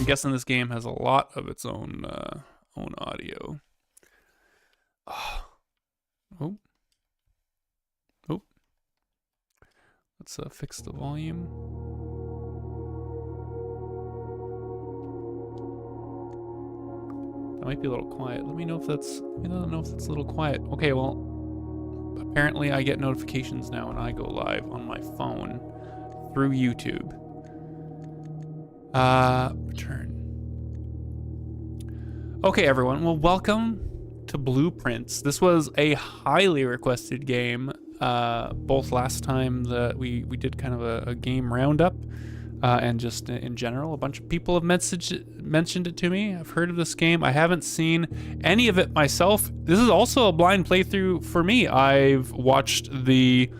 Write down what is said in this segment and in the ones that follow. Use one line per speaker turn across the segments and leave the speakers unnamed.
guessing this game has a lot of its own audio. Oh. Oh. Oh. Let's fix the volume. That might be a little quiet. Let me know if that's a little quiet. Okay, well, apparently I get notifications now when I go live on my phone through YouTube. Return. Okay, everyone. Well, welcome to Blueprints. This was a highly requested game. Both last time that we did kind of a game roundup, and just in general, a bunch of people have mentioned it to me. I've heard of this game. I haven't seen any of it myself. This is also a blind playthrough for me. I've watched the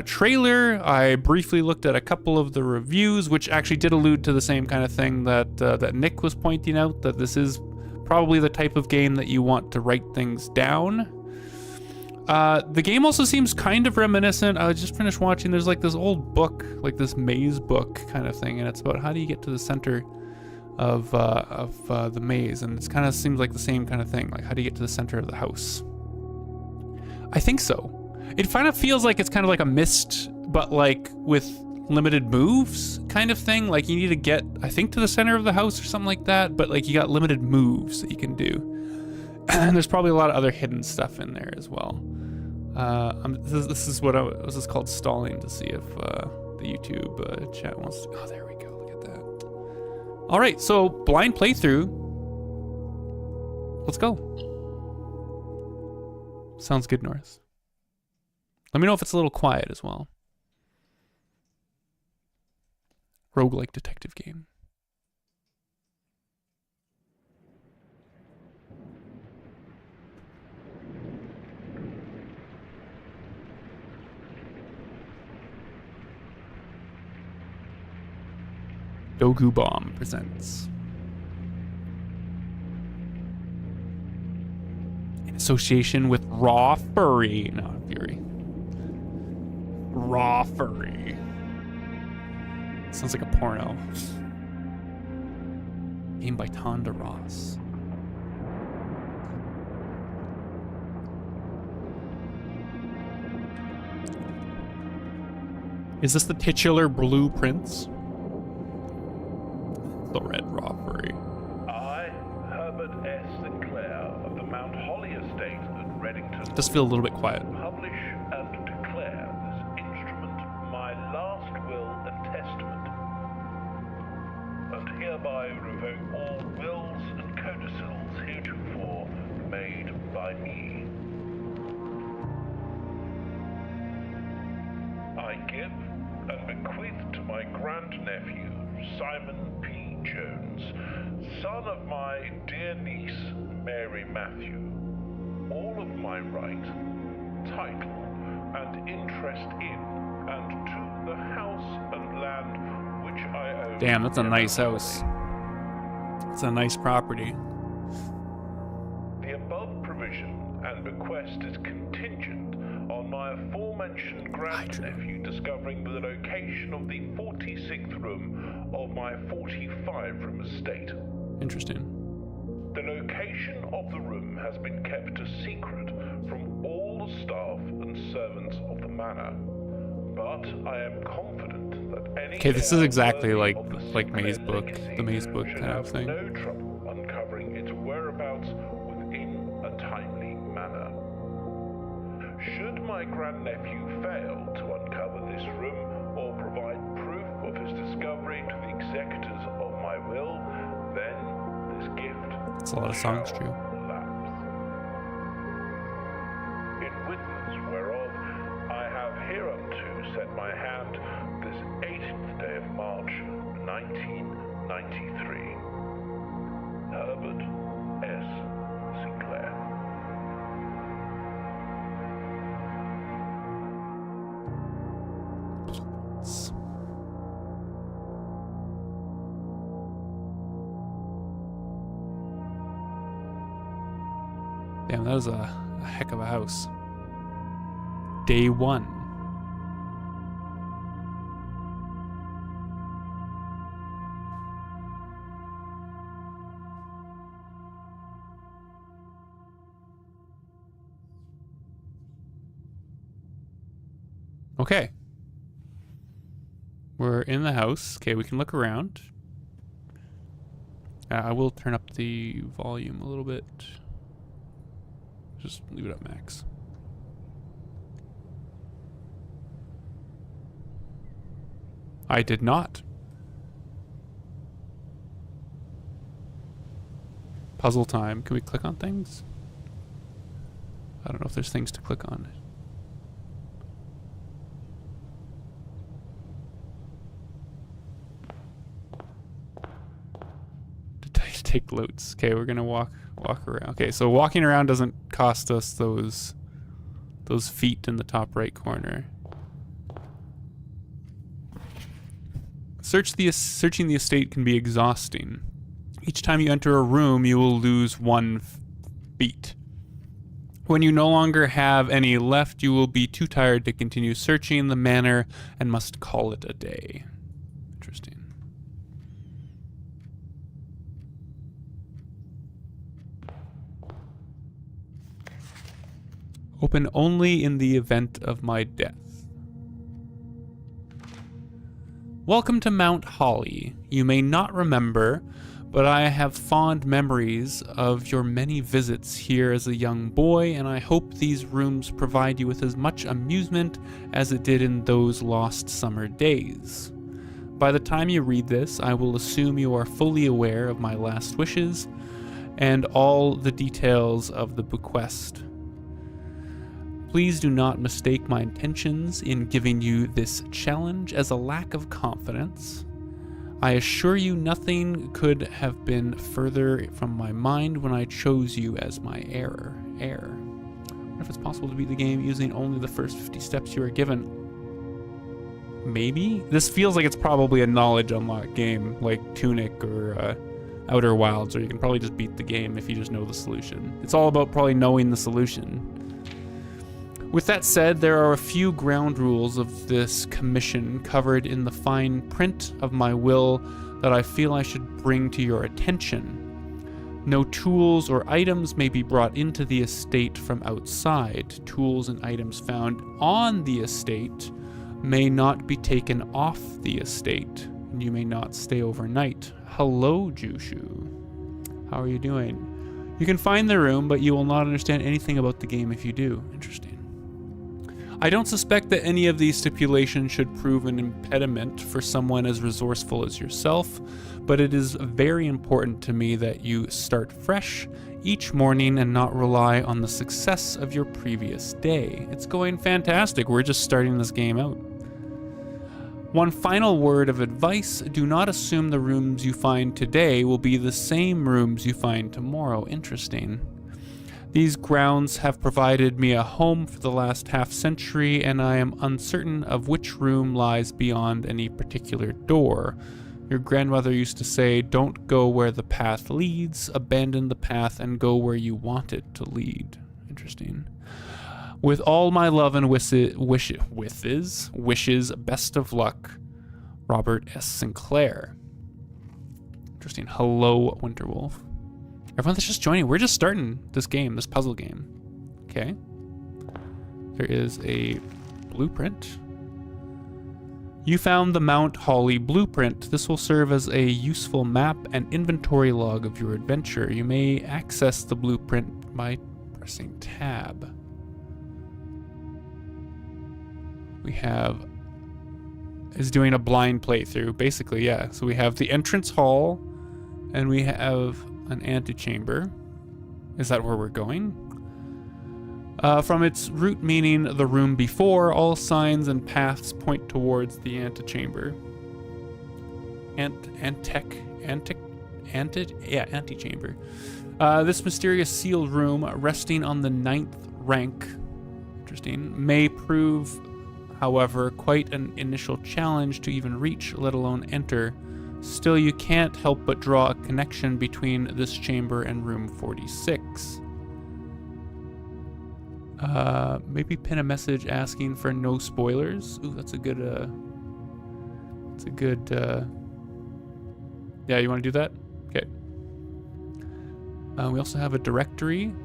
trailer. I briefly looked at a couple of the reviews, which actually did allude to the same kind of thing that Nick was pointing out, that this is probably the type of game that you want to write things down. The game also seems kind of reminiscent. I just finished watching, there's like this old book, like this maze book kind of thing, and it's about how do you get to the center of the maze, and it kind of seems like the same kind of thing, like how do you get to the center of the house? I think so. It kind of feels like it's kind of like a Myst, but like with limited moves kind of thing. Like you need to get, I think, to the center of the house or something like that, but like you got limited moves that you can do. And there's probably a lot of other hidden stuff in there as well. This is what this is called stalling to see if the YouTube chat wants to. Oh, there we go. Look at that. All right, so blind playthrough. Let's go. Sounds good, Norris. Let me know if it's a little quiet as well. Roguelike detective game. Dogu Bomb presents. In association with Raw Furry. No, Fury. Raw Furry. Sounds like a porno. Game by Tonda Ross. Is this the titular Blueprints? The Red Raw Furry.
I, Herbert S. Sinclair of the Mount Holly Estate at Reddington,
Does feel a little bit quiet.
publish and declare this instrument my last will and testament, and hereby revoke all wills and codicils heretofore made by me. I give and bequeath to my grandnephew, Simon P. Jones, son of my dear niece, Mary Matthew, all of my right, title, and interest in and to the house and land which I own.
Damn, that's a nice house. It's a nice property.
The above provision and bequest is contingent on my aforementioned grandnephew discovering the location of the 46th room of my 45-room estate.
Interesting.
The location of the room has been kept a secret from all the staff and servants of the manor, but I am confident that any
Okay, this is exactly
heir
like
of the
Maze
Sinclair
Book,
legacy
the Maze Book
should
kind of
have
thing.
no trouble uncovering its whereabouts within a timely manner. Should my grandnephew fail to uncover this room or provide proof of his discovery to the executors of my will, then this gift
It's a lot of songs,
shall
true.
lapse. In witness whereof I have hereunto set my hand this 18th day of March, 1993. Herbert S. Sinclair.
Damn, that was a heck of a house. Day one. Okay. We're in the house. Okay, we can look around. I will turn up the volume a little bit. Just leave it at max. I did not. Puzzle time. Can we click on things? I don't know if there's things to click on. Take loads. Okay, we're gonna walk around. Okay, so walking around doesn't cost us those feet in the top right corner. Searching the estate can be exhausting. Each time you enter a room, you will lose 1 feet. When you no longer have any left, you will be too tired to continue searching the manor and must call it a day. Interesting. Open only in the event of my death. Welcome to Mount Holly. You may not remember, but I have fond memories of your many visits here as a young boy, and I hope these rooms provide you with as much amusement as it did in those lost summer days. By the time you read this, I will assume you are fully aware of my last wishes and all the details of the bequest. Please do not mistake my intentions in giving you this challenge as a lack of confidence. I assure you nothing could have been further from my mind when I chose you as my heir. I wonder if it's possible to beat the game using only the first 50 steps you are given. Maybe? This feels like it's probably a knowledge unlock game, like Tunic or Outer Wilds, or you can probably just beat the game if you just know the solution. It's all about probably knowing the solution. With that said, there are a few ground rules of this commission covered in the fine print of my will that I feel I should bring to your attention. No tools or items may be brought into the estate from outside. Tools and items found on the estate may not be taken off the estate, and you may not stay overnight. Hello, Jushu. How are you doing? You can find the room, but you will not understand anything about the game if you do. Interesting. I don't suspect that any of these stipulations should prove an impediment for someone as resourceful as yourself, but it is very important to me that you start fresh each morning and not rely on the success of your previous day. It's going fantastic. We're just starting this game out. One final word of advice: do not assume the rooms you find today will be the same rooms you find tomorrow. Interesting. These grounds have provided me a home for the last half-century, and I am uncertain of which room lies beyond any particular door. Your grandmother used to say, "Don't go where the path leads, abandon the path and go where you want it to lead." Interesting. With all my love and wishes, best of luck, Robert S. Sinclair. Interesting. Hello, Winterwolf. Everyone that's just joining, we're just starting this game, this puzzle game. Okay. There is a blueprint. You found the Mount Holly blueprint. This will serve as a useful map and inventory log of your adventure. You may access the blueprint by pressing tab. We have is doing a blind playthrough, basically, yeah. So we have the entrance hall, and we have an antechamber. Is that where we're going? From its root meaning, the room before, all signs and paths point towards the antechamber. Antechamber. This mysterious sealed room, resting on the 9th rank, interesting, may prove, however, quite an initial challenge to even reach, let alone enter. Still, you can't help but draw a connection between this chamber and room 46. Maybe pin a message asking for no spoilers. Ooh, that's a good, yeah, you want to do that? Okay. We also have a directory.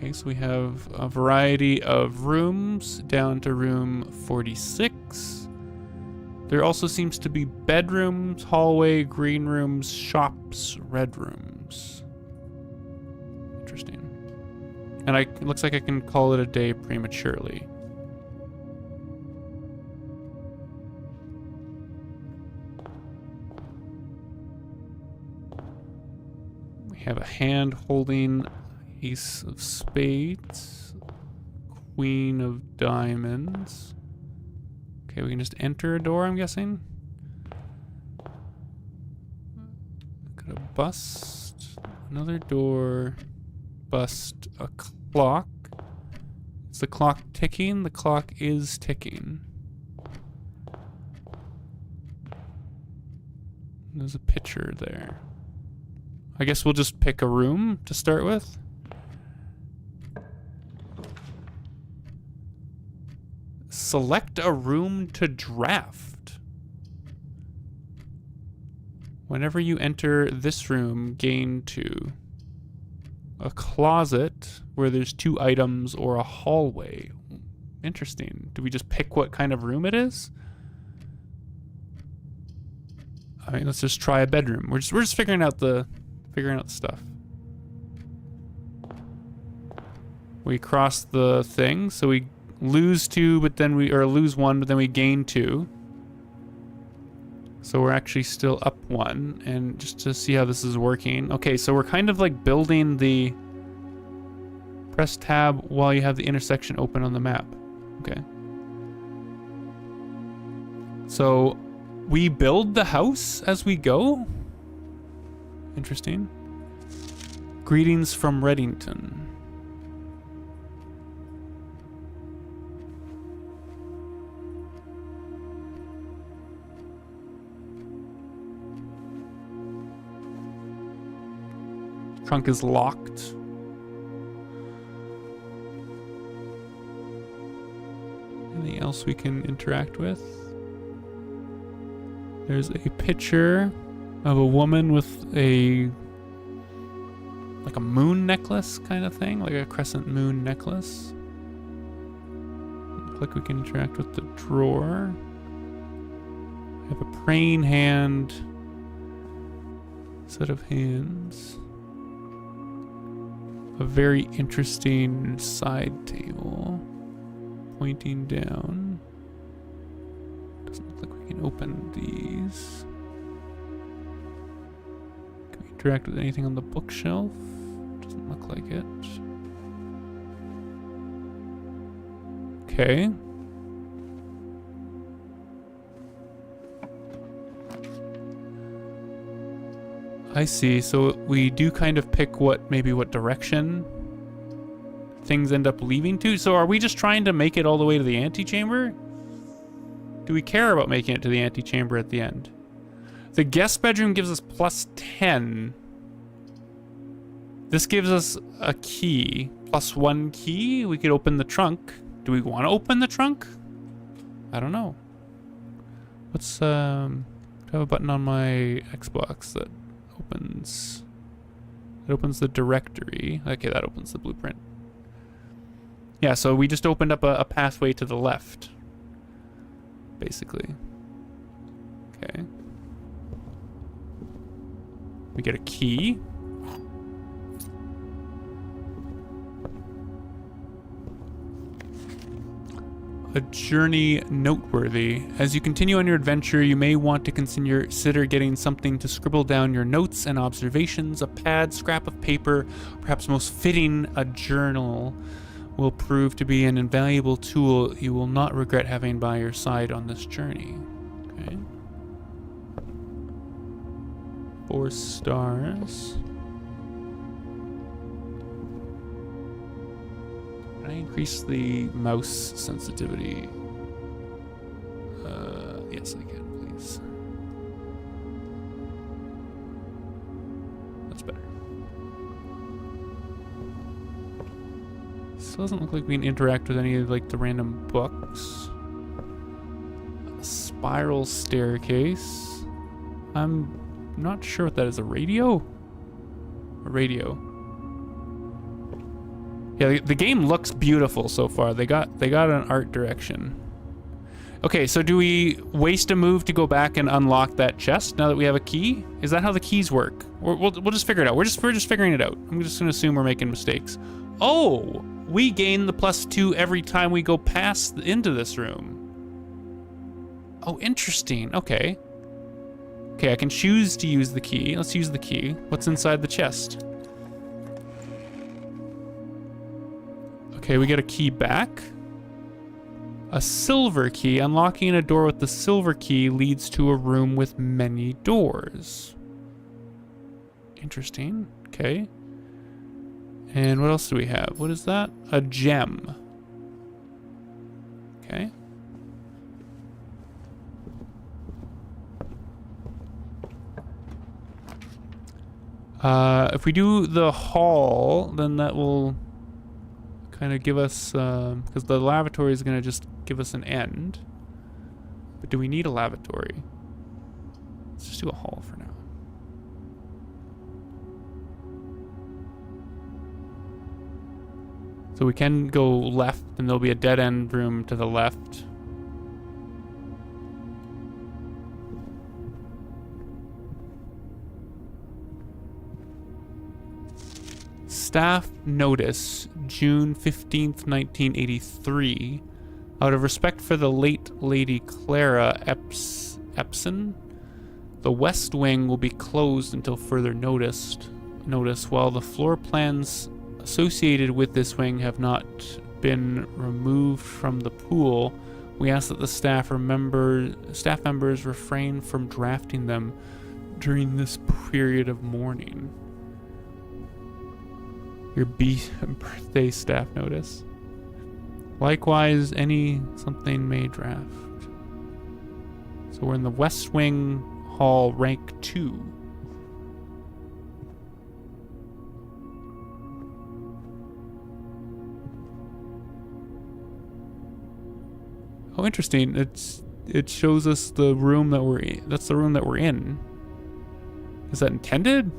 Okay, so we have a variety of rooms down to room 46. There also seems to be bedrooms, hallway, green rooms, shops, red rooms. Interesting. And it looks like I can call it a day prematurely. We have a hand holding ace of spades, queen of diamonds. Okay, we can just enter a door, I'm guessing. Got a bust, another door, bust, a clock. Is the clock ticking? The clock is ticking. There's a picture there. I guess we'll just pick a room to start with. Select a room to draft. Whenever you enter this room, gain 2. A closet where there's 2 items or a hallway. Interesting. Do we just pick what kind of room it is? I mean, let's just try a bedroom. We're just figuring out the stuff. We cross the thing, so we lose 2, but then lose 1, but then we gain 2. So we're actually still up 1, and just to see how this is working. Okay, so we're kind of like building the... Press tab while you have the intersection open on the map. Okay. So we build the house as we go? Interesting. Greetings from Reddington. Trunk is locked. Anything else we can interact with? There's a picture of a woman with like a moon necklace kind of thing, like a crescent moon necklace. Looks like we can interact with the drawer. We have a praying hand, set of hands. A very interesting side table pointing down. Doesn't look like we can open these. Can we interact with anything on the bookshelf? Doesn't look like it. Okay. I see. So we do kind of pick what direction things end up leaving to. So are we just trying to make it all the way to the antechamber? Do we care about making it to the antechamber at the end? The guest bedroom gives us plus 10. This gives us a key. Plus 1 key. We could open the trunk. Do we want to open the trunk? I don't know. Let's have a button on my Xbox that opens the directory. Okay, that opens the blueprint. Yeah, so we just opened up a pathway to the left, basically. Okay. We get a key. A journey noteworthy. As you continue on your adventure, you may want to consider getting something to scribble down your notes and observations. A pad, scrap of paper, perhaps most fitting, a journal, will prove to be an invaluable tool you will not regret having by your side on this journey. Okay. 4 stars. Can I increase the mouse sensitivity? Yes, I can, please. That's better. Still doesn't look like we can interact with any of like the random books. A spiral staircase. I'm not sure what that is. A radio? A radio. Yeah, the game looks beautiful so far. They got an art direction. Okay, so do we waste a move to go back and unlock that chest now that we have a key? Is that how the keys work? Or we'll just figure it out. We're just figuring it out. I'm just gonna assume we're making mistakes. Oh, we gain the +2 every time we go past into this room. Oh, interesting. Okay. Okay, I can choose to use the key. Let's use the key. What's inside the chest? Okay, we get a key back. A silver key. Unlocking a door with the silver key leads to a room with many doors. Interesting. Okay. And what else do we have? What is that? A gem. Okay. If we do the hall, then that will kind of give us, because the lavatory is going to just give us an end. But do we need a lavatory? Let's just do a hall for now. So we can go left, and there'll be a dead end room to the left. Staff notice, June 15th, 1983. Out of respect for the late Lady Clara Epson, the West Wing will be closed until further notice. While the floor plans associated with this wing have not been removed from the pool, we ask that the staff members refrain from drafting them during this period of mourning. Your birthday staff notice. Likewise, something may draft. So we're in the West Wing Hall, rank 2. Oh, interesting. It shows us the room that we're in. That's the room that we're in. Is that intended?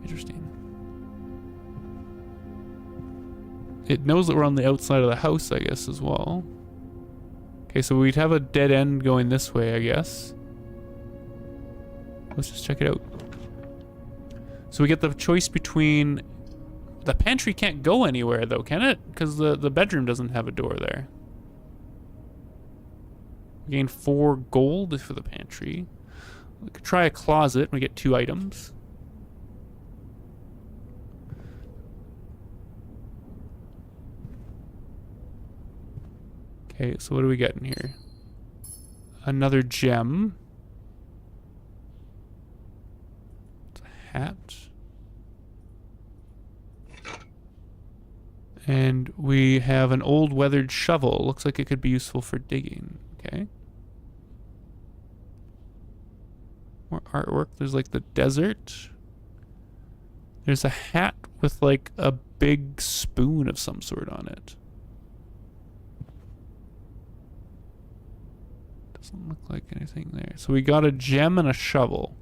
Interesting. It knows that we're on the outside of the house, I guess, as well. Okay, so we'd have a dead end going this way, I guess. Let's just check it out. So we get the choice between... The pantry can't go anywhere, though, can it? Because the bedroom doesn't have a door there. We gain 4 gold for the pantry. We could try a closet. We get 2 items. Okay, so what do we get in here? Another gem. It's a hat. And we have an old weathered shovel. Looks like it could be useful for digging. Okay. More artwork. There's like the desert. There's a hat with like a big spoon of some sort on it. Doesn't look like anything there. So we got a gem and a shovel.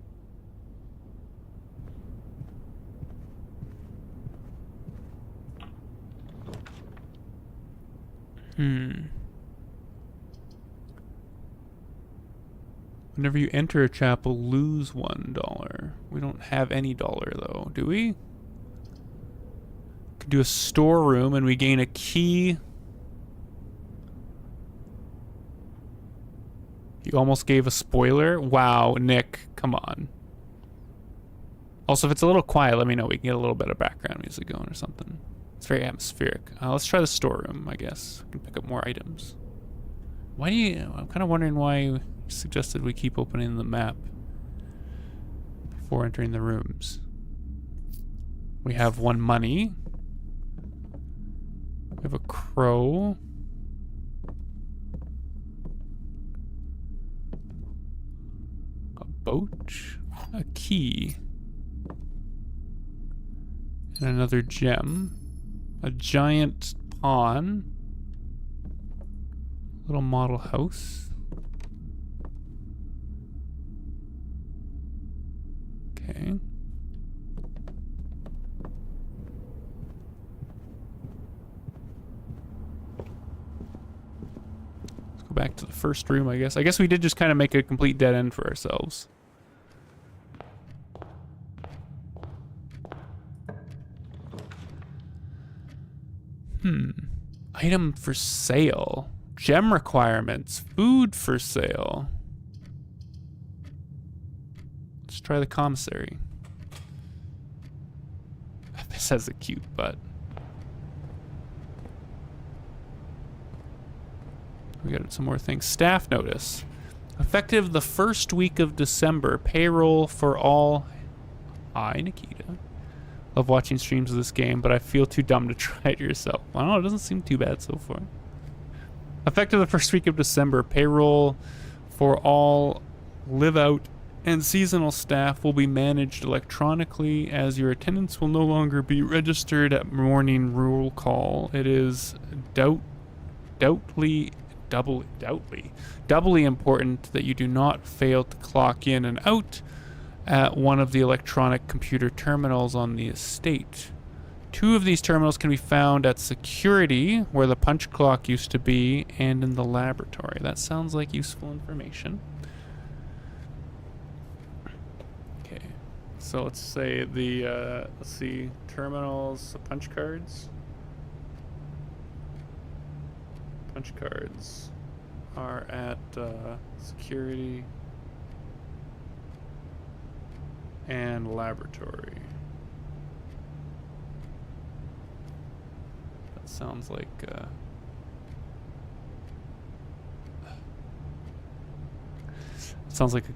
Whenever you enter a chapel, lose $1. We don't have any dollar though, do we? Could do a storeroom and we gain a key. You almost gave a spoiler? Wow, Nick, come on. Also, if it's a little quiet, let me know. We can get a little bit of background music going or something. It's very atmospheric. Let's try the storeroom, I guess. We can pick up more items. Why do you... I'm kind of wondering why you suggested we keep opening the map before entering the rooms. We have 1 money. We have a crow. A boat. A key. And another gem. A giant pawn. Little model house. Okay. first room, I guess. I guess we did just kind of make a complete dead end for ourselves. Item for sale. Gem requirements. Food for sale. Let's try the commissary. This has a cute butt. We got some more things. Staff notice. Effective the first week of December. Payroll for all... Hi, Nikita. Love watching streams of this game, but I feel too dumb to try it yourself. I don't know, it doesn't seem too bad so far. Effective the first week of December, payroll for all live out and seasonal staff will be managed electronically, as your attendance will no longer be registered at morning roll call. It is doubly important that you do not fail to clock in and out at one of the electronic computer terminals on the estate. 2 of these terminals can be found at security, where the punch clock used to be, and in the laboratory. That sounds like useful information. Okay, so let's say the, let's see, terminals, punch cards. Punch cards are at security and laboratory. That sounds like a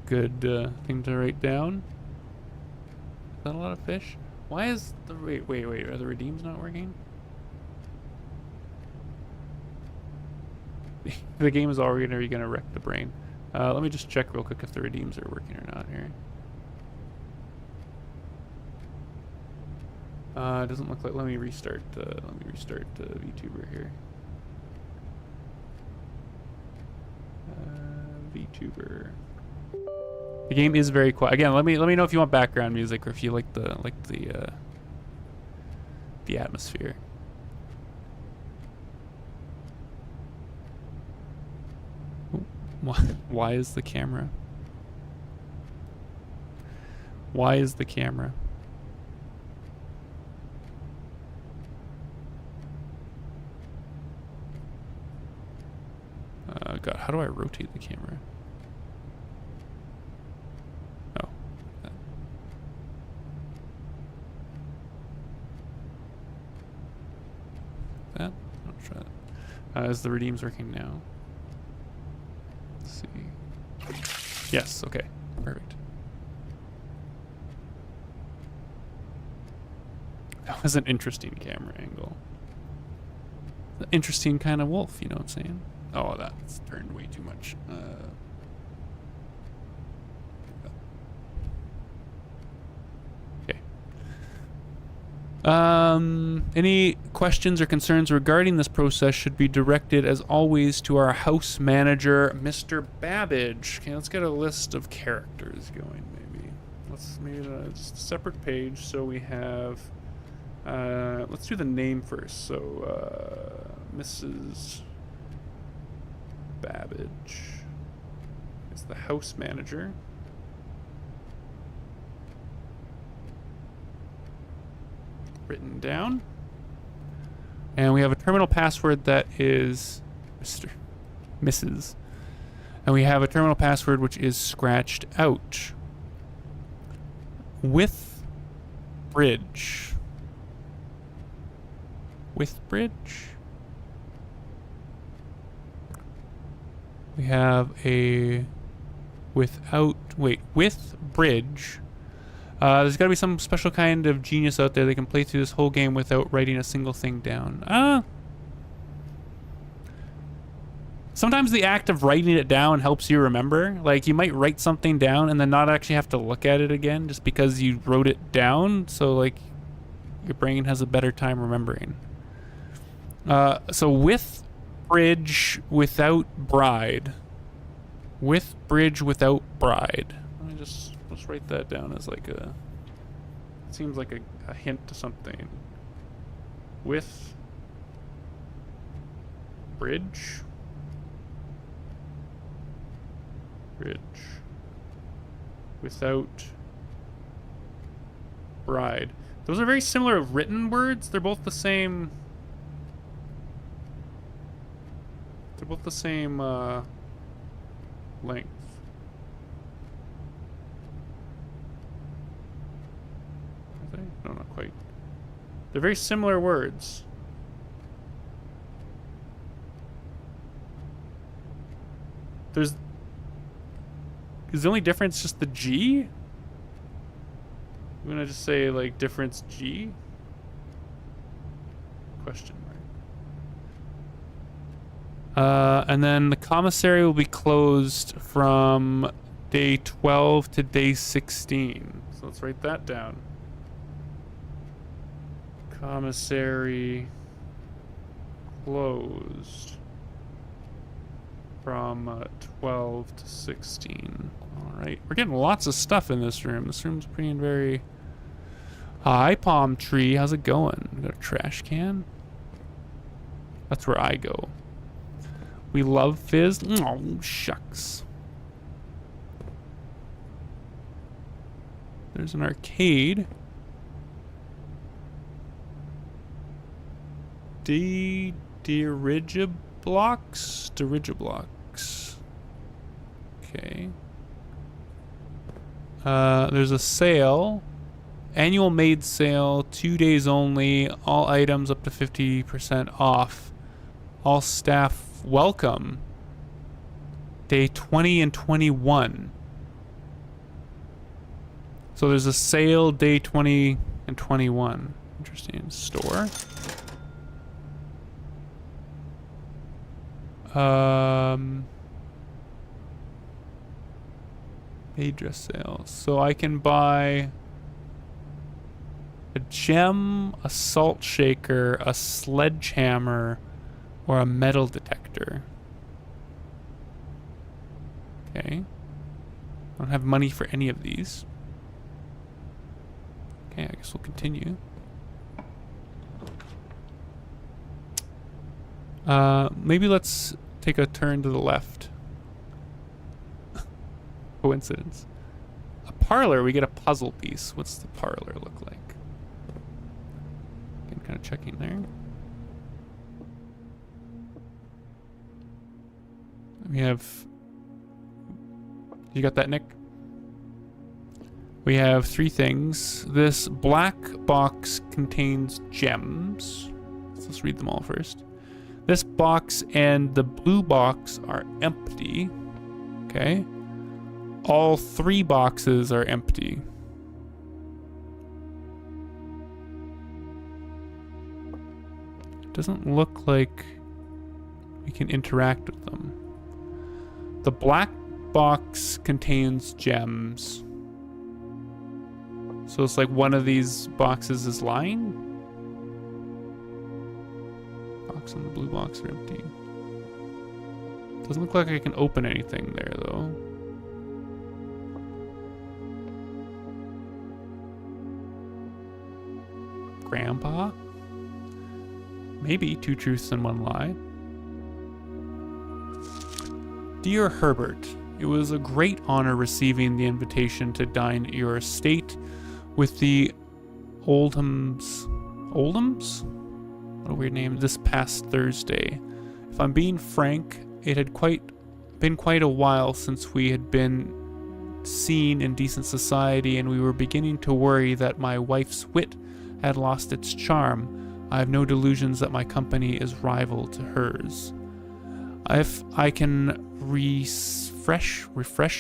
good thing to write down. Is that a lot of fish? Why is the wait, are the redeems not working? The game is already gonna wreck the brain. Let me just check real quick if the redeems are working or not here. It doesn't look like. Let me restart VTuber here. VTuber. The game is very quiet. Again, let me know if you want background music or if you like the atmosphere. Why is the camera? Why is the camera? God, how do I rotate the camera? Oh. That? I'll try that. Is the redeems working now? Let's see. Yes, okay. Perfect. That was an interesting camera angle. An interesting kind of wolf, you know what I'm saying? Oh, that's turned way too much. Okay. Any questions or concerns regarding this process should be directed, as always, to our house manager, Mr. Babbage. Okay, let's get a list of characters going, maybe. Let's make just a separate page so we have... let's do the name first. So, Mrs. Babbage is the house manager. Written down. And we have a terminal password that is Mrs. And we have a terminal password which is scratched out. With bridge. With bridge. We have a with bridge. There's got to be some special kind of genius out there that can play through this whole game without writing a single thing down. Sometimes the act of writing it down helps you remember. Like, you might write something down and then not actually have to look at it again just because you wrote it down. So, like, your brain has a better time remembering. So with bridge without bride. With bridge without bride. Let me just let's write that down as like a... It seems like a hint to something. With bridge Bridge. Without bride. Those are very similar written words. They're both the same. They're both the same length. Are they? No, not quite. They're very similar words. Is the only difference just the G? I'm gonna just say like difference G? Question mark. And then the commissary will be closed from day 12 to day 16. So let's write that down. Commissary closed from 12 to 16. All right, we're getting lots of stuff in this room. This room's being very... Hi, palm tree. How's it going? We got a trash can. That's where I go. We love Fizz. Oh, shucks. There's an arcade. Dirigiblocks. Okay. There's a sale. Annual maid sale, 2 days only. All items up to 50% off. All staff welcome. Day 20 and 21. So there's a sale day 20 and 21. Interesting. Store. Maid dress sale. So I can buy a gem, a salt shaker, a sledgehammer, or a metal detector. Okay. I don't have money for any of these. Okay, I guess we'll continue. Maybe let's take a turn to the left. Coincidence. A parlor, we get a puzzle piece. What's the parlor look like? Again, kind of checking there. We have... You got that, Nick? We have 3 things. This black box contains gems. So let's read them all first. This box and the blue box are empty. Okay. All 3 boxes are empty. It doesn't look like we can interact with them. The black box contains gems. So it's like one of these boxes is lying. Box and the blue box are empty. Doesn't look like I can open anything there though. Grandpa? Maybe 2 truths and 1 lie. Dear Herbert, it was a great honor receiving the invitation to dine at your estate with the Oldhams. Oldhams? What a weird name. This past Thursday. If I'm being frank, it had been quite a while since we had been seen in decent society, and we were beginning to worry that my wife's wit had lost its charm. I have no delusions that my company is rival to hers. If I can refresh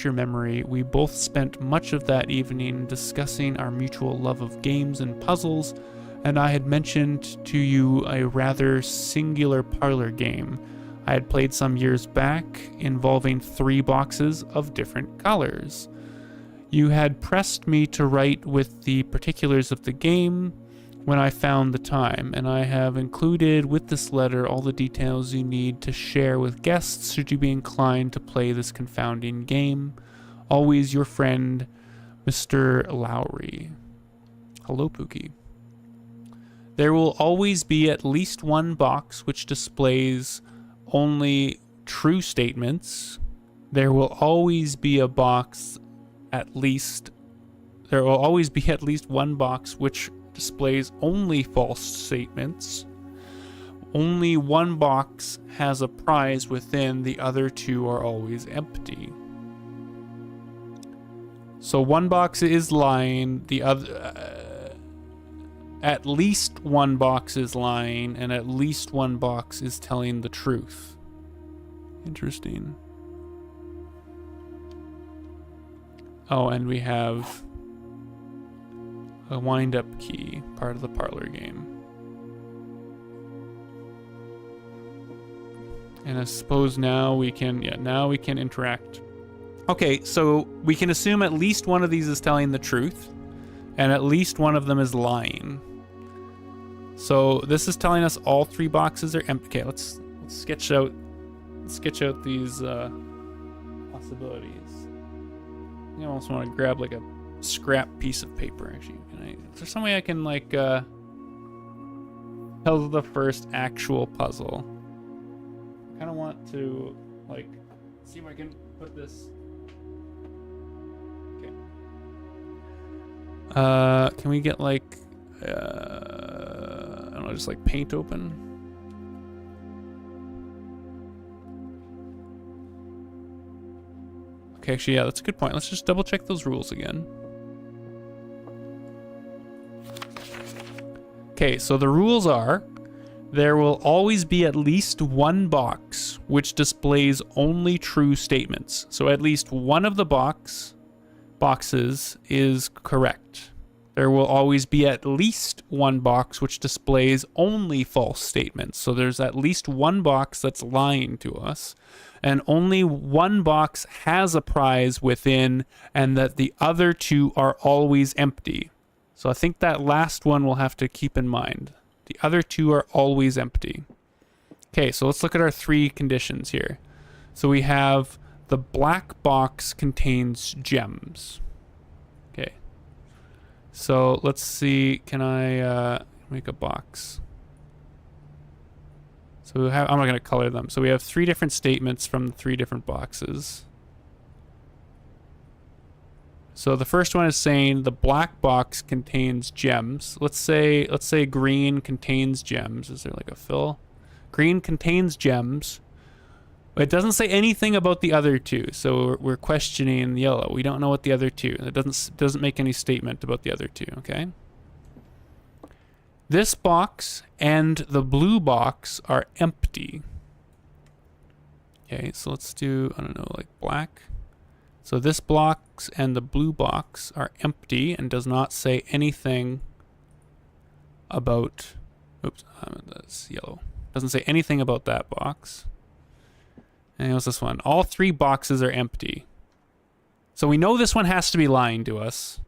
your memory, we both spent much of that evening discussing our mutual love of games and puzzles, and I had mentioned to you a rather singular parlor game I had played some years back involving 3 boxes of different colors. You had pressed me to write with the particulars of the game when I found the time, and I have included with this letter all the details you need to share with guests should you be inclined to play this confounding game. Always your friend, Mr. Lowry. Hello, Pookie. There will always be at least 1 box which displays only true statements, there will always be a box there will always be at least one box which displays only false statements. Only one box has a prize within, the other two are always empty. So one box is lying, the other at least one box is lying, and at least one box is telling the truth. Interesting. Oh, and we have a wind-up key, part of the parlor game. And I suppose now we can, now we can interact. Okay, so we can assume at least one of these is telling the truth, and at least one of them is lying. So this is telling us all three boxes are empty. Okay, let's sketch out these possibilities. I almost want to grab like a scrap piece of paper. Actually, is there some way I can like tell the first actual puzzle? I kind of want to like see if I can put this. Okay. Can we get like I don't know, just like paint open? Okay, actually, yeah, that's a good point. Let's just double check those rules again. Okay, so the rules are there will always be at least one box which displays only true statements. So at least one of the boxes is correct. There will always be at least one box which displays only false statements. So there's at least one box that's lying to us, and only one box has a prize within, and that the other two are always empty. So I think that last one we'll have to keep in mind. The other two are always empty. Okay, so let's look at our three conditions here. So we have the black box contains gems. Okay. So let's see, can I make a box? So I'm not going to color them. So we have three different statements from the three different boxes. So the first one is saying the black box contains gems. Let's say green contains gems. Is there like a fill? Green contains gems. But it doesn't say anything about the other two. So we're questioning yellow. We don't know what the other two. It doesn't make any statement about the other two, okay? This box and the blue box are empty. Okay, so let's do, I don't know, like black. So this box and the blue box are empty and does not say anything about, oops, that's yellow. Doesn't say anything about that box. And what's this one? All three boxes are empty. So we know this one has to be lying to us.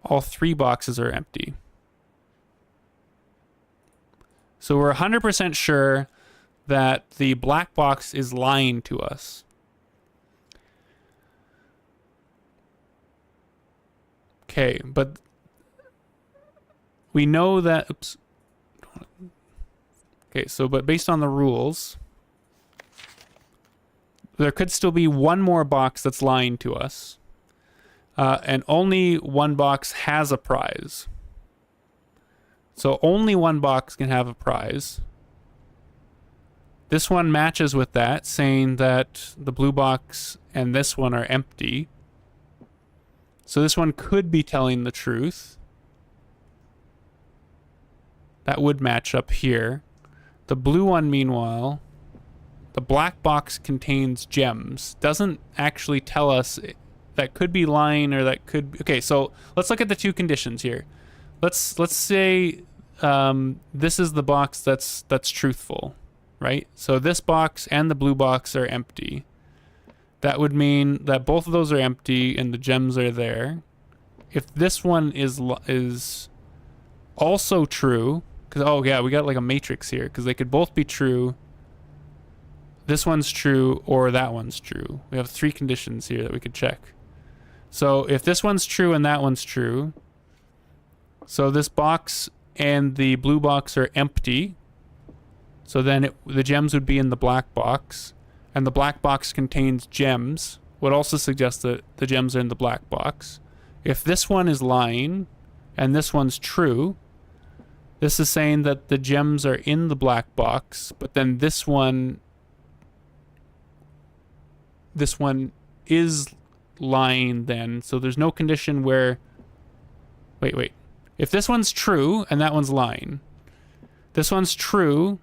All three boxes are empty. So we're 100% sure that the black box is lying to us. Okay, but we know that, oops. Okay, so but based on the rules, there could still be one more box that's lying to us. And only one box has a prize. So only one box can have a prize. This one matches with that, saying that the blue box and this one are empty. So this one could be telling the truth. That would match up here. The blue one, meanwhile, the black box contains gems. Doesn't actually tell us. That could be lying, or that could be, okay, so let's look at the two conditions here. Let's say this is the box that's truthful, right? So this box and the blue box are empty. That would mean that both of those are empty and the gems are there. If this one is also true, because oh yeah, we got like a matrix here, because they could both be true. This one's true or that one's true. We have three conditions here that we could check. So if this one's true and that one's true, so this box and the blue box are empty. So then the gems would be in the black box. and the black box contains gems, would also suggest that the gems are in the black box. If this one is lying and this one's true, this is saying that the gems are in the black box, but then this one is lying then. So there's no condition where... Wait. If this one's true and that one's lying, this one's true,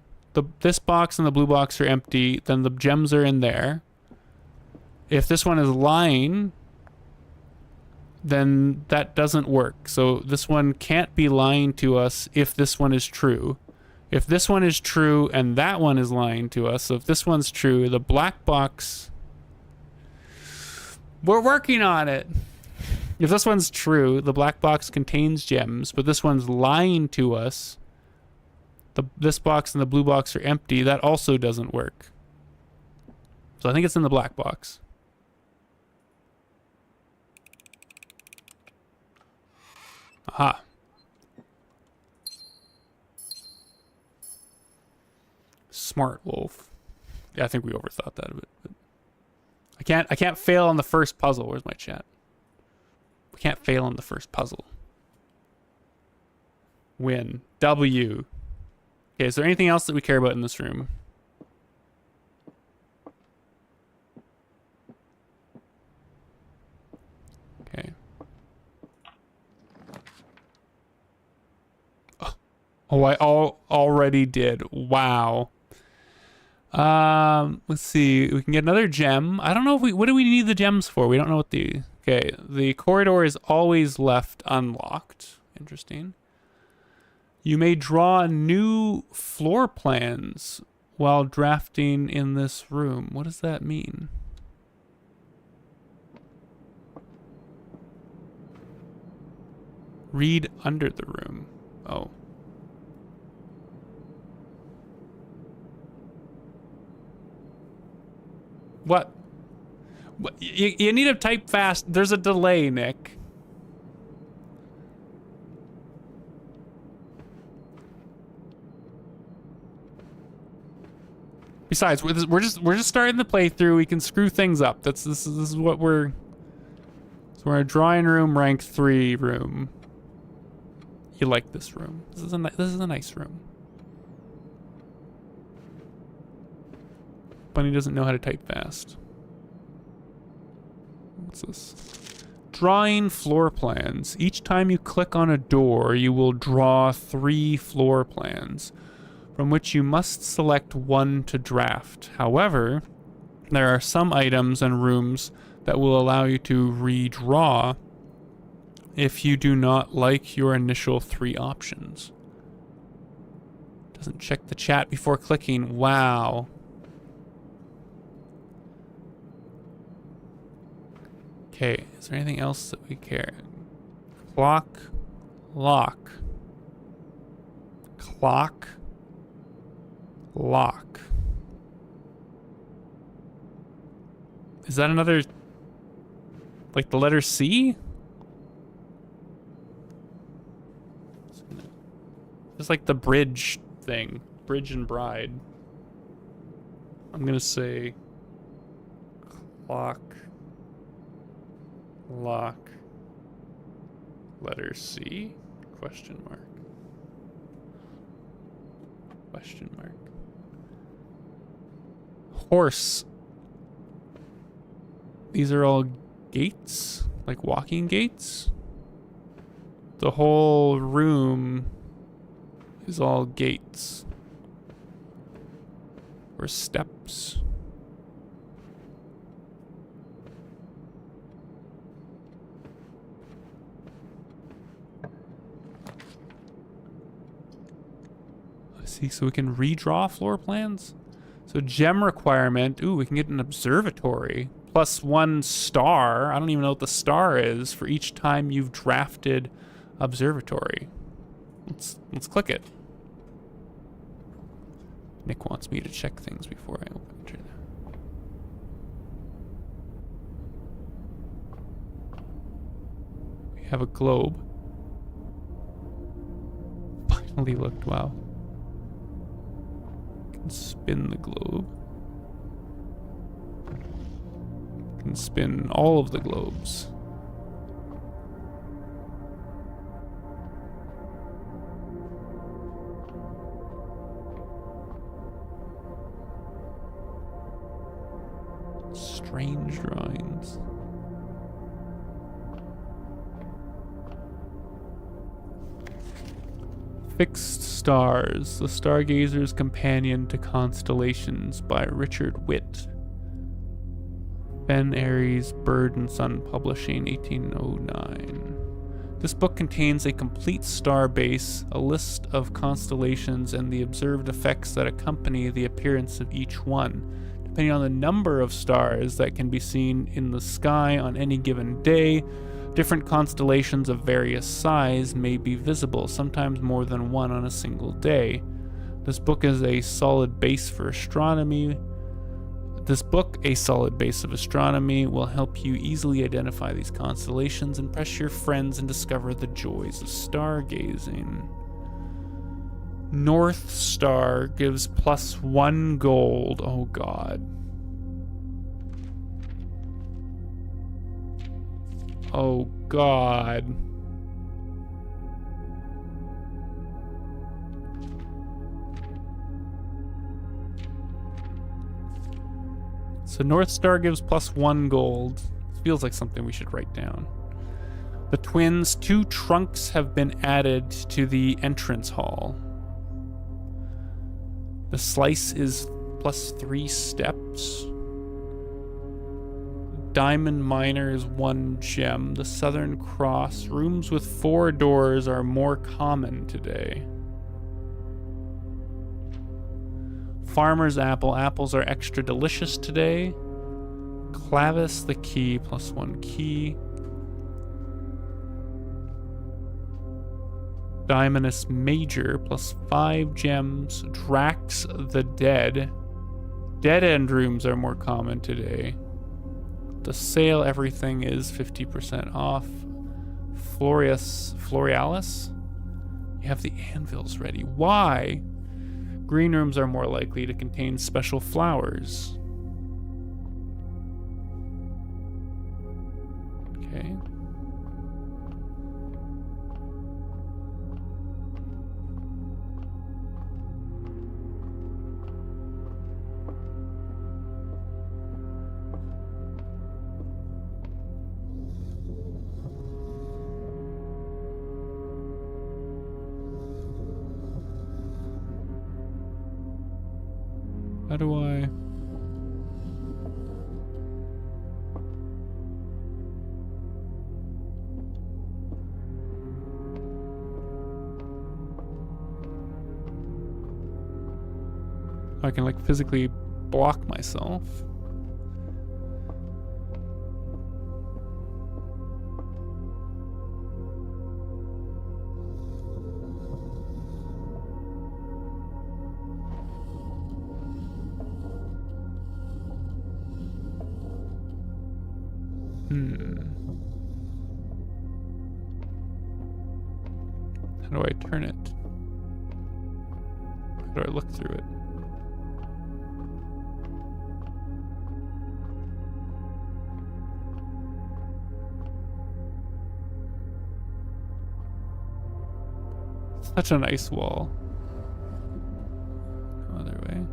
this box and the blue box are empty, then the gems are in there. If this one is lying, then that doesn't work. So this one can't be lying to us if this one is true. If this one is true and that one is lying to us, so if this one's true, the black box... We're working on it. If this one's true, the black box contains gems, but this one's lying to us, this box and the blue box are empty, that also doesn't work. So I think it's in the black box. Aha. Smart wolf. Yeah, I think we overthought that a bit. But I can't fail on the first puzzle. Where's my chat? We can't fail on the first puzzle. Win. W. Okay, is there anything else that we care about in this room? Okay. Oh, I already did. Wow. Let's see. We can get another gem. I don't know if what do we need the gems for? We don't know what the... Okay, the corridor is always left unlocked. Interesting. You may draw new floor plans while drafting in this room. What does that mean? Read under the room. Oh. What? You need to type fast. There's a delay, Nick. Besides, we're just starting the playthrough. We can screw things up. This is what we're... So we're in a drawing room, rank 3 room. You like this room? This is a nice room. Bunny doesn't know how to type fast. What's this? Drawing floor plans. Each time you click on a door, you will draw 3 floor plans, from which you must select one to draft. However, there are some items and rooms that will allow you to redraw if you do not like your initial 3 options. Doesn't check the chat before clicking. Wow. Okay, is there anything else that we care? Clock, lock. Clock, lock. Is that another, like the letter C? Just like the bridge thing. Bridge and bride. I'm gonna say clock, lock, letter C, question mark. Question mark. Horse. These are all gates, like walking gates. The whole room is all gates or steps. I see, so we can redraw floor plans. So gem requirement, ooh, we can get an observatory. Plus 1 star. I don't even know what the star is for each time you've drafted observatory. Let's click it. Nick wants me to check things before I open it. We have a globe. Finally looked, wow. Can spin the globe. Can spin all of the globes. Strange drawings. Fixed Stars, The Stargazer's Companion to Constellations by Richard Witt. Ben Aries, Bird and Sun Publishing, 1809. This book contains a complete star base, a list of constellations, and the observed effects that accompany the appearance of each one. Depending on the number of stars that can be seen in the sky on any given day, different constellations of various size may be visible, sometimes more than one on a single day. This book is a solid base for astronomy. A solid base of astronomy, will help you easily identify these constellations, impress your friends, and discover the joys of stargazing. North Star gives +1 gold. Oh god. Oh god. So North Star gives +1 gold. Feels like something we should write down. The Twins, 2 trunks have been added to the entrance hall. The Slice is +3 steps. Diamond Miner is 1 gem. The Southern Cross, rooms with 4 doors are more common today. Farmer's Apple, apples are extra delicious today. Clavis the Key, +1 key. Diamonus Major, +5 gems. Drax the Dead. Dead end rooms are more common today. The sale, everything is 50% off. Floralis? You have the anvils ready. Why? Green rooms are more likely to contain special flowers. Okay. How do I... I can like physically block myself. How do I turn it? How do I look through it? Such a nice wall. No other way.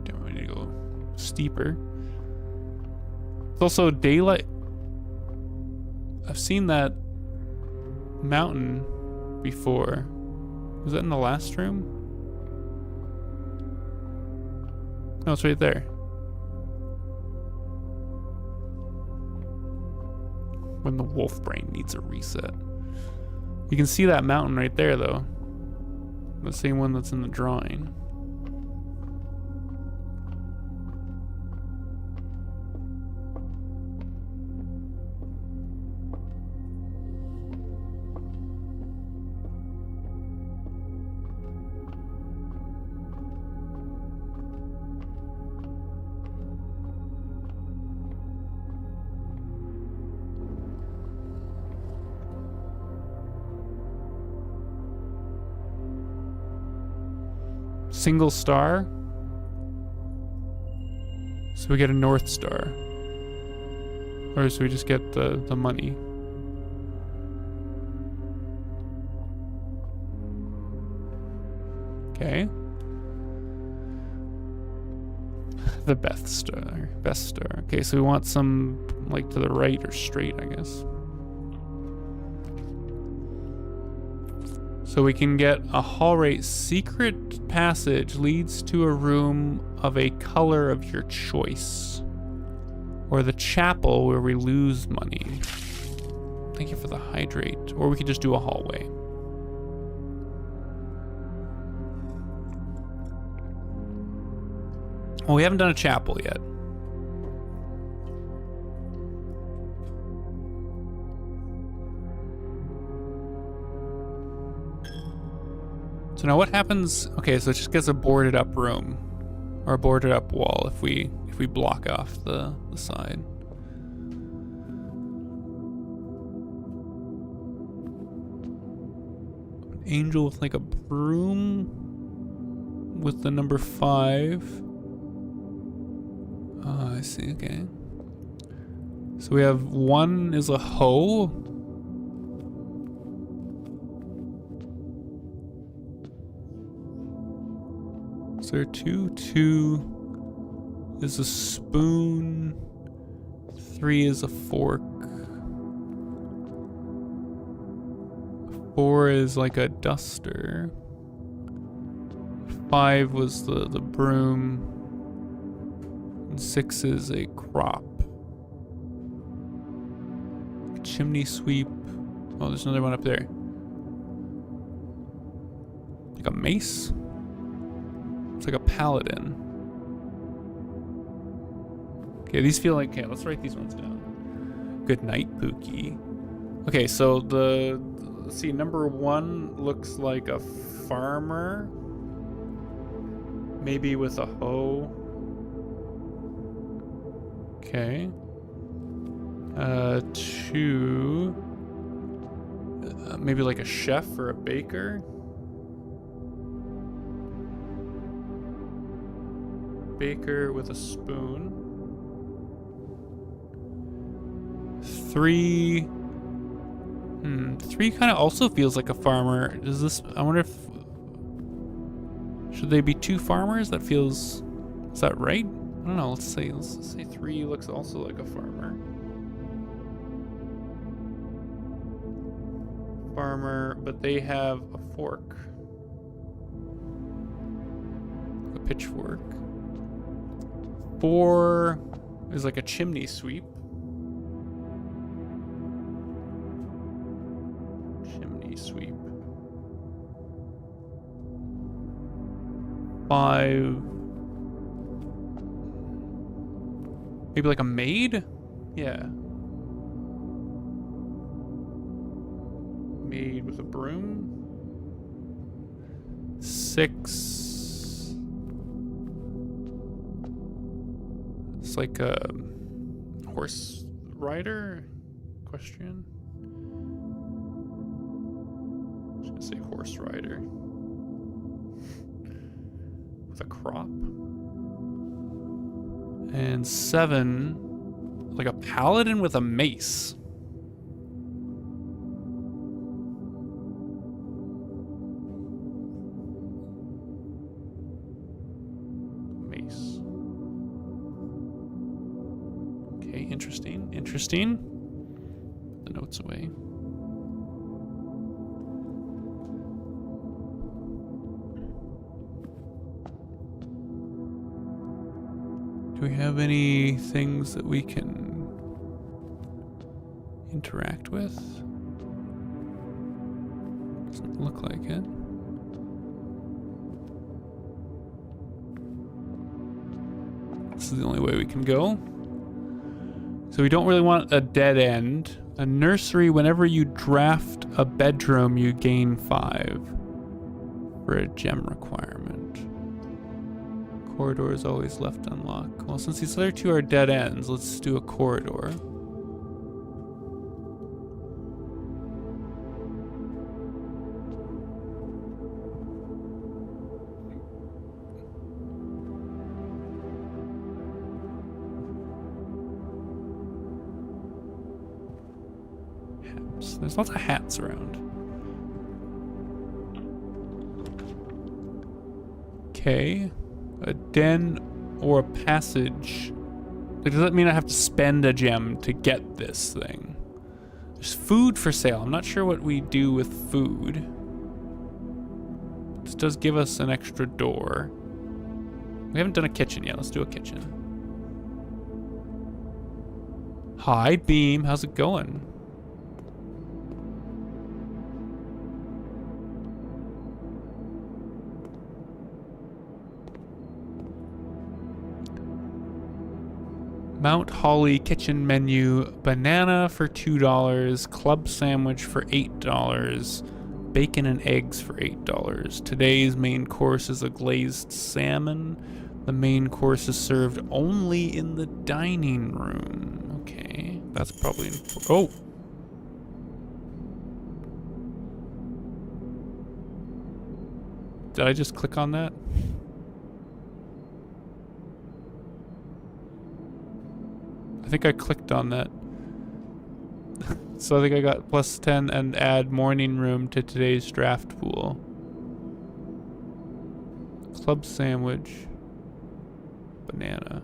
Don't need to go steeper. It's also daylight. I've seen that mountain before. Was that in the last room? No, it's right there. When the wolf brain needs a reset. You can see that mountain right there, though. The same one that's in the drawing. Single star. So we get a North Star. Or so we just get the money. Okay. The Best Star. Best Star. Okay, so we want some like to the right or straight, I guess. So we can get a hall rate. Secret passage leads to a room of a color of your choice. Or the chapel where we lose money. Thank you for the hydrate. Or we could just do a hallway. Well, we haven't done a chapel yet. So now what happens? Okay, so it just gets a boarded up room or a boarded up wall if we block off the side. An angel with like a broom with the number 5. Oh, I see, okay. So we have 1 is a hoe. Is there 2? 2 is a spoon. 3 is a fork. 4 is like a duster. 5 was the broom. 6 is a crop. Chimney sweep. Oh, there's another one up there. Like a mace? It's like a paladin. Okay, these feel like... Okay, let's write these ones down. Good night, Pookie. Okay, so let's see, number 1 looks like a farmer. Maybe with a hoe. Okay. 2. Maybe like a chef or a baker. Baker with a spoon. 3. 3 kind of also feels like a farmer. Does this? I wonder if should they be 2 farmers? That feels. Is that right? I don't know. Let's say 3 looks also like a farmer. Farmer, but they have a fork. A pitchfork. 4 is like a chimney sweep. Chimney sweep. 5. Maybe like a maid? Yeah. Maid with a broom. 6. It's like a horse rider? Question. I was gonna say horse rider. With a crop. And 7, like a paladin with a mace. Mace. Okay, interesting. Interesting. The notes away. Do we have any things that we can interact with? Doesn't look like it. This is the only way we can go. So we don't really want a dead end. A nursery, whenever you draft a bedroom, you gain 5 for a gem requirement. Corridor is always left unlocked. Well, since these other 2 are dead ends, let's do a corridor. There's lots of hats around. Okay. A den or a passage. Like, does that mean I have to spend a gem to get this thing? There's food for sale. I'm not sure what we do with food. This does give us an extra door. We haven't done a kitchen yet. Let's do a kitchen. Hi, Beam. How's it going? Mount Holly kitchen menu, banana for $2, club sandwich for $8, bacon and eggs for $8. Today's main course is a glazed salmon. The main course is served only in the dining room. Okay, that's probably... Oh! Did I just click on that? I think I clicked on that. So I think I got +10 and add morning room to today's draft pool. Club sandwich. Banana.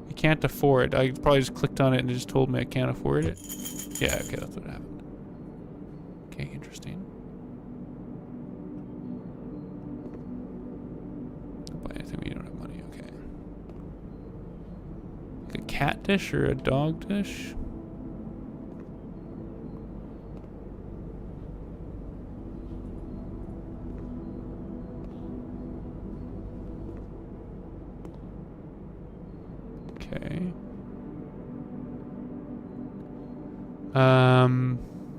You can't afford. I probably just clicked on it and it just told me I can't afford it. Yeah, okay, that's what happened. Okay, interesting. Don't buy anything when you don't have money, okay. Like a cat dish or a dog dish? Okay.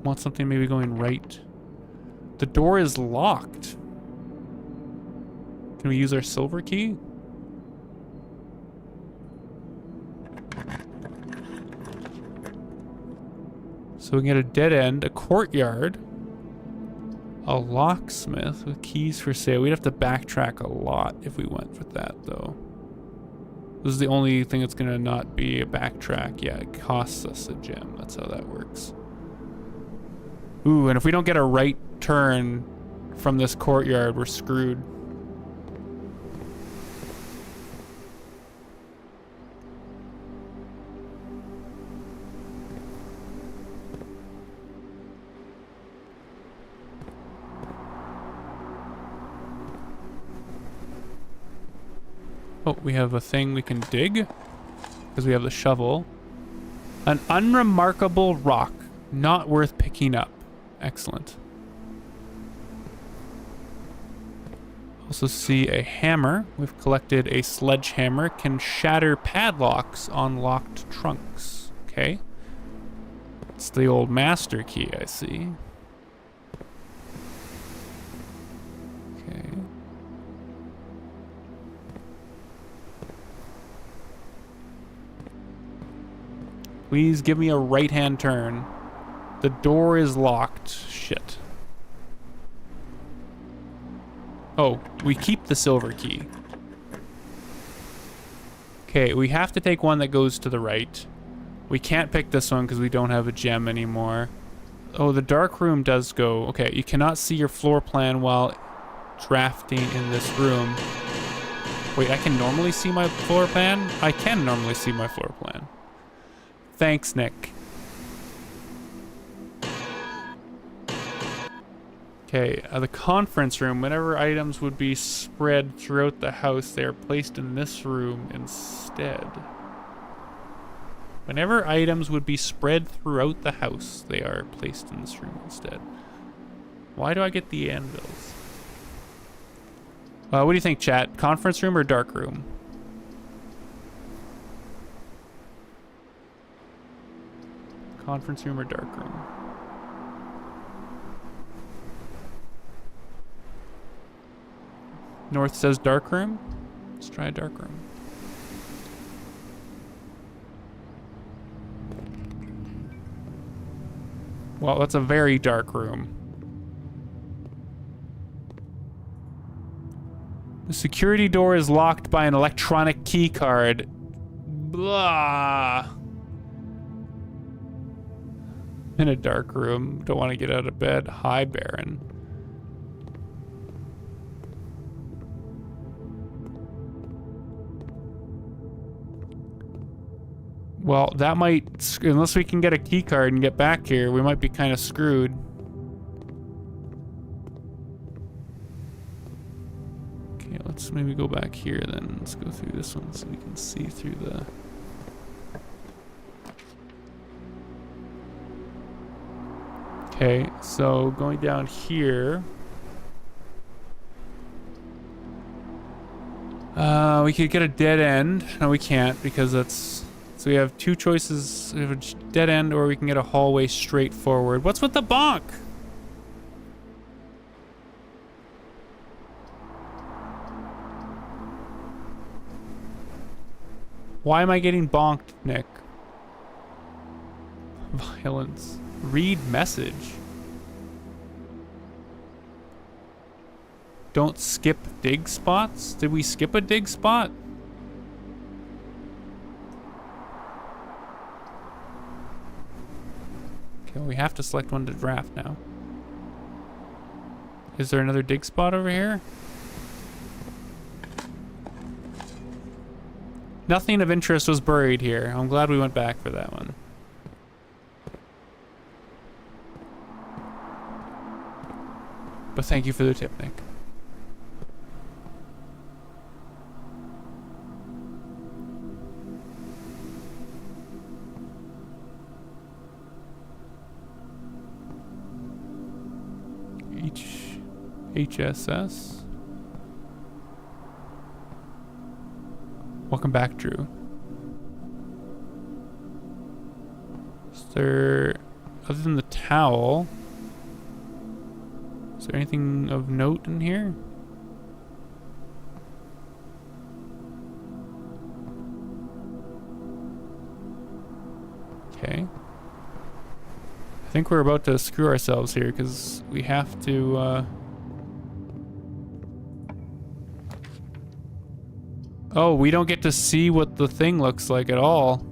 Want something maybe going right. The door is locked. Can we use our silver key? So we can get a dead end, a courtyard, a locksmith with keys for sale. We'd have to backtrack a lot if we went with that, though. This is the only thing that's gonna not be a backtrack. Yeah, it costs us a gem. That's how that works. Ooh, and if we don't get a right turn from this courtyard, we're screwed. Oh, we have a thing we can dig because we have the shovel. An unremarkable rock, not worth picking up. Excellent. Also see a hammer. We've collected a sledgehammer. Can shatter padlocks on locked trunks. Okay. It's the old master key, I see. Okay. Please give me a right-hand turn. The door is locked. Shit. Oh, we keep the silver key. Okay, we have to take one that goes to the right. We can't pick this one because we don't have a gem anymore. Oh, the dark room does go. Okay, you cannot see your floor plan while drafting in this room. Wait, I can normally see my floor plan? I can normally see my floor plan. Thanks, Nick. Okay, the conference room. Whenever items would be spread throughout the house, they are placed in this room instead. Whenever items would be spread throughout the house, they are placed in this room instead. Why do I get the anvils? What do you think, chat? Conference room or dark room? Conference room or dark room? North says dark room. Let's try a dark room. Well, that's a very dark room. The security door is locked by an electronic key card. Blah. in a dark room. Don't want to get out of bed. Hi, Baron. Well, that might, unless we can get a key card and get back here, we might be kind of screwed. Okay, let's maybe go back here then. Let's go through this one so we can see through the... Okay, so going down here... we could get a dead end. No, we can't because that's... So we have two choices. We have a dead end or we can get a hallway straight forward. What's with the bonk? Why am I getting bonked, Nick? Violence. Read message. Don't skip dig spots? Did we skip a dig spot? Okay, well, we have to select one to draft now. Is there another dig spot over here? Nothing of interest was buried here. I'm glad we went back for that one. But thank you for the tip, Nick. HSS. Welcome back, Drew. Is there, other than the towel, is there anything of note in here? Okay. I think we're about to screw ourselves here because we have to, Oh, we don't get to see what the thing looks like at all.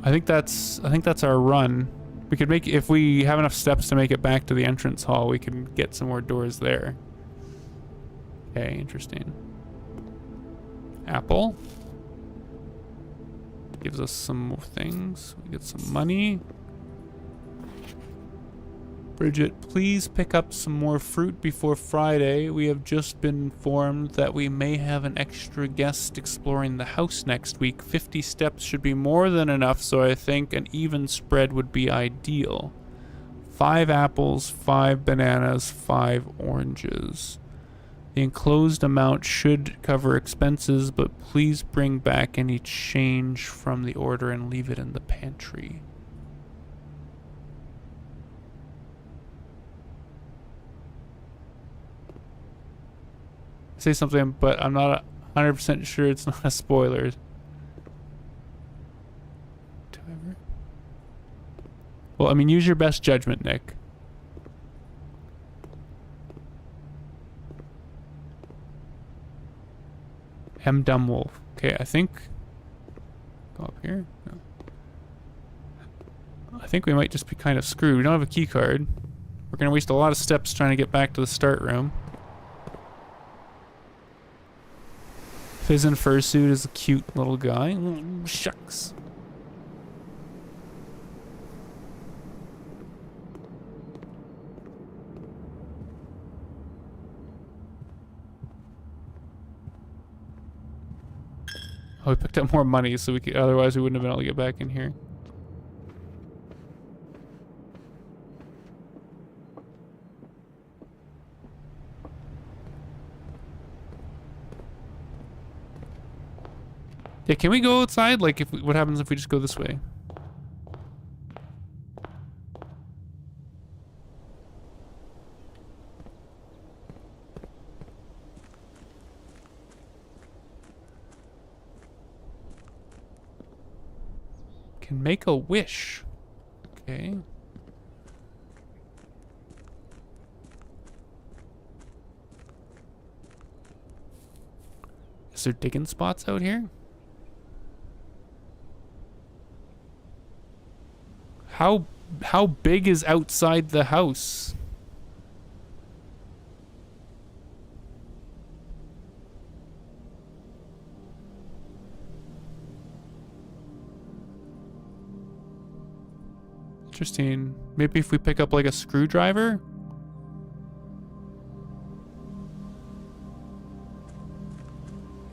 I think that's our run. We could make, if we have enough steps to make it back to the entrance hall, we can get some more doors there. Okay, interesting. Apple. Gives us some more things. We get some money. Bridget, please pick up some more fruit before Friday. We have just been informed that we may have an extra guest exploring the house next week. 50 steps should be more than enough, so I think an even spread would be ideal. 5 apples, 5 bananas, 5 oranges. The enclosed amount should cover expenses, but please bring back any change from the order and leave it in the pantry. Say something, but I'm not 100% sure it's not a spoiler. Well, I mean, use your best judgment, Nick. M. Dumbwolf. Okay, I think... Go up here? No. I think we might just be kind of screwed. We don't have a key card. We're going to waste a lot of steps trying to get back to the start room. Fizz in fursuit is a cute little guy. Shucks. Oh, we picked up more money, so we could, otherwise we wouldn't have been able to get back in here. Yeah, can we go outside? Like, if we, what happens if we just go this way? Can make a wish. Okay. Is there digging spots out here? How big is outside the house? Interesting. Maybe if we pick up like a screwdriver?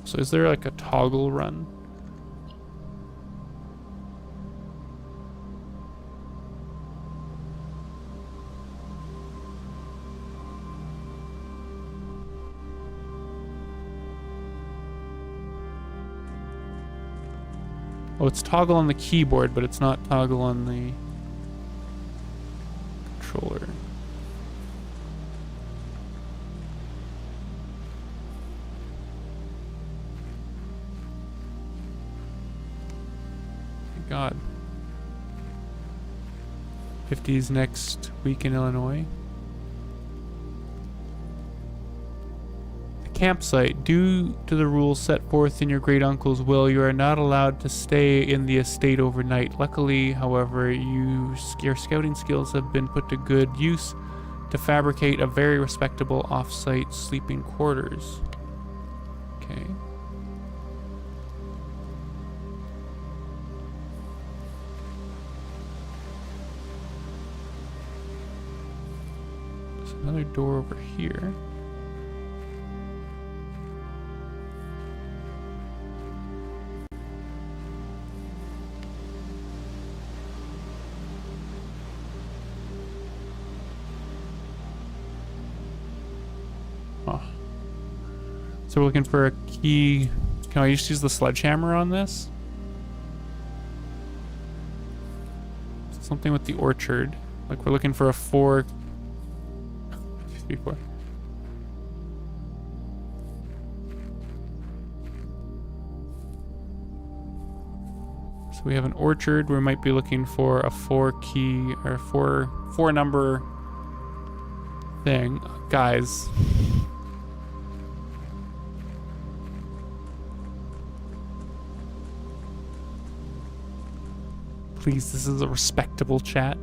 So is there like a toggle run? Oh, it's toggle on the keyboard, but it's not toggle on the controller. My God. 50s next week in Illinois. Campsite. Due to the rules set forth in your great uncle's will, you are not allowed to stay in the estate overnight. Luckily, however, your scouting skills have been put to good use to fabricate a very respectable off-site sleeping quarters. Okay. There's another door over here. So we're looking for a key. Can I just use the sledgehammer on this? Something with the orchard. Like we're looking for a 4. 3, 4. So we have an orchard. We might be looking for a 4 key or 4 number thing. Guys. Please, this is a respectable chat.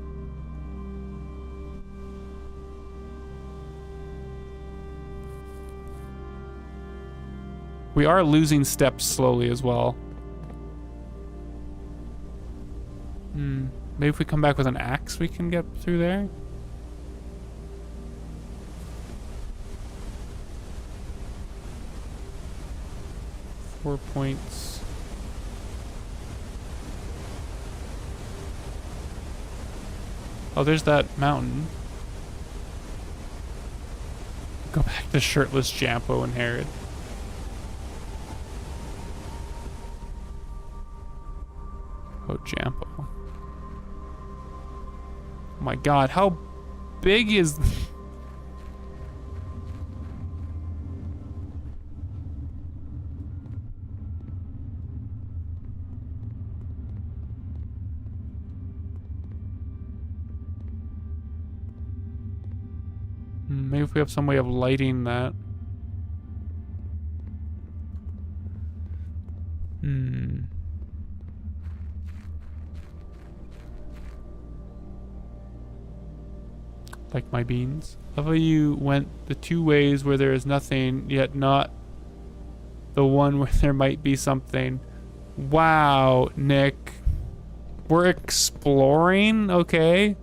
We are losing steps slowly as well. Maybe if we come back with an axe, we can get through there. Four points. Oh, there's that mountain. Go back to shirtless Jampo and Herod. Oh, Jampo. Oh my God, how big is... Maybe if we have some way of lighting that. Like my beans. Love how you went the 2 ways where there is nothing, yet not the one where there might be something. Wow, Nick. We're exploring? Okay.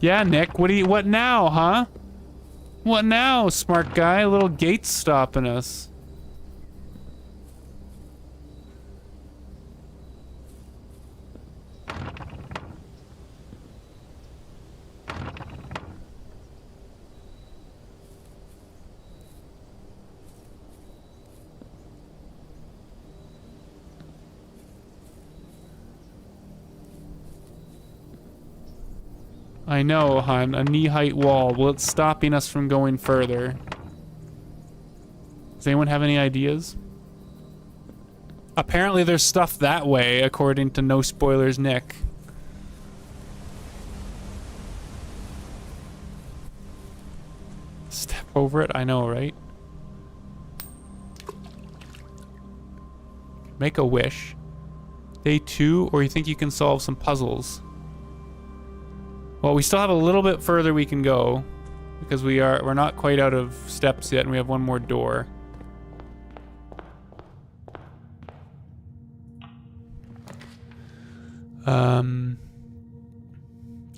Yeah, Nick, what now, huh? What now, smart guy? A little gate's stopping us. I know, hon. A knee-height wall. Well, it's stopping us from going further. Is anyone have any ideas? Apparently there's stuff that way, according to No Spoilers Nick. Step over it, I know, right? Make a wish. Day 2, or you think you can solve some puzzles? Well, we still have a little bit further we can go, because we're not quite out of steps yet, and we have one more door.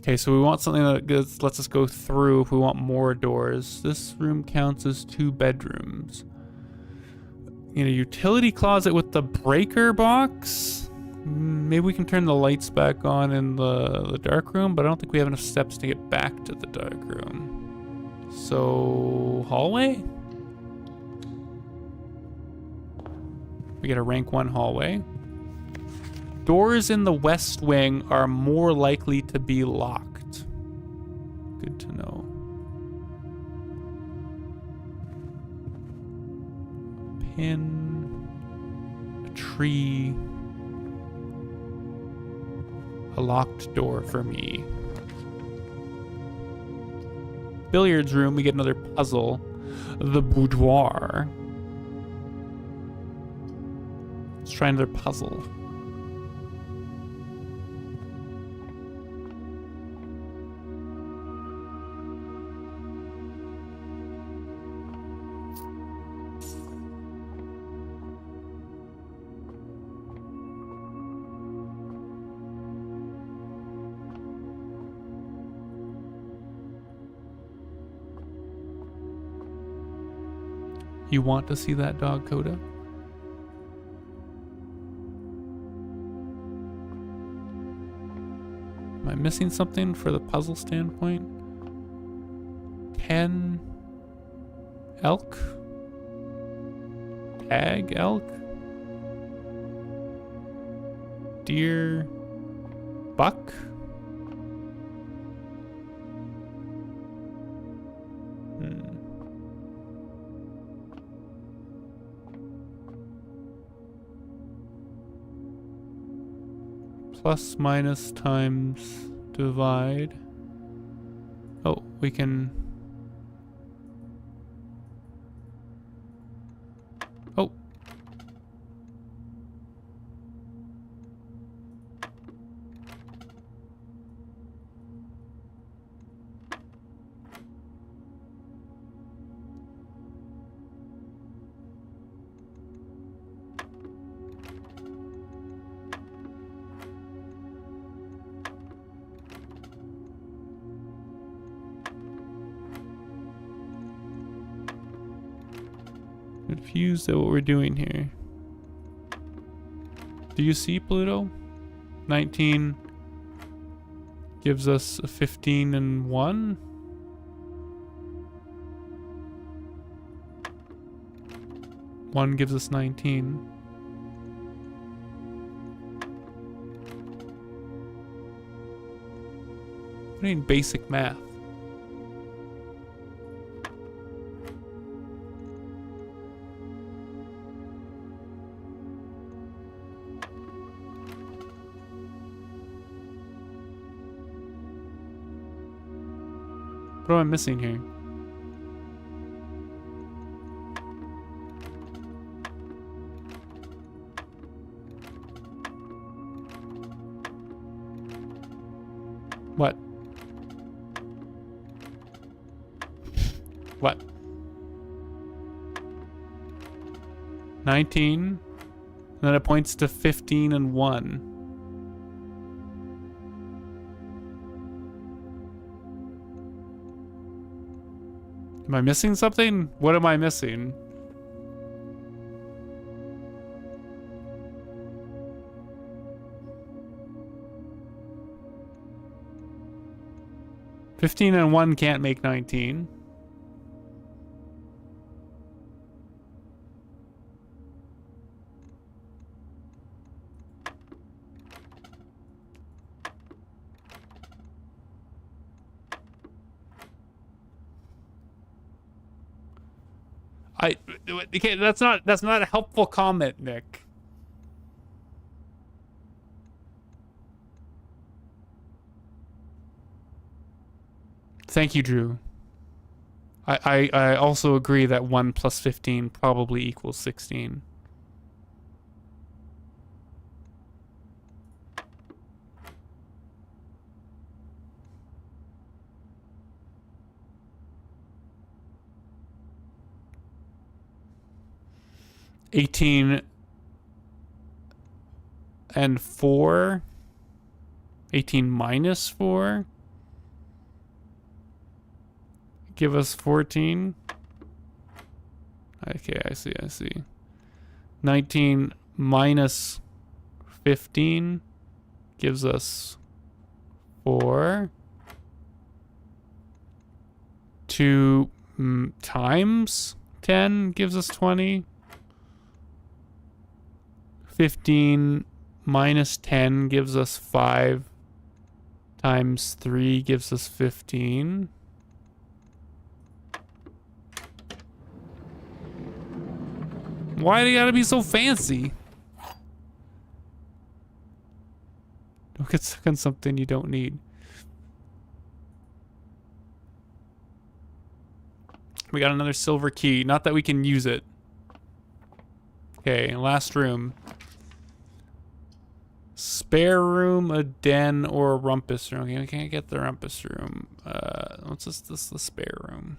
Okay, so we want something that lets us go through if we want more doors. This room counts as 2 bedrooms. In a utility closet with the breaker box? Maybe we can turn the lights back on in the dark room, but I don't think we have enough steps to get back to the dark room. So, hallway? We get a rank 1 hallway. Doors in the west wing are more likely to be locked. Good to know. Pin, a tree, a locked door for me. Billiards room, we get another puzzle. The boudoir. Let's try another puzzle. You want to see that dog, Coda? Am I missing something for the puzzle standpoint? 10 elk? Tag elk? Deer? Buck? Plus, minus, times, divide. Oh, we can... Oh. Confused at what we're doing here. Do you see Pluto? 19 gives us a 15 and 1. One gives us 19. I mean basic math. What am I missing here? What? What? 19, and then it points to 15 and 1. Am I missing something? What am I missing? $15 and 1 can't make 19. Okay, that's not a helpful comment, Nick. Thank you, Drew. I also agree that 1 plus 15 probably equals 16. $18 and 4. 18 minus 4. Give us 14. Okay, I see. 19 minus 15 gives us 4. 2 times 10 gives us 20. 15 minus 10 gives us 5. Times 3 gives us 15. Why do you gotta be so fancy? Don't get stuck on something you don't need. We got another silver key. Not that we can use it. Okay, last room. Spare room, a den, or a rumpus room. Okay, we can't get the rumpus room. What's this the spare room?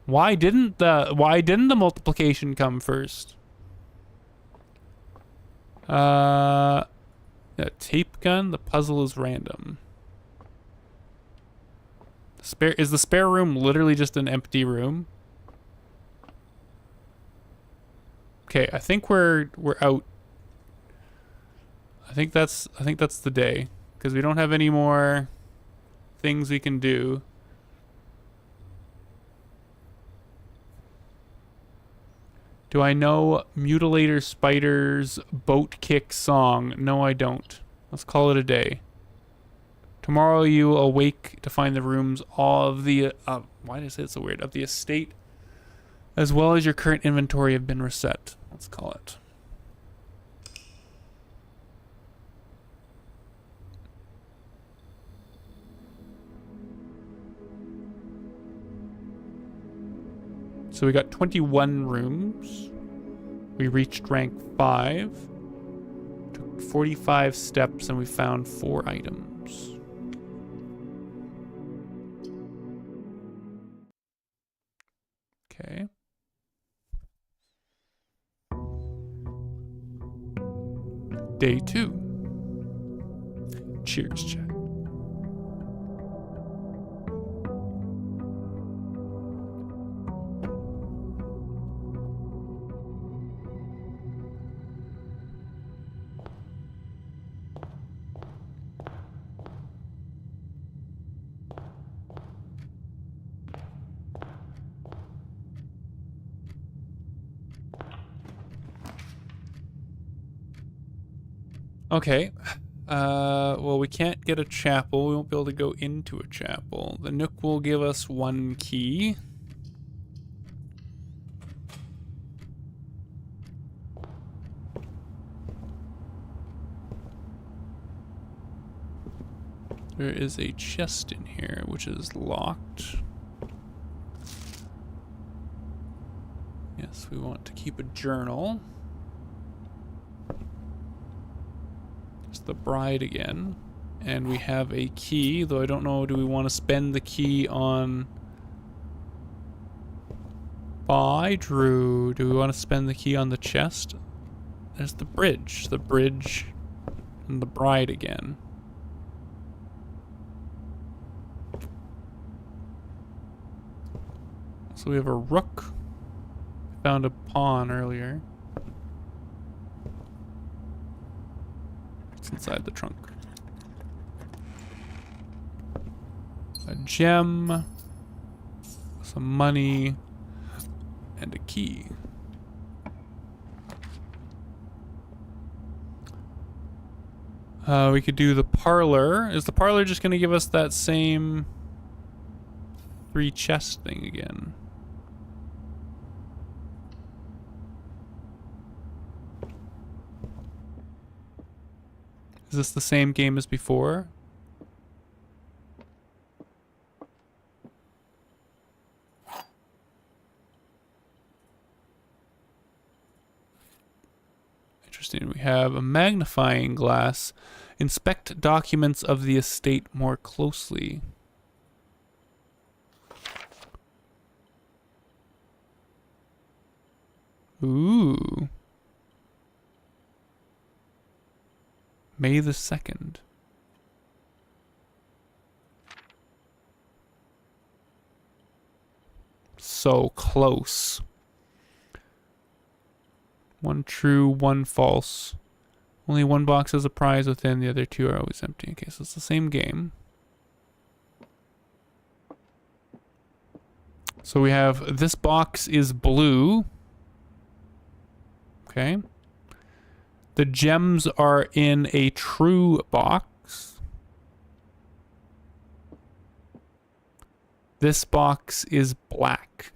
Why didn't the multiplication come first? Yeah, tape gun. The puzzle is random. Is the spare room literally just an empty room? Okay, I think we're out. I think that's the day, because we don't have any more things we can do. Do I know Mutilator Spider's boat kick song? No, I don't. Let's call it a day. Tomorrow you awake to find the rooms of the why did I say it so weird? Of the estate, as well as your current inventory, have been reset. Let's call it. So we got 21 rooms. We reached rank 5. Took 45 steps and we found 4 items. Okay. Day 2. Cheers, chat. Okay. Well, we can't get a chapel. We won't be able to go into a chapel. The Nook will give us 1 key. There is a chest in here, which is locked. Yes, we want to keep a journal. The bride again, and we have a key, though I don't know, do we want to spend the key on Bye, Drew? Do we want to spend the key on the chest? There's the bridge and the bride again. So we have a rook. Found a pawn earlier. Inside the trunk. A gem, some money, and a key. We could do the parlor. Is the parlor just going to give us that same 3 chest thing again? Is this the same game as before? Interesting. We have a magnifying glass. Inspect documents of the estate more closely. Ooh. May the 2nd. So close. 1 true, 1 false. Only 1 box has a prize within, the other 2 are always empty. Okay, so it's the same game. So we have, this box is blue. Okay. The gems are in a true box. This box is black.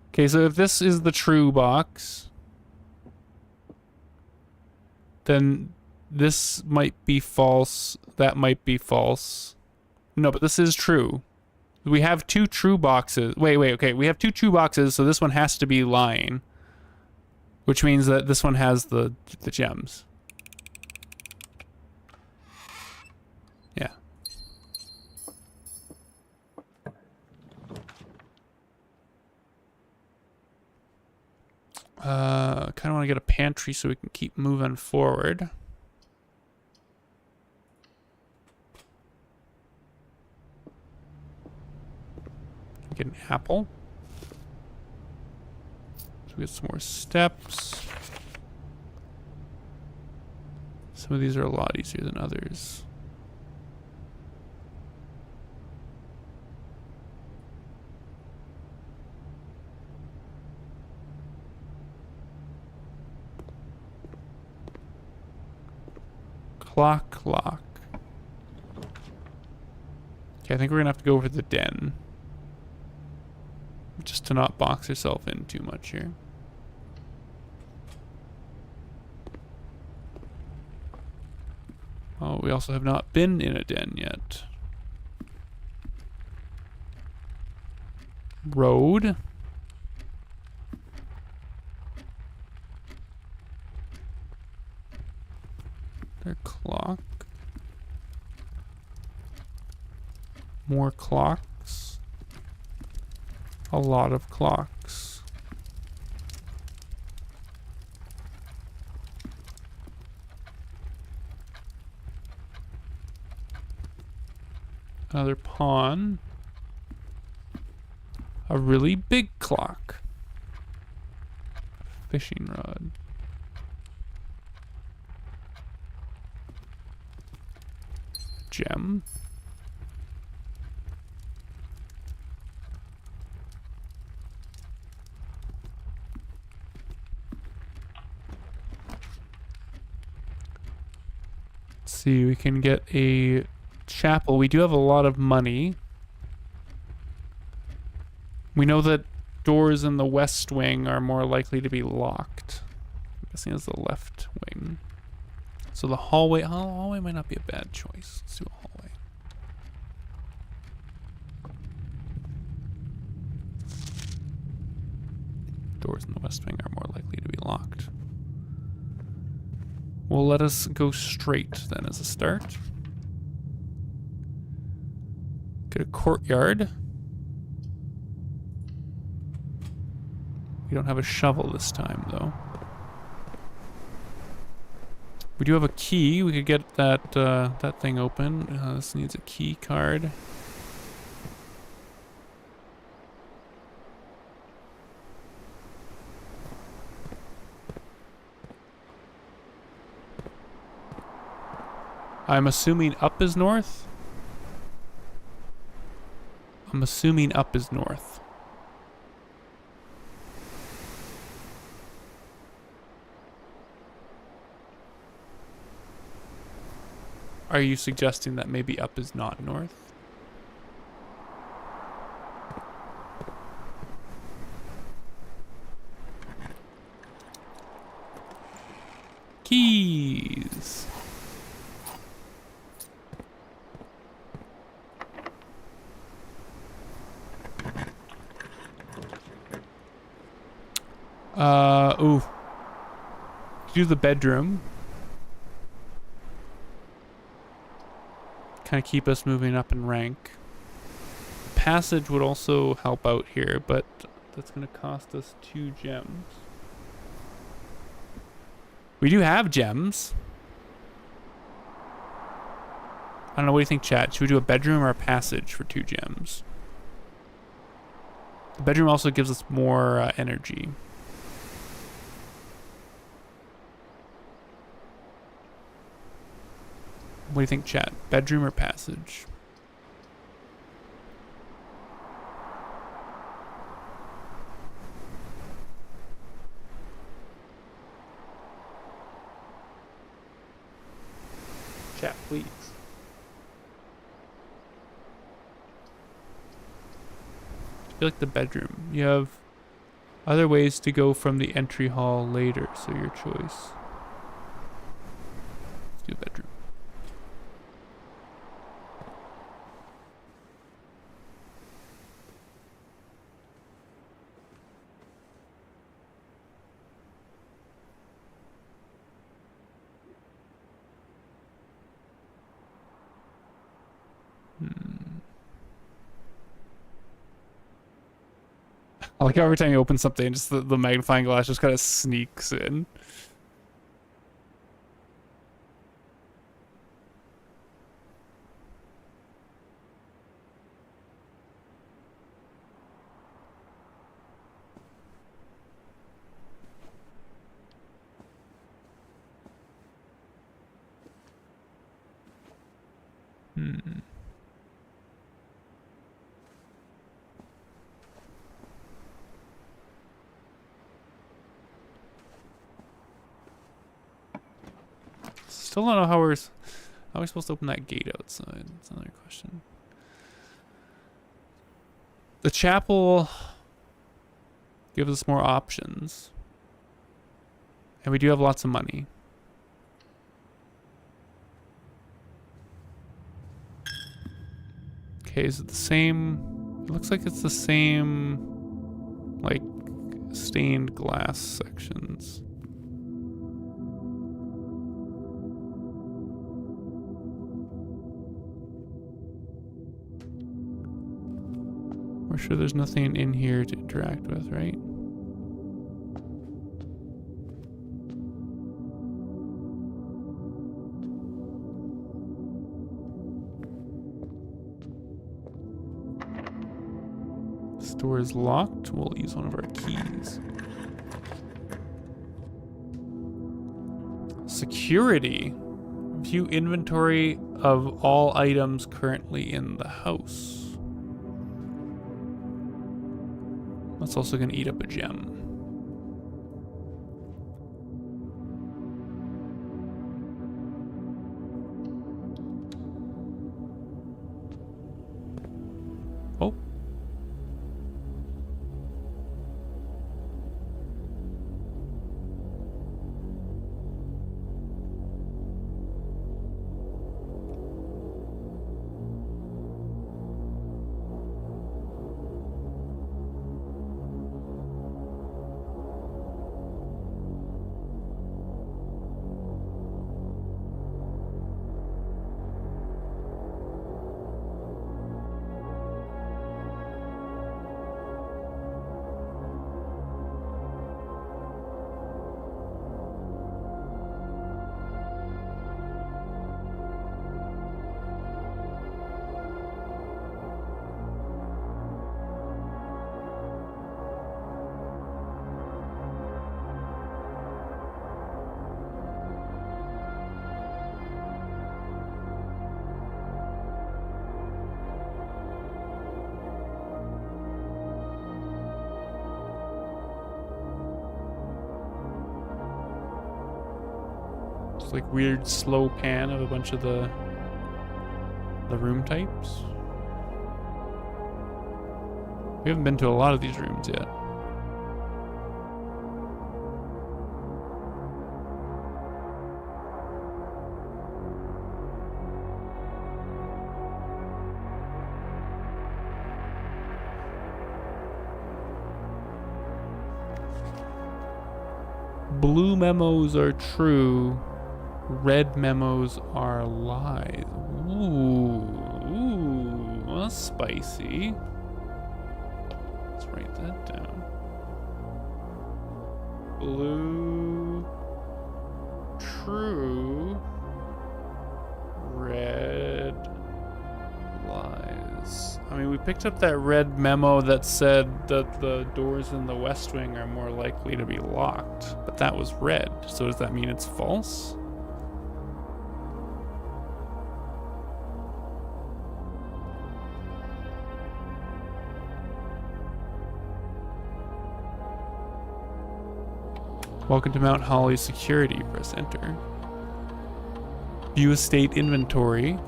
Okay, so if this is the true box, then this might be false, that might be false. No, but this is true. We have 2 true boxes. Wait, okay. We have 2 true boxes, so this one has to be lying. Which means that this one has the gems. Yeah. Kind of want to get a pantry so we can keep moving forward. Get an apple. So we get some more steps. Some of these are a lot easier than others. Clock. Okay, I think we're gonna have to go over the den. Just to not box yourself in too much here. Oh, we also have not been in a den yet. Road. Their clock. More clocks. A lot of clocks. Another pawn. A really big clock. Fishing rod. Gem. Let's see, we can get a chapel. We do have a lot of money. We know that doors in the west wing are more likely to be locked. I'm guessing it's the left wing. So the hallway, hallway might not be a bad choice. Let's do a hallway. Doors in the west wing are more likely to be locked. Well, let us go straight then as a start. Get a courtyard. We don't have a shovel this time, though. We do have a key. We could get that that thing open. This needs a key card. I'm assuming up is north. I'm assuming up is north. Are you suggesting that maybe up is not north? Keys. Ooh. Do the bedroom. Kind of keep us moving up in rank. Passage would also help out here, but that's going to cost us 2 gems. We do have gems. I don't know, what do you think, chat? Should we do a bedroom or a passage for 2 gems? The bedroom also gives us more energy. What do you think, chat? Bedroom or passage? Chat, please. I feel like the bedroom. You have other ways to go from the entry hall later, so your choice. Let's do bedroom. I like how every time you open something, just the magnifying glass just kind of sneaks in. Still don't know how we're supposed to open that gate outside. That's another question. The chapel gives us more options. And we do have lots of money. Okay, is it the same? It looks like it's the same, like, stained glass sections. We're sure there's nothing in here to interact with, right? This door is locked. We'll use one of our keys. Security. View inventory of all items currently in the house. That's also going to eat up a gem. Oh. like weird slow pan of a bunch of the room types. We haven't been to a lot of these rooms yet. Blue memos are true. Red memos are lies. Ooh, that's spicy. Let's write that down. Blue, true. Red, lies. I mean, we picked up that red memo that said that the doors in the West Wing are more likely to be locked, but that was red. So does that mean it's false? Welcome to Mount Holly Security. Press enter. View estate inventory.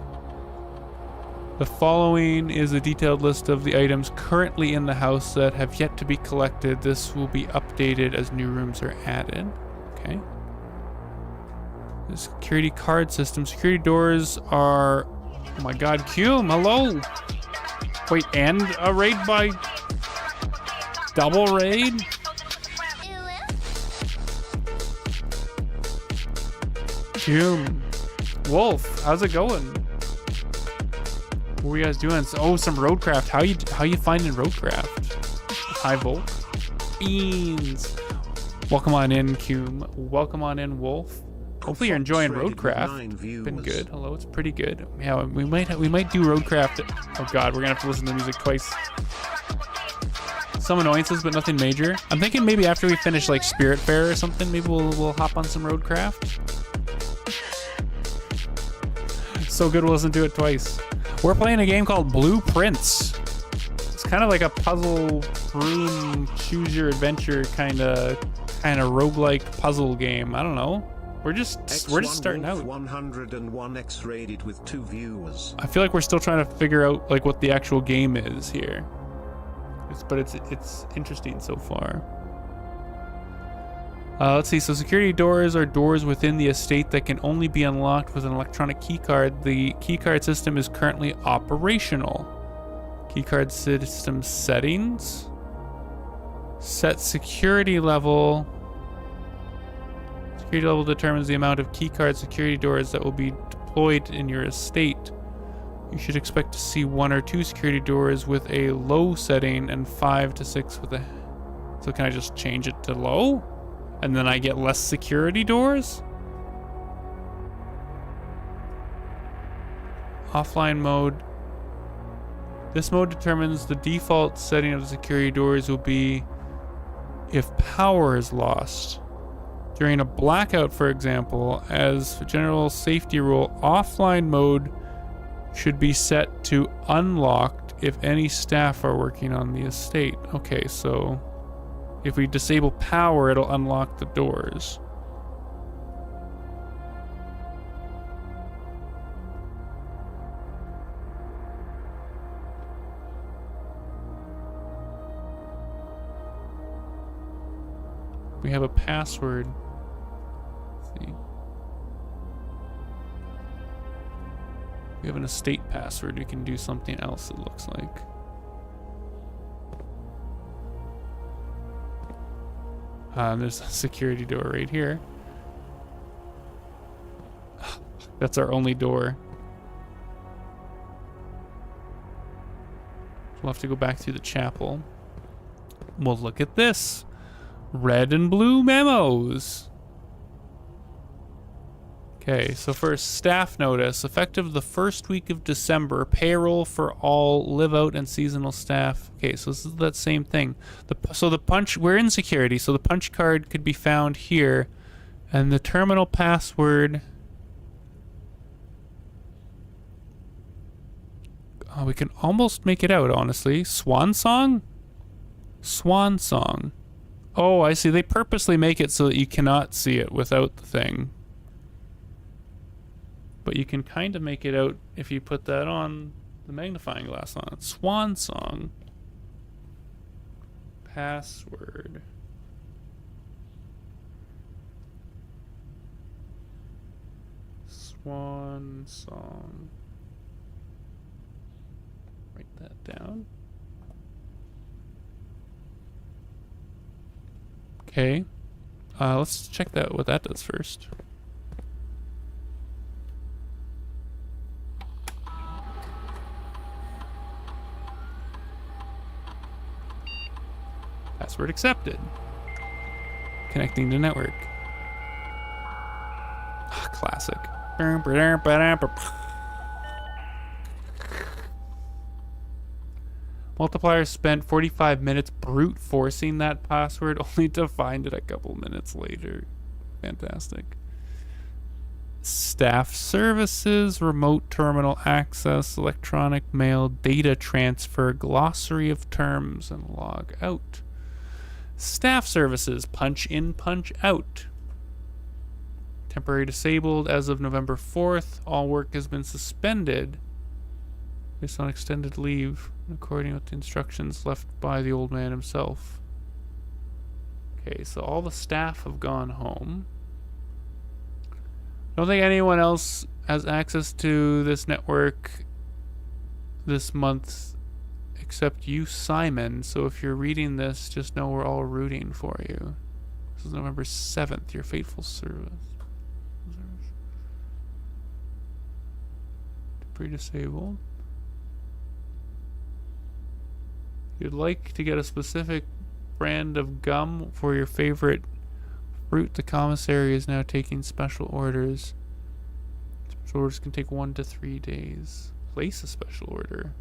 The following is a detailed list of the items currently in the house that have yet to be collected. This will be updated as new rooms are added. Okay. The security card system. Security doors are... Oh my god, Cume, hello! Wait, and a raid by... Double raid? Cume. Wolf, how's it going? What are you guys doing? Oh, some roadcraft. How you finding roadcraft? High volt. Beans. Welcome on in, Cume. Welcome on in, Wolf. Hopefully you're enjoying roadcraft. Been good. Hello, it's pretty good. Yeah, we might do roadcraft. Oh god, we're gonna have to listen to the music twice. Some annoyances, but nothing major. I'm thinking maybe after we finish like Spiritfarer or something, maybe we'll hop on some roadcraft. So good we'll listen to it twice. We're playing a game called Blue Prince. It's kind of like a puzzle room, choose your adventure kind of roguelike puzzle game. I don't know. We're just starting out.
101x rated with 2 viewers.
I feel like we're still trying to figure out like what the actual game is here. But it's interesting so far. Let's see, so security doors are doors within the estate that can only be unlocked with an electronic keycard. The keycard system is currently operational. Keycard system settings. Set security level. Security level determines the amount of keycard security doors that will be deployed in your estate. You should expect to see 1 or 2 security doors with a low setting and 5 to 6 with a... So can I just change it to low? And then I get less security doors? Offline mode. This mode determines the default setting of the security doors will be if power is lost. During a blackout, for example, as a general safety rule, offline mode should be set to unlocked if any staff are working on the estate. Okay, so if we disable power, it'll unlock the doors. We have a password. Let's see. We have an estate password. We can do something else, it looks like. There's a security door right here. That's our only door. We'll have to go back through the chapel. Well, look at this. Red and blue memos. Okay, so first, staff notice. Effective the first week of December, payroll for all live-out and seasonal staff. Okay, so this is that same thing. So the punch, we're in security, so the punch card could be found here. And the terminal password... Oh, we can almost make it out, honestly. Swan Song? Swan Song. Oh, I see. They purposely make it so that you cannot see it without the thing. But you can kind of make it out if you put that on the magnifying glass on it. Swan Song. Password. Swan Song. Write that down. Okay. Let's check that what that does first. Password accepted. Connecting to network. Classic. Multiplier spent 45 minutes brute forcing that password only to find it a couple minutes later. Fantastic. Staff services, remote terminal access, electronic mail, data transfer, glossary of terms, and log out. Staff services, punch in, punch out. Temporary disabled as of November 4th. All work has been suspended based on extended leave, according with the instructions left by the old man himself. Okay, so all the staff have gone home. I don't think anyone else has access to this network this month except you, Simon. So if you're reading this, just know we're all rooting for you. This is November 7th, your faithful service. Pre-disabled. You'd like to get a specific brand of gum for your favorite fruit. The commissary is now taking special orders. Special orders can take 1 to 3 days. Place a special order.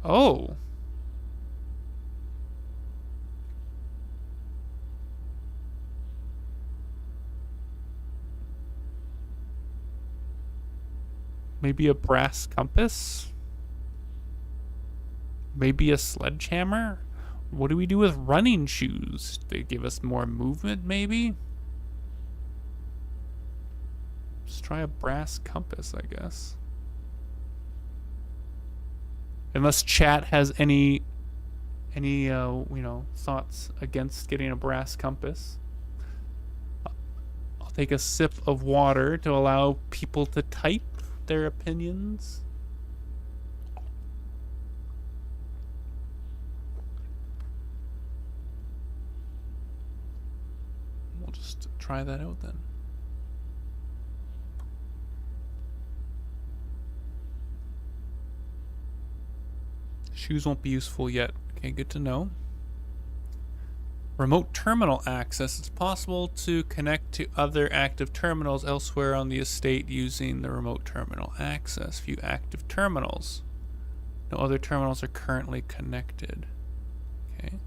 Oh. Maybe a brass compass? Maybe a sledgehammer? What do we do with running shoes? They give us more movement, maybe? Let's try a brass compass, I guess. Unless chat has any thoughts against getting a brass compass. I'll take a sip of water to allow people to type their opinions. We'll just try that out then. Shoes won't be useful yet. Okay, good to know. Remote terminal access. It's possible to connect to other active terminals elsewhere on the estate using the remote terminal access. View active terminals. No other terminals are currently connected. Okay.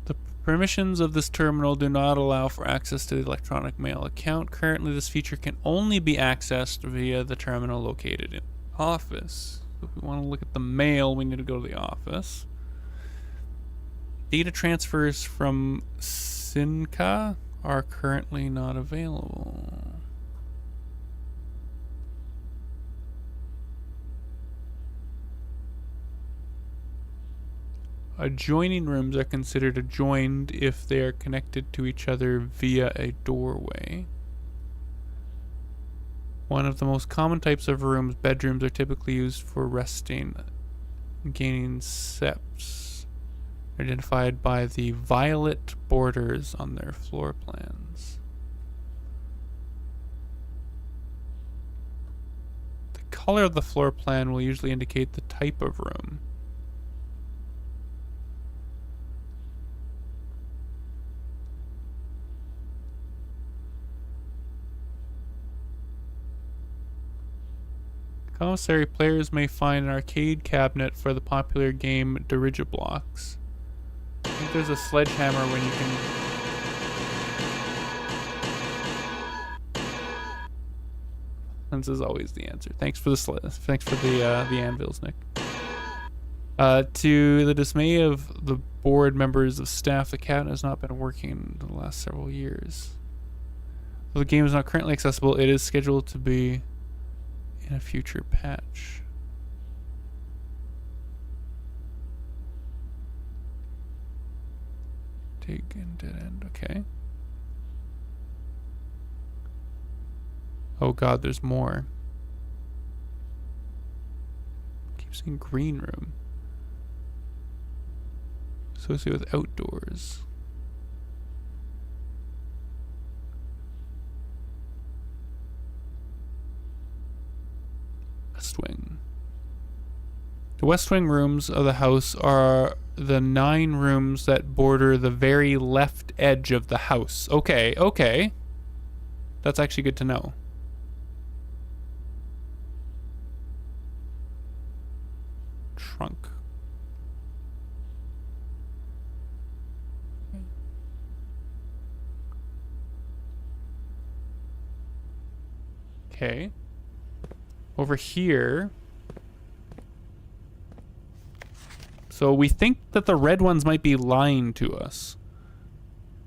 The permissions of this terminal do not allow for access to the electronic mail account. Currently, this feature can only be accessed via the terminal located in office. If we want to look at the mail, we need to go to the office. Data transfers from Synca are currently not available. Adjoining rooms are considered adjoined if they are connected to each other via a doorway. One of the most common types of rooms, bedrooms, are typically used for resting, gaining seps, identified by the violet borders on their floor plans. The color of the floor plan will usually indicate the type of room. Commissary players may find an arcade cabinet for the popular game Dirigiblox. I think there's a sledgehammer when you can. This is always the answer. Thanks for the anvils, Nick. To the dismay of the board members of staff, the cabinet has not been working in the last several years. Though the game is not currently accessible, it is scheduled to be in a future patch. Take and dead end, okay. Oh god, there's more. Keep seeing green room. Associated with outdoors. West wing. The west wing rooms of the house are the 9 rooms that border the very left edge of the house. Okay, okay. That's actually good to know. Trunk. Okay. Over here. So we think that the red ones might be lying to us.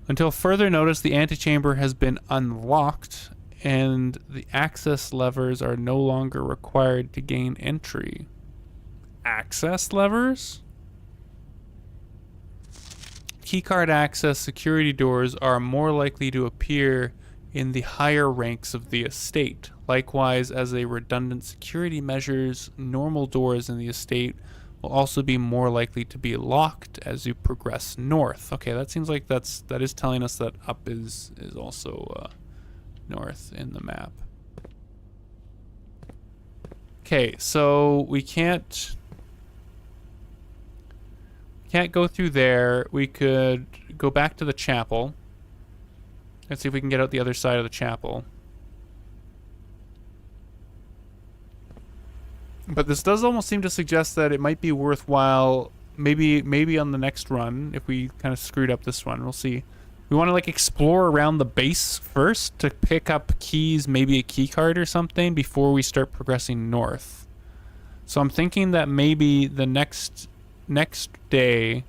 Until further notice, the antechamber has been unlocked and the access levers are no longer required to gain entry. Access levers? Keycard access security doors are more likely to appear in the higher ranks of the estate. Likewise, as a redundant security measures, normal doors in the estate will also be more likely to be locked as you progress north. Okay, that seems like that is telling us that up is also north in the map. Okay, so we can't go through there. We could go back to the chapel. Let's see if we can get out the other side of the chapel. But this does almost seem to suggest that it might be worthwhile, maybe on the next run, if we kind of screwed up this one. We'll see. We want to like explore around the base first to pick up keys, maybe a key card or something, before we start progressing north. So I'm thinking that maybe the next day,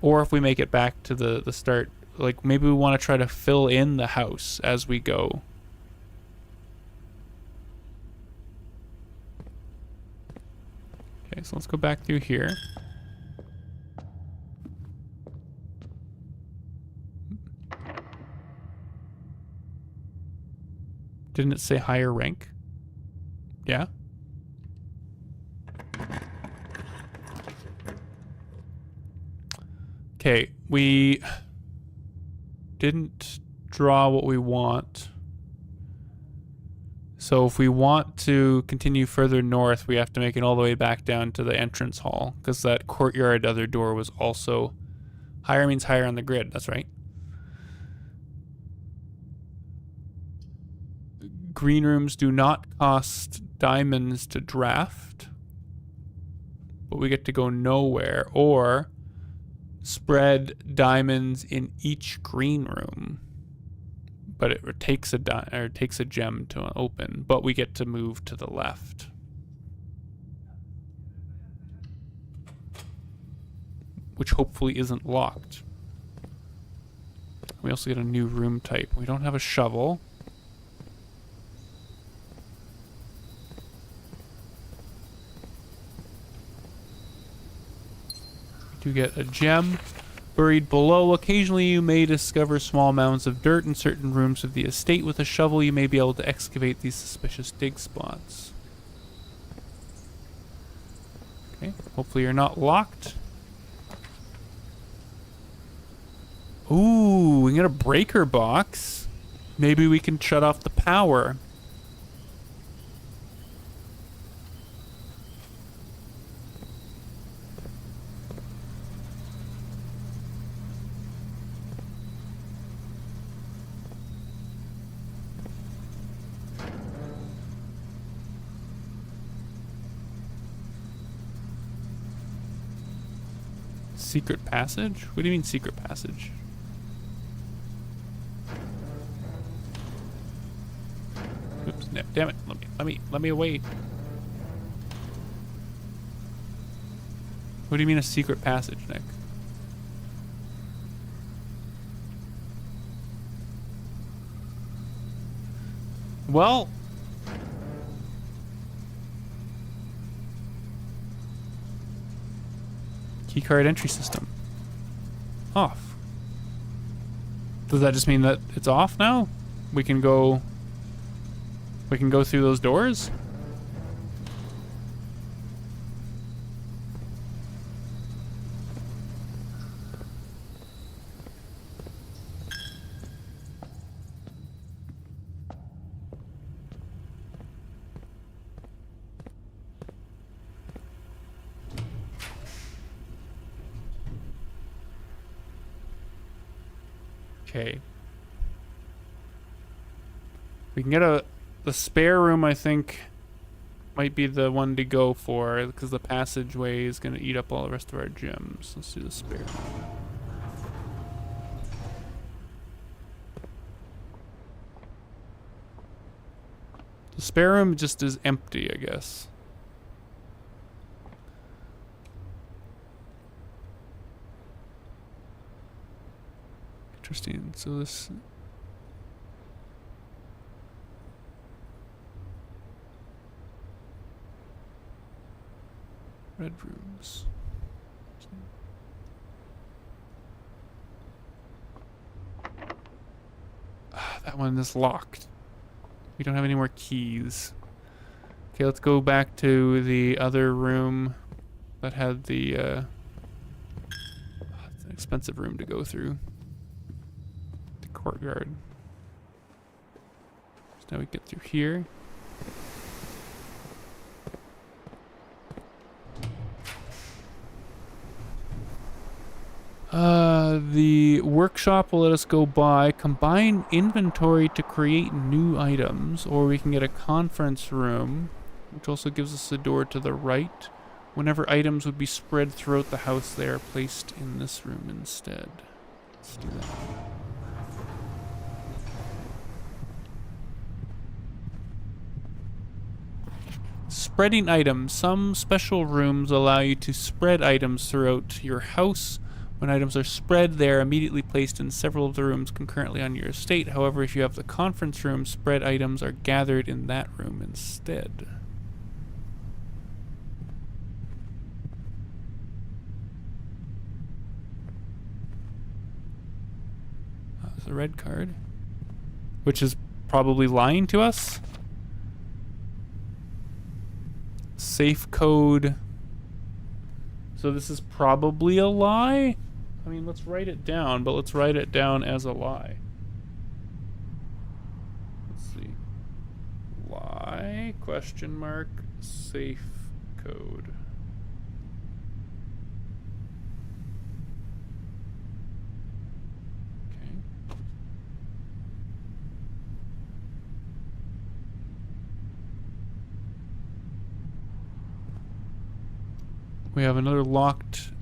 or if we make it back to the start, like maybe we want to try to fill in the house as we go. Okay, so let's go back through here. Didn't it say higher rank? Yeah. Okay, we didn't draw what we want. So if we want to continue further north, we have to make it all the way back down to the entrance hall, because that courtyard other door was also higher. Means higher on the grid. That's right. Green rooms do not cost diamonds to draft, but we get to go nowhere, or spread diamonds in each green room. But it takes a gem to open, but we get to move to the left. Which hopefully isn't locked. We also get a new room type. We don't have a shovel. We do get a gem. Buried below, occasionally you may discover small mounds of dirt in certain rooms of the estate. With a shovel, you may be able to excavate these suspicious dig spots. Okay, hopefully you're not locked. Ooh, we can get a breaker box. Maybe we can shut off the power. Secret passage? What do you mean secret passage? Oops, no, damn it. Let me away. What do you mean a secret passage, Nick? Well, keycard entry system off. Does that just mean that it's off now? We can go through those doors? Okay. We can get the spare room, I think, might be the one to go for, because the passageway is going to eat up all the rest of our gems. Let's do the spare. The spare room just is empty, I guess. Interesting. So this... red rooms. That one is locked. We don't have any more keys. Okay, let's go back to the other room that had the it's an expensive room to go through. The courtyard. So now we get through here. The workshop will let us go buy combine inventory to create new items, or we can get a conference room, which also gives us a door to the right. Whenever items would be spread throughout the house, they are placed in this room instead. Let's do that. Spreading items. Some special rooms allow you to spread items throughout your house. When items are spread, they are immediately placed in several of the rooms concurrently on your estate. However, if you have the conference room, spread items are gathered in that room instead. That's a red card, which is probably lying to us. Safe code. So this is probably a lie? I mean, let's write it down, but let's write it down as a lie. Let's see. Lie, question mark, safe code. Okay. We have another locked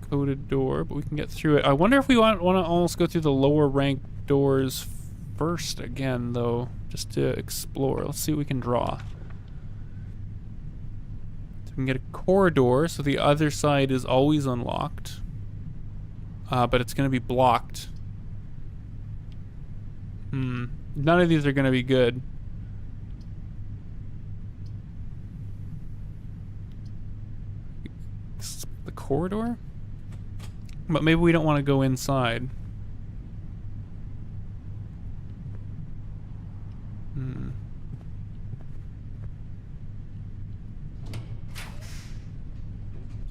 coded door, but we can get through it. I wonder if we want to almost go through the lower ranked doors first again, though, just to explore. Let's see what we can draw. So we can get a corridor, so the other side is always unlocked, but it's going to be blocked. None of these are going to be good. The corridor? But maybe we don't want to go inside.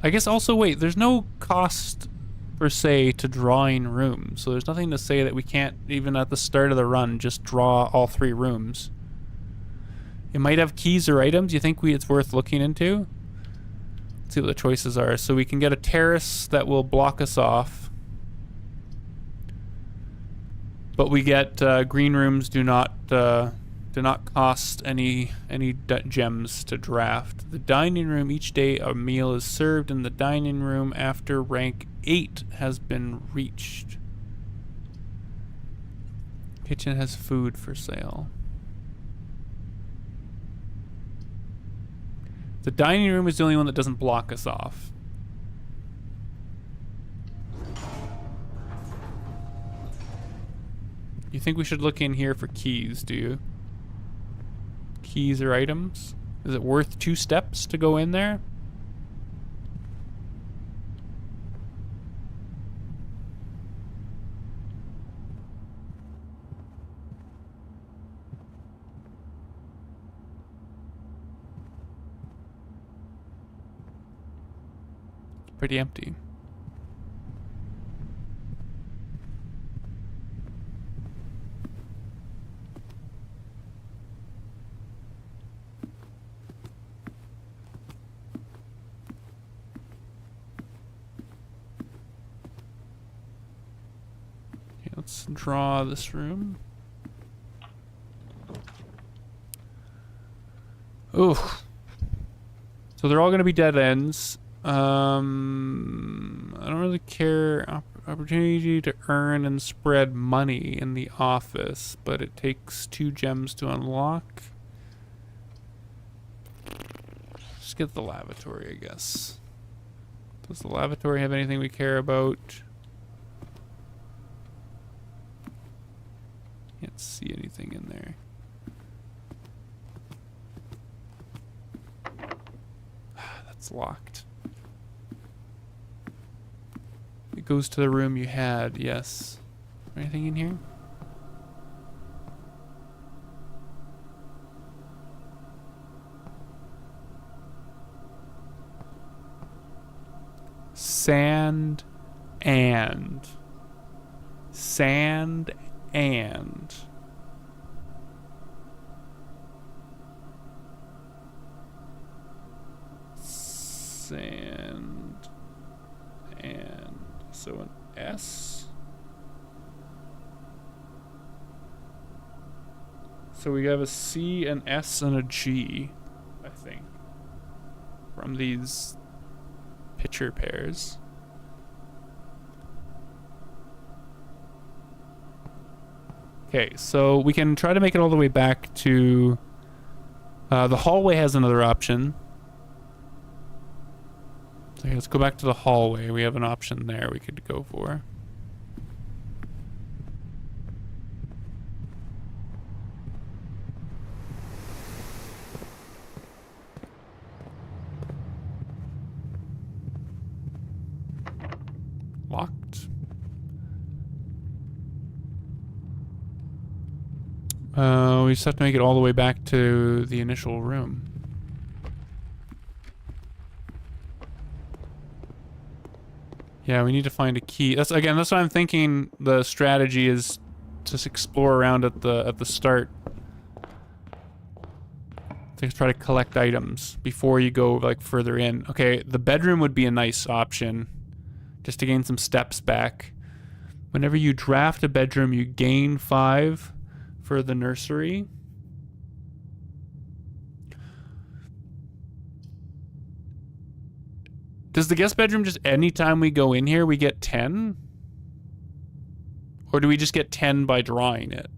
I guess also, wait, there's no cost per se to drawing rooms, so there's nothing to say that we can't, even at the start of the run, just draw all 3 rooms. It might have keys or items. You think it's worth looking into? Let's see what the choices are. So we can get a terrace that will block us off, but we get green rooms do not cost any gems to draft. The dining room, each day a meal is served in the dining room after rank 8 has been reached. Kitchen has food for sale. The dining room is the only one that doesn't block us off. You think we should look in here for keys, do you? Keys or items? Is it worth 2 steps to go in there? It's pretty empty. Let's draw this room. Oof. So they're all going to be dead ends. I don't really care. Opportunity to earn and spread money in the office, but it takes 2 gems to unlock. Just get the lavatory, I guess. Does the lavatory have anything we care about? Can't see anything in there. That's locked. It goes to the room you had, yes. Anything in here? Sand and sand and sand and so an S. So we have a C, an S, and a G, I think, from these picture pairs. Okay, so we can try to make it all the way back to... the hallway has another option. So let's go back to the hallway. We have an option there we could go for. Locked. We just have to make it all the way back to the initial room. Yeah, we need to find a key. That's what I'm thinking. The strategy is just explore around at the start. To try to collect items before you go like further in. Okay, the bedroom would be a nice option, just to gain some steps back. Whenever you draft a bedroom, you gain 5 for the nursery. Does the guest bedroom just anytime we go in here we get 10? Or do we just get 10 by drawing it?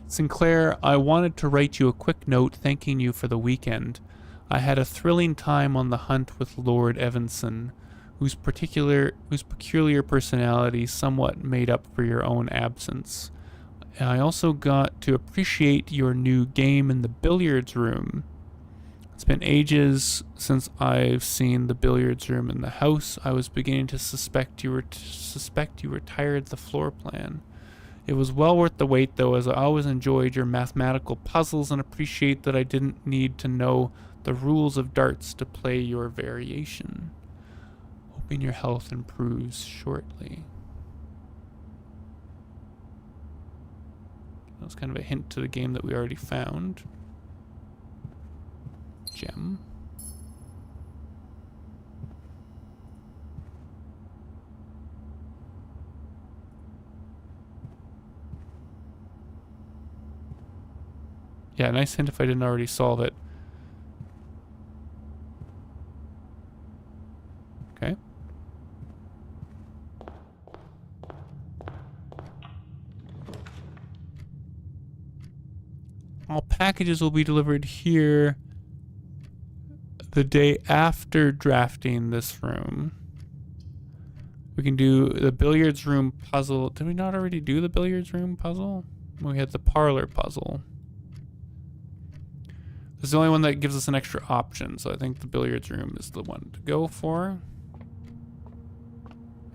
Sinclair, I wanted to write you a quick note thanking you for the weekend. I had a thrilling time on the hunt with Lord Evanson, whose peculiar personality somewhat made up for your own absence. I also got to appreciate your new game in the billiards room. It's been ages since I've seen the billiards room in the house. I was beginning to suspect you retired the floor plan. It was well worth the wait, though, as I always enjoyed your mathematical puzzles and appreciate that I didn't need to know the rules of darts to play your variation. Hoping your health improves shortly. That was kind of a hint to the game that we already found. Gem. Yeah, nice hint if I didn't already solve it. Okay. packages will be delivered here the day after drafting this room. We can do the billiards room puzzle. Did we not already do the billiards room puzzle? We had the parlor puzzle. This is the only one that gives us an extra option, so I think the billiards room is the one to go for.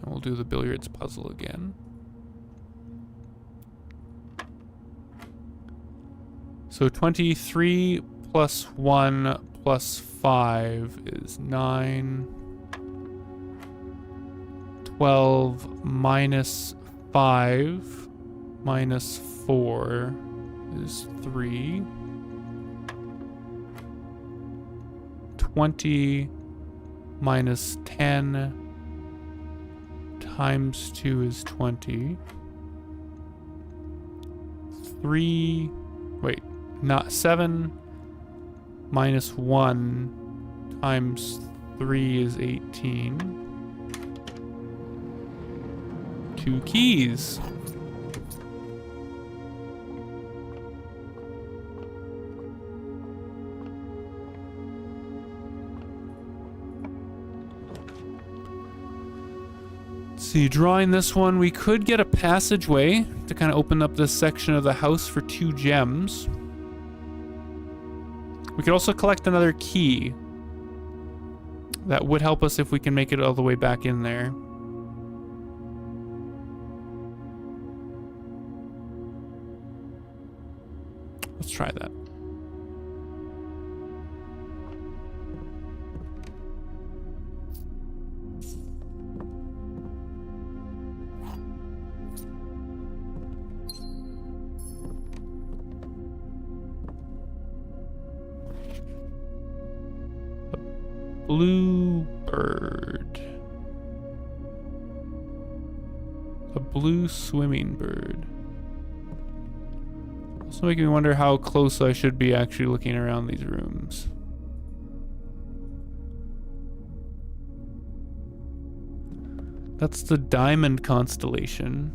And we'll do the billiards puzzle again. So 23 plus 1 plus 5 is 9. 12 minus 5 minus 4 is 3. 20 minus 10 times 2 is 20. 7 minus 1 times 3 is 18. 2 keys. Let's see, drawing this one, we could get a passageway to kind of open up this section of the house for 2 gems. We could also collect another key. That would help us if we can make it all the way back in there. Let's try that. Blue bird. A blue swimming bird. Also making me wonder how close I should be actually looking around these rooms. That's the Diamond constellation.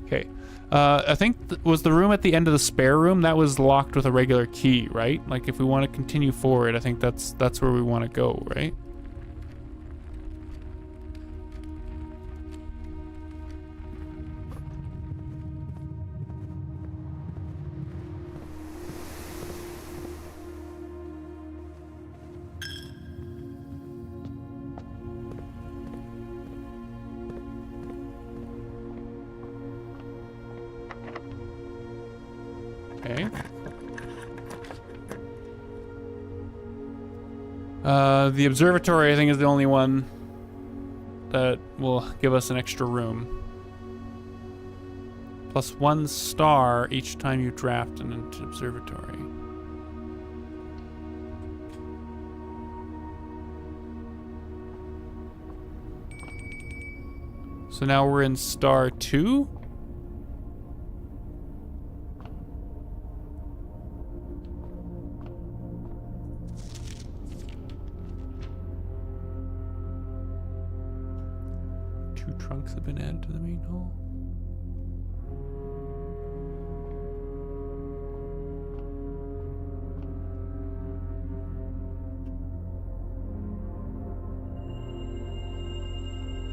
Okay. I think was the room at the end of the spare room that was locked with a regular key, right? Like if we want to continue forward, I think that's where we want to go, right? Okay. The observatory, I think, is the only one that will give us an extra room. Plus 1 star each time you draft an observatory. So now we're in star 2. Trunks have been added to the main hall.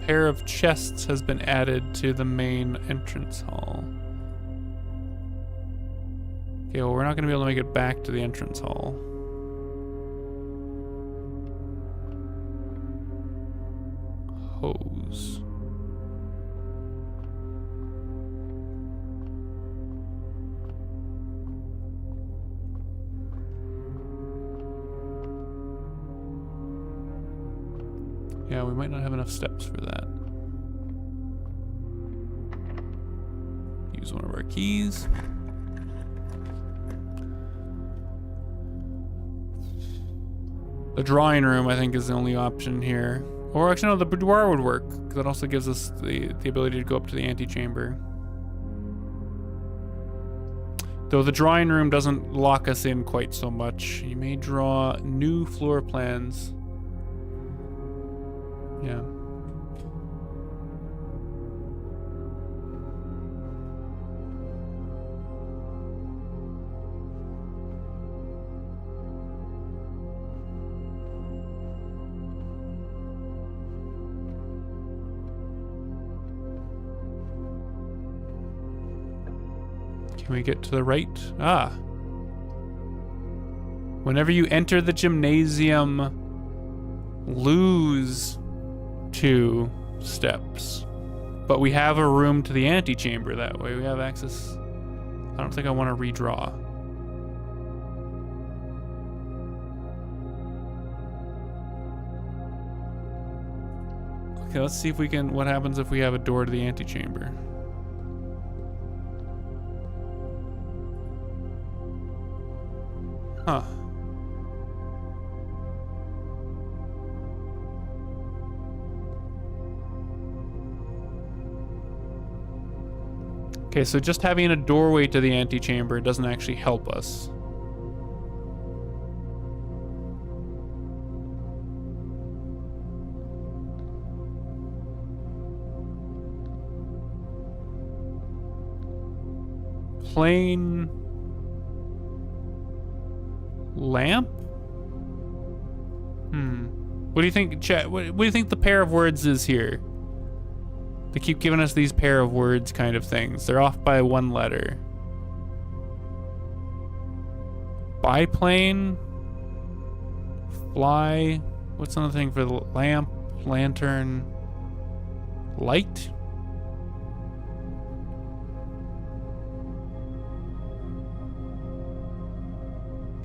Pair of chests has been added to the main entrance hall. Okay, well, we're not going to be able to make it back to the entrance hall. Hose. Yeah, we might not have enough steps for that. Use one of our keys. The drawing room, I think, is the only option here. Or actually, no, the boudoir would work, because that also gives us the ability to go up to the antechamber. Though the drawing room doesn't lock us in quite so much. You may draw new floor plans. Yeah. Can we get to the right? Ah. Whenever you enter the gymnasium, lose 2 steps. But we have a room to the antechamber that way. We have access. I don't think I want to redraw. Okay, let's see if we can, what happens if we have a door to the antechamber. Huh. Okay, so just having a doorway to the antechamber doesn't actually help us. Plain lamp? What do you think, chat? What do you think the pair of words is here? They keep giving us these pair of words kind of things. They're off by 1 letter. Biplane? Fly? What's another thing for the lamp? Lantern? Light?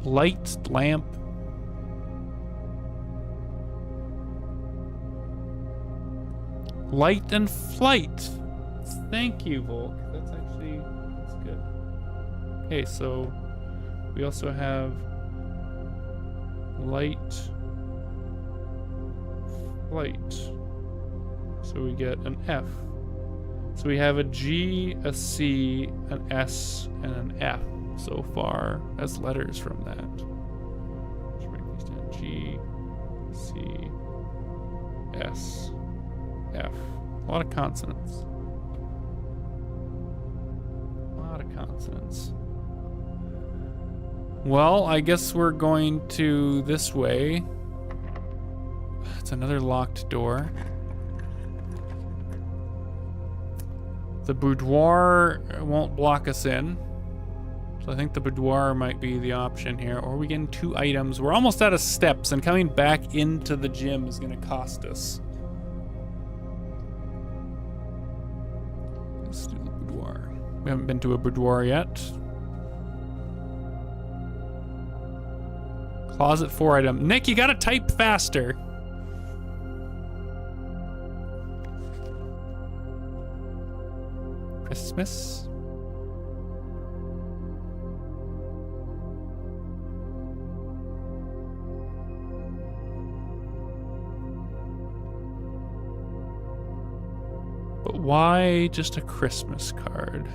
Light, lamp. Light and flight. Thank you, Volk. That's good. Okay, so we also have light, flight. So we get an F. So we have a G, a C, an S, and an F so far as letters from that. Let's write these down. G, C, S, F. A lot of consonants. A lot of consonants. Well, I guess we're going to this way. It's another locked door. The boudoir won't block us in. So I think the boudoir might be the option here. Or we get 2 items. We're almost out of steps, and coming back into the gym is going to cost us. Let's do the boudoir. We haven't been to a boudoir yet. Closet 4 item. Nick, you gotta type faster. Christmas. But why just a Christmas card?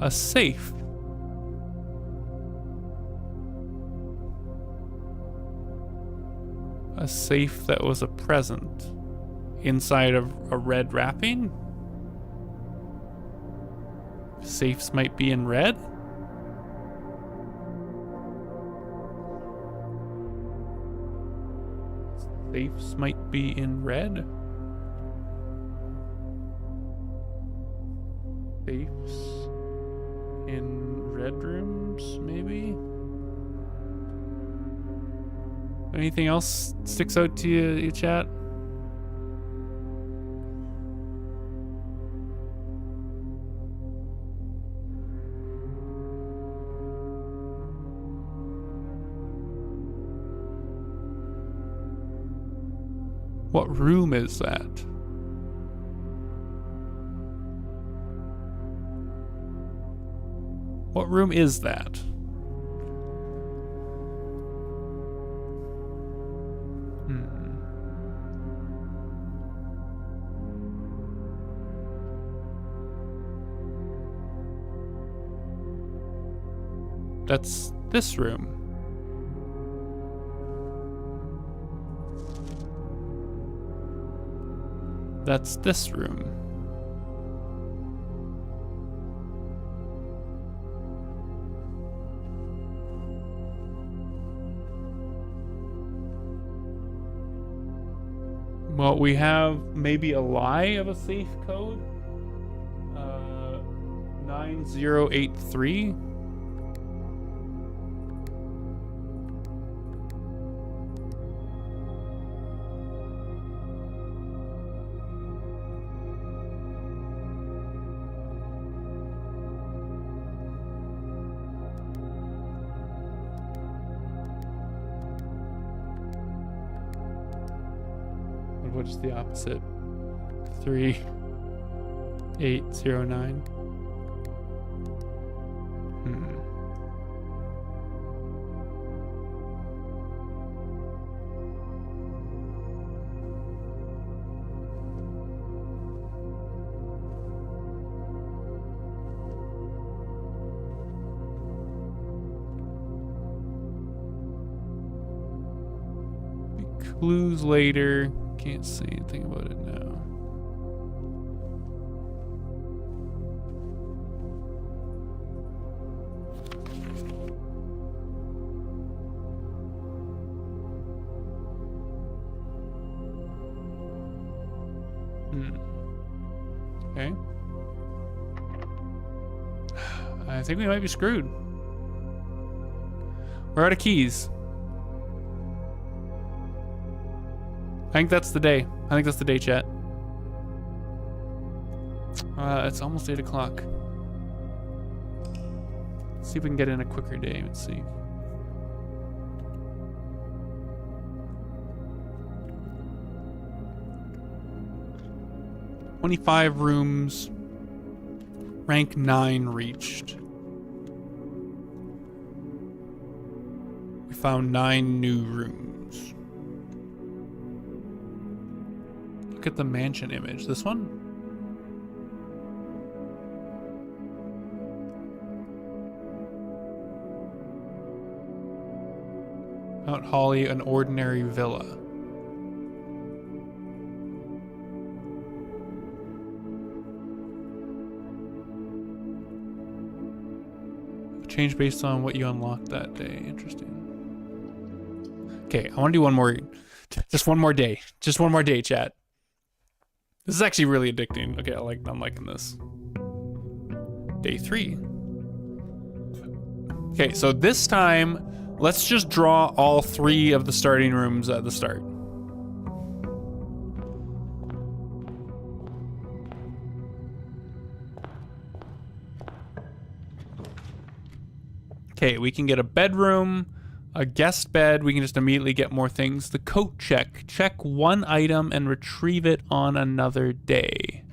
A safe. A safe that was a present inside of a red wrapping? Safes might be in red? Safes might be in red? Safes in red rooms, maybe? Anything else sticks out to you, chat? What room is that? What room is that? That's this room. That's this room. Well, we have maybe a lie of a safe code. 9083. What's the opposite? 3809. Clues later. Can't say anything about it now. Okay. I think we might be screwed. We're out of keys. I think that's the day. I think that's the day, chat. It's almost 8 o'clock. Let's see if we can get in a quicker day. Let's see. "25 rooms. Rank 9 reached. We found 9 new rooms." Look at the mansion image. This one? Mount Holly, an ordinary villa. Change based on what you unlocked that day. Interesting. Okay, I want to do one more. Just one more day. Just one more day, chat. This is actually really addicting. Okay, I'm liking this. Day 3. Okay, so this time, let's just draw all 3 of the starting rooms at the start. Okay, we can get a bedroom, a guest bed. We can just immediately get more things. The coat check. Check 1 item and retrieve it on another day.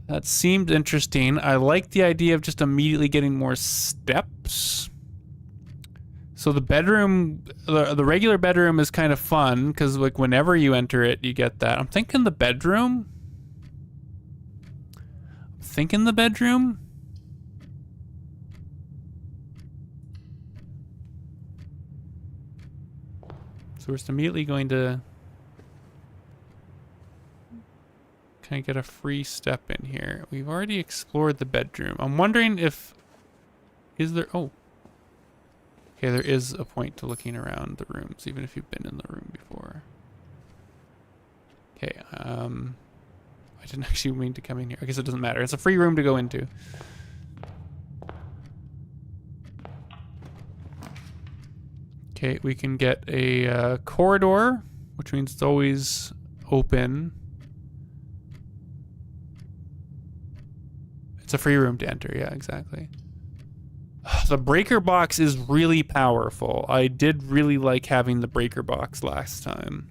That seemed interesting. I like the idea of just immediately getting more steps. So the bedroom, the regular bedroom is kind of fun because like whenever you enter it, you get that. I'm thinking the bedroom. So we're just immediately going to kind of get a free step in here. We've already explored the bedroom. I'm wondering if, oh. Okay, there is a point to looking around the rooms, even if you've been in the room before. Okay, I didn't actually mean to come in here. I guess it doesn't matter. It's a free room to go into. Okay, we can get a corridor, which means it's always open. It's a free room to enter, yeah, exactly. The breaker box is really powerful. I did really like having the breaker box last time,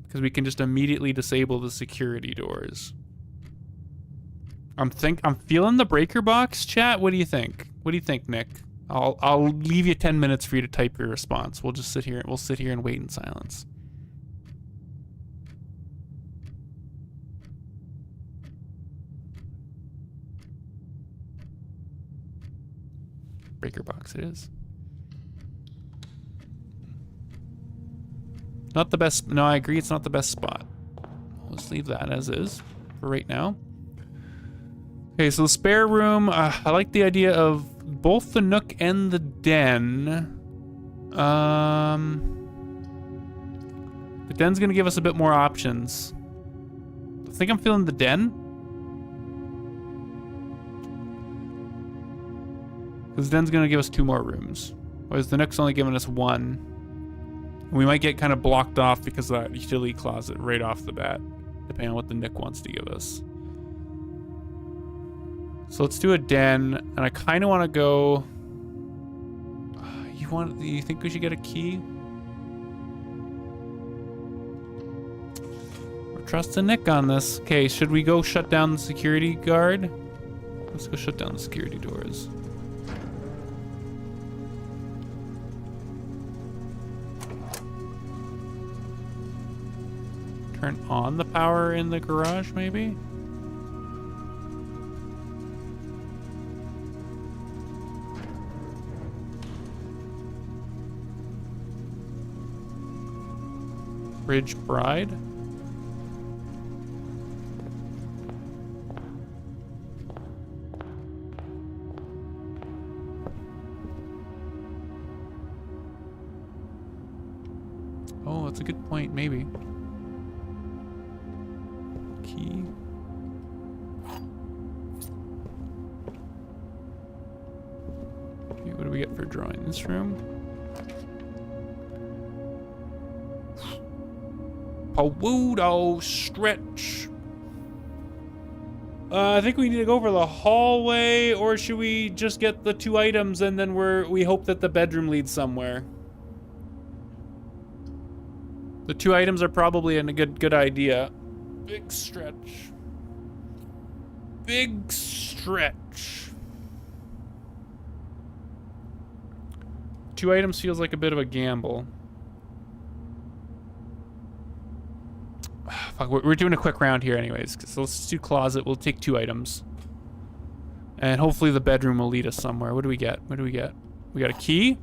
because we can just immediately disable the security doors. I'm feeling the breaker box, chat. What do you think? What do you think, Nick? I'll leave you 10 minutes for you to type your response. We'll just sit here and wait in silence. Breaker box it is. Not the best. No, I agree. It's not the best spot. Let's leave that as is for right now. Okay, so the spare room. I like the idea of both the nook and the den. The den's gonna give us a bit more options. I think I'm feeling the den. Because the den's gonna give us 2 more rooms. Whereas the nook's only giving us 1. We might get kind of blocked off because of that utility closet right off the bat, depending on what the nook wants to give us. So let's do a den, and I kind of want to go... You think we should get a key? We're trusting Nick on this. Okay, should we go shut down the security guard? Let's go shut down the security doors. Turn on the power in the garage, maybe? Bridge Bride? Oh, that's a good point, maybe. Key. Okay, what do we get for drawing this room? Pawudo stretch. I think we need to go over the hallway, or should we just get the 2 items and then we hope that the bedroom leads somewhere? The 2 items are probably a good idea. Big stretch. Big stretch. 2 items feels like a bit of a gamble. Fuck, we're doing a quick round here anyways. So let's do closet. We'll take 2 items. And hopefully the bedroom will lead us somewhere. What do we get? What do we get? We got a key?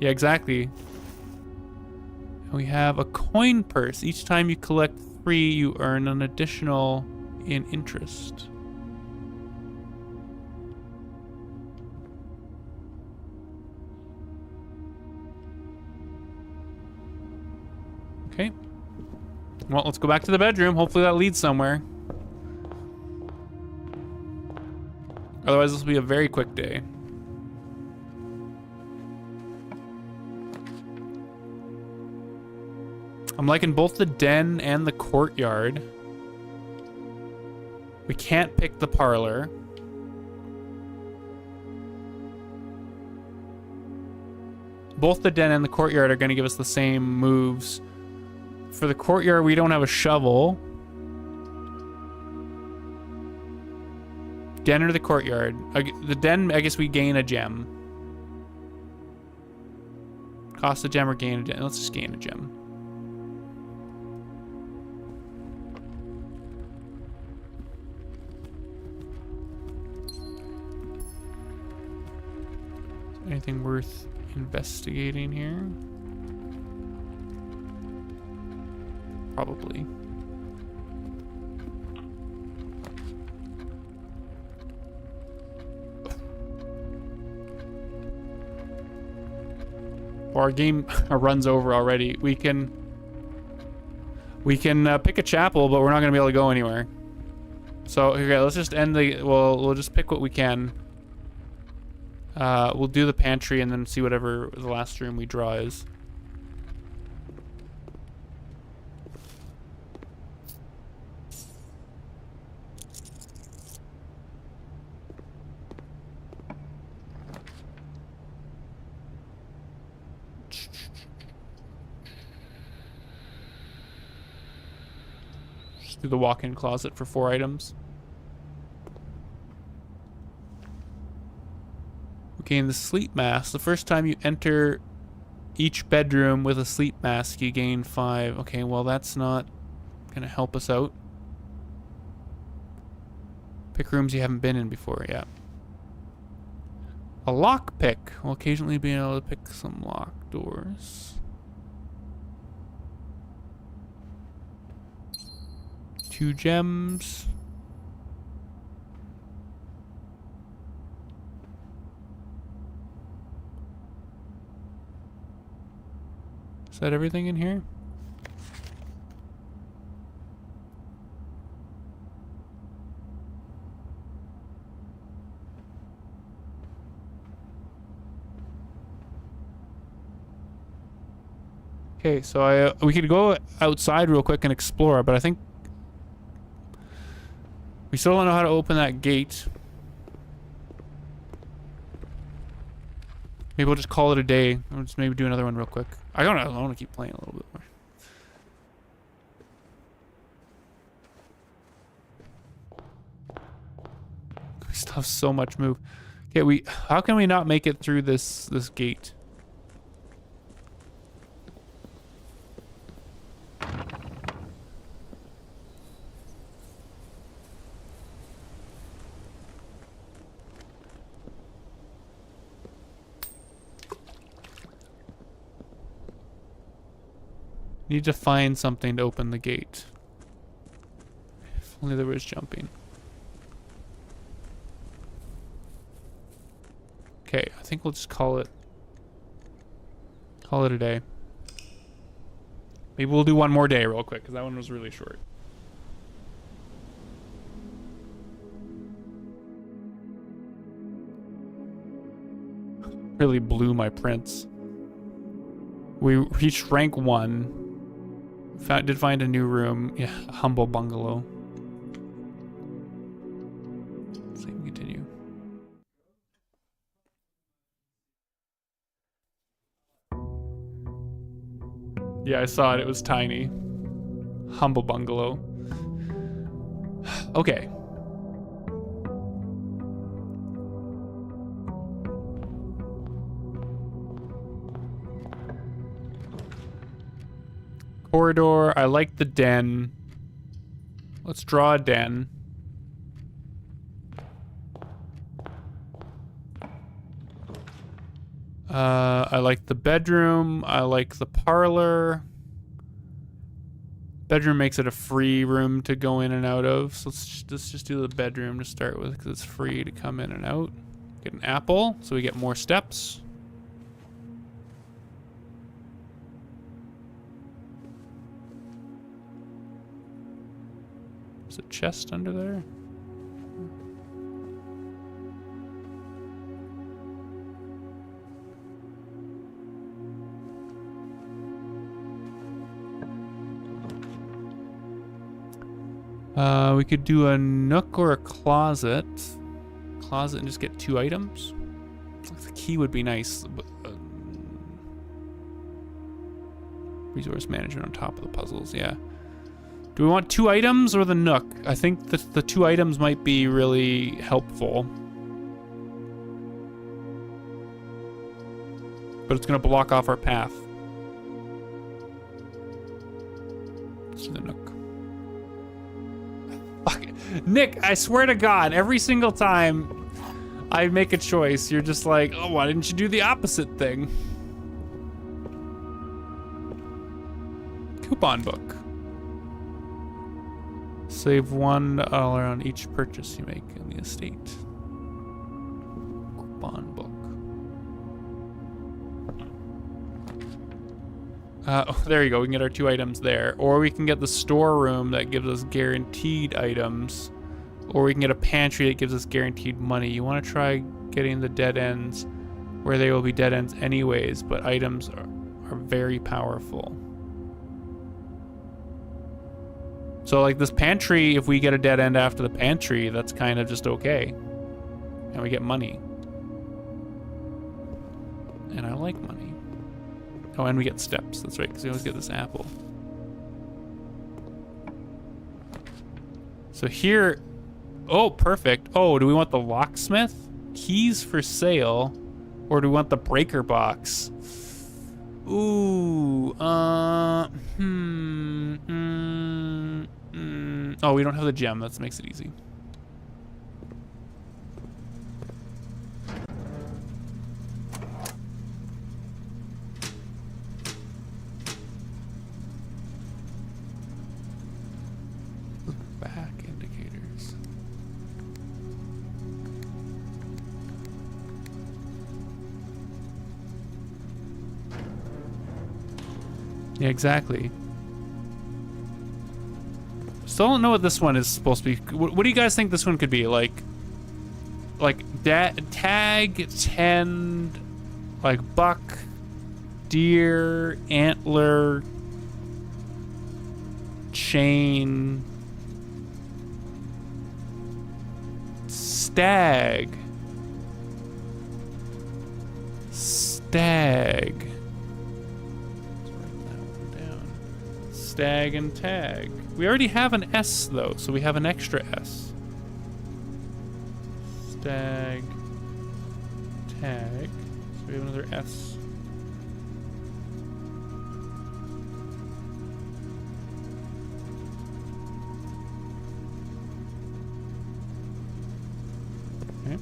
Yeah, exactly. We have a coin purse. Each time you collect 3, you earn an additional in interest. Okay. Well, let's go back to the bedroom. Hopefully that leads somewhere. Otherwise, this will be a very quick day. I'm liking both the den and the courtyard. We can't pick the parlor. Both the den and the courtyard are going to give us the same moves. For the courtyard, we don't have a shovel. Den or the courtyard? The den, I guess we gain a gem. Cost a gem or gain a gem? Let's just gain a gem. Anything worth investigating here? Probably. Well, our game runs over already. We can pick a chapel, but we're not gonna be able to go anywhere. So okay, let's just end the. We'll just pick what we can. We'll do the pantry and then see whatever the last room we draw is. Just do the walk-in closet for 4 items. Okay, in the sleep mask, the first time you enter each bedroom with a sleep mask, you gain 5. Okay, well that's not gonna help us out. Pick rooms you haven't been in before, yeah. A lock pick. Will occasionally be able to pick some locked doors. 2 gems. Is that everything in here? Okay, so we could go outside real quick and explore, but I think we still don't know how to open that gate. Maybe we'll just call it a day. Or just maybe do another one real quick. I don't know. I want to keep playing a little bit more. We still have so much move. Okay, how can we not make it through this gate? Need to find something to open the gate. If only there was jumping. Okay, I think we'll just call it a day. Maybe we'll do one more day real quick, because that one was really short. Really blew my prints. We reached rank 1. Did find a new room. Yeah, a humble bungalow. Same, continue. Yeah, I saw it. It was tiny. Humble bungalow. Okay. Corridor. I like the den. Let's draw a den. I like the bedroom. I like the parlor. Bedroom makes it a free room to go in and out of. So let's just do the bedroom to start with, because it's free to come in and out. Get an apple, so we get more steps. There's a chest under there. We could do a nook or a closet. Closet and just get 2 items. The key would be nice. But, resource management on top of the puzzles, yeah. Do we want 2 items or the nook? I think the 2 items might be really helpful. But it's gonna block off our path. Let's do the nook. Fuck it. Nick, I swear to God, every single time I make a choice, you're just like, oh, why didn't you do the opposite thing? Coupon book. Save $1 on each purchase you make in the estate. Coupon book. Oh, there you go. We can get our 2 items there. Or we can get the storeroom that gives us guaranteed items. Or we can get a pantry that gives us guaranteed money. You want to try getting the dead ends where they will be dead ends anyways, but items are very powerful. So like this pantry, if we get a dead end after the pantry, that's kind of just okay. And we get money. And I like money. Oh, and we get steps. That's right, because we always get this apple. So here, oh, perfect. Oh, do we want the locksmith? Keys for sale, or do we want the breaker box? Ooh, oh, we don't have the gem. That makes it easy. Back indicators. Yeah, exactly. Still don't know what this one is supposed to be. What do you guys think this one could be? Like tag, tend, like buck, deer, antler, chain, stag. Stag. Stag and tag. We already have an S though, so we have an extra S. Stag, tag. So we have another S. Okay.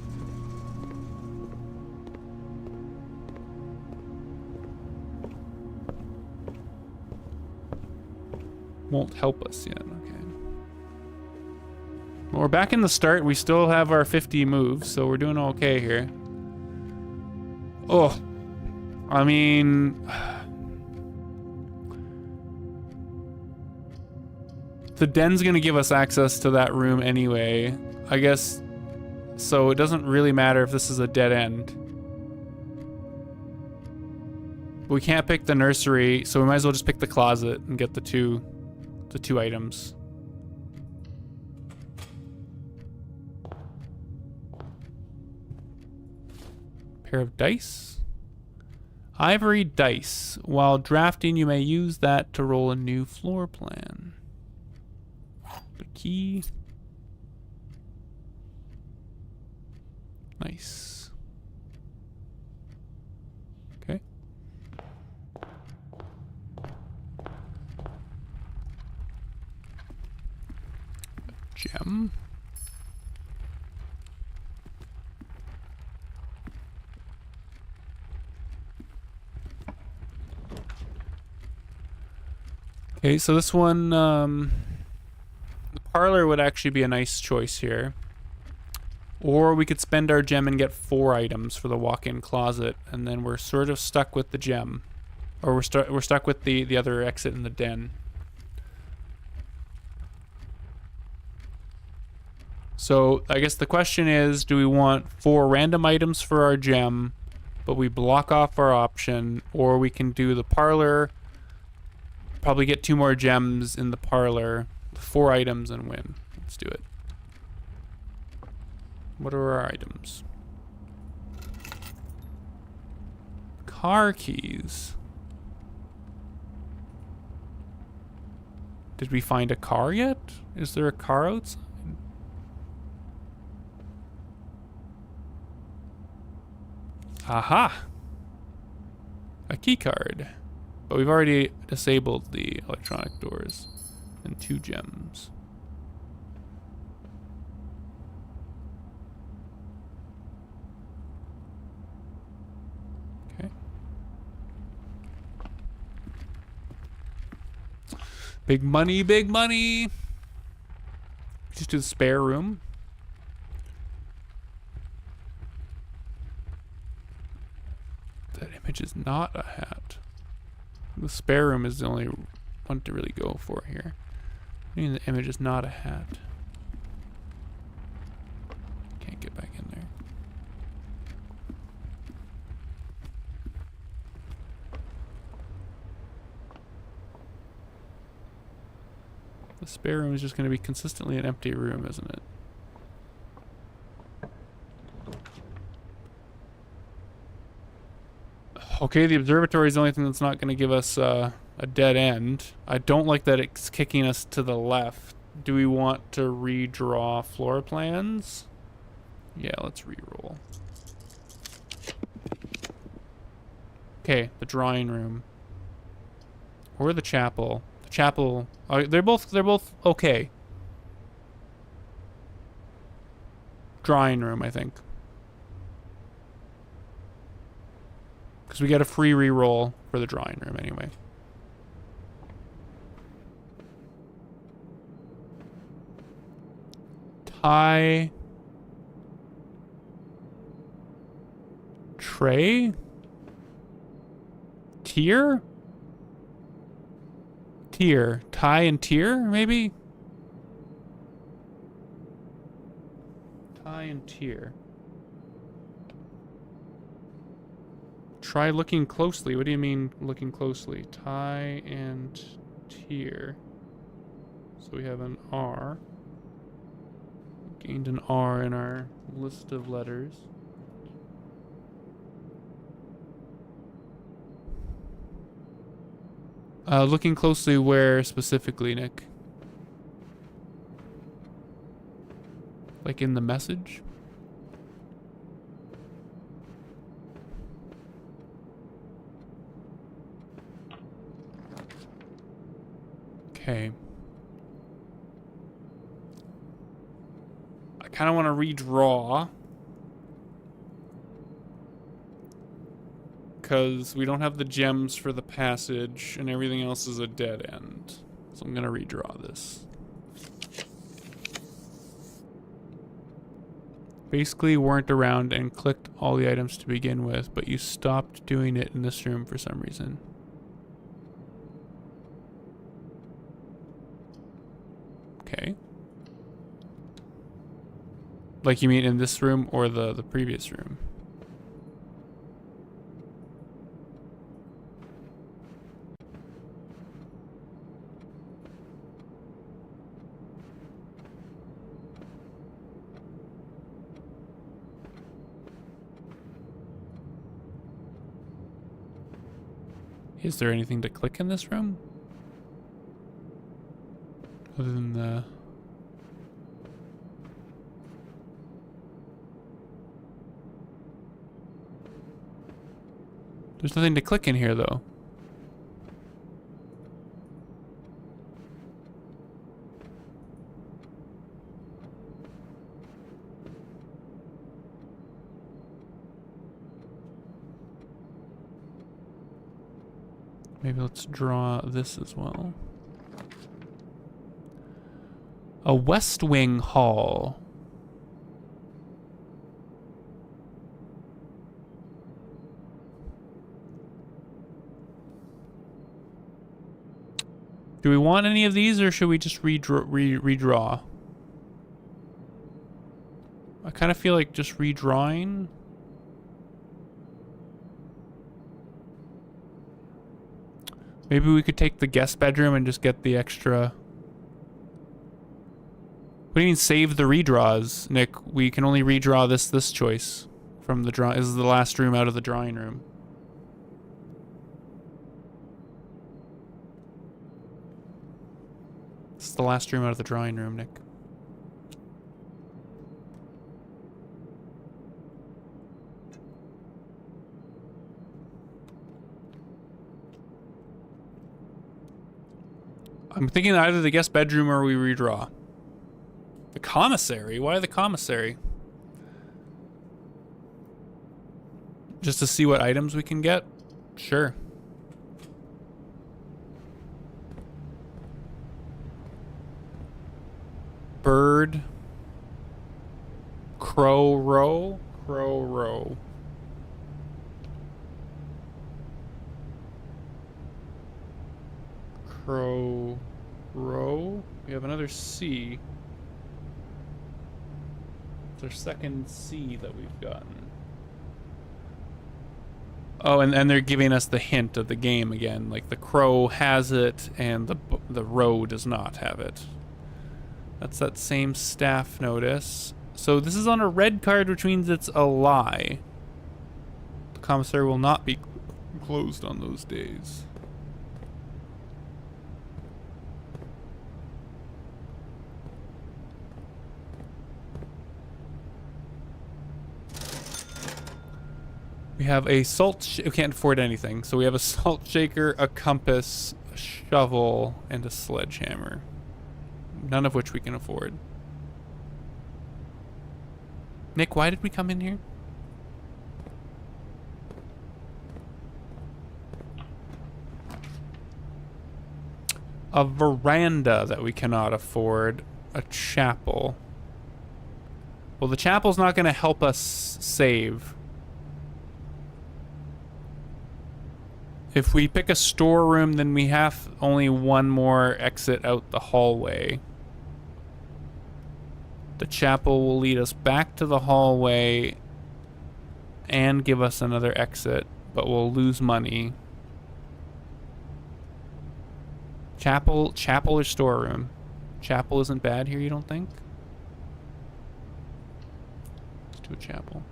Won't help us yet. Okay. Well, we're back in the start. We still have our 50 moves, so we're doing okay here. Oh, I mean, the den's gonna give us access to that room anyway, I guess. So it doesn't really matter if this is a dead end. We can't pick the nursery, so we might as well just pick the closet and get the two items. Pair of dice. Ivory dice. While drafting, you may use that to roll a new floor plan. The key. Nice. Okay. Gem. Okay, so this one, the parlor would actually be a nice choice here. Or we could spend our gem and get 4 items for the walk-in closet, and then we're sort of stuck with the gem. Or we're stuck with the other exit in the den. So I guess the question is, do we want 4 random items for our gem, but we block off our option, or we can do the parlor, probably get 2 more gems in the parlor, 4 items and win. Let's do it. What are our items? Car keys. Did we find a car yet? Is there a car outside? Aha! A key card. But we've already disabled the electronic doors. And 2 gems. Okay. Big money, big money! Just do the spare room. That image is not a hat. The spare room is the only one to really go for here. I mean, the image is not a hat. Can't get back in there. The spare room is just going to be consistently an empty room, isn't it? Okay, the observatory is the only thing that's not going to give us a dead end. I don't like that it's kicking us to the left. Do we want to redraw floor plans? Yeah, let's re-roll. Okay, the drawing room. Or the chapel. The chapel, they're both okay. Drawing room, I think. Because we get a free re-roll for the drawing room anyway. Tie. Tray? Tier? Tier. Tie and tier, maybe? Tie and tier. Try looking closely. What do you mean looking closely? Tie and tier. So we have an R. Gained an R in our list of letters. Looking closely where specifically, Nick? Like in the message? Okay. I kind of want to redraw. Because we don't have the gems for the passage and everything else is a dead end. So I'm going to redraw this. Basically weren't around and clicked all the items to begin with, but you stopped doing it in this room for some reason. Okay. Like you mean in this room or the previous room? Is there anything to click in this room? Other than the... There's nothing to click in here, though. Maybe let's draw this as well. A West Wing Hall. Do we want any of these or should we just redraw? I kind of feel like just redrawing. Maybe we could take the guest bedroom and just get the extra... What do you mean save the redraws, Nick? We can only redraw this choice from the draw. This is the last room out of the drawing room. This is the last room out of the drawing room, Nick. I'm thinking either the guest bedroom or we redraw. The commissary? Why the commissary? Just to see what items we can get? Sure. Bird. Crow row. Crow row. Crow row. We have another C. It's our second C that we've gotten. Oh, and they're giving us the hint of the game again. Like the crow has it and the row does not have it. That's that same staff notice. So this is on a red card, which means it's a lie. The commissary will not be closed on those days. We have a we can't afford anything. So we have a salt shaker, a compass, a shovel, and a sledgehammer. None of which we can afford. Nick, why did we come in here? A veranda that we cannot afford. A chapel. Well, the chapel's not going to help us save. If we pick a storeroom, then we have only one more exit out the hallway. The chapel will lead us back to the hallway and give us another exit, but we'll lose money. Chapel or storeroom? Chapel isn't bad here, you don't think? Let's do a chapel.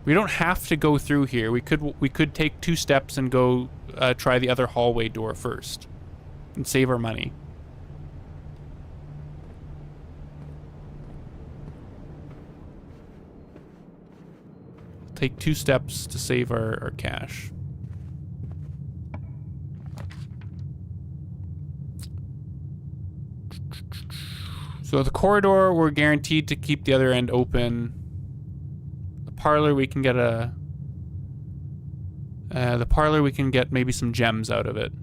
We don't have to go through here. We could take 2 steps and go try the other hallway door first and save our money. Take 2 steps to save our cash. So the corridor, we're guaranteed to keep the other end open. The parlor, we can get maybe some gems out of it.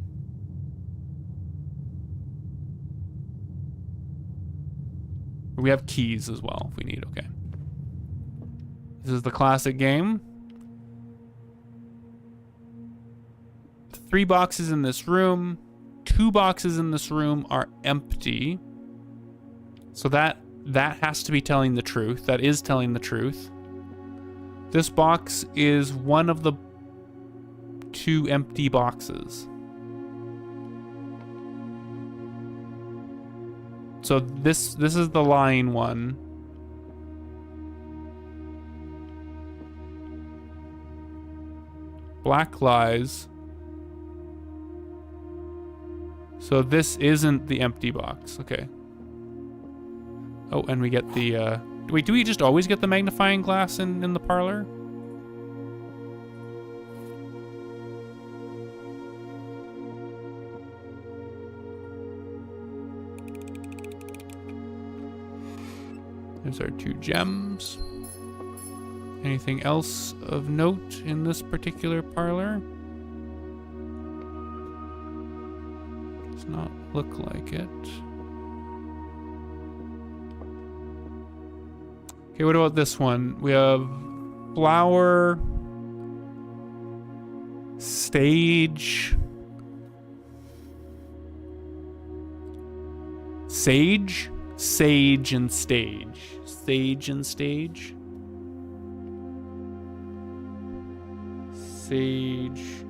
We have keys as well if we need, okay. This is the classic game. 3 boxes in this room. 2 boxes in this room are empty. So that has to be telling the truth. That is telling the truth. This box is one of the 2 empty boxes. So this is the lying one. Black lies. So this isn't the empty box. Okay. Oh, and we get the, wait, do we just always get the magnifying glass in the parlor? There's our 2 gems. Anything else of note in this particular parlor? Does not look like it. Okay, what about this one? We have flower, stage, sage, sage and stage, sage and stage, sage,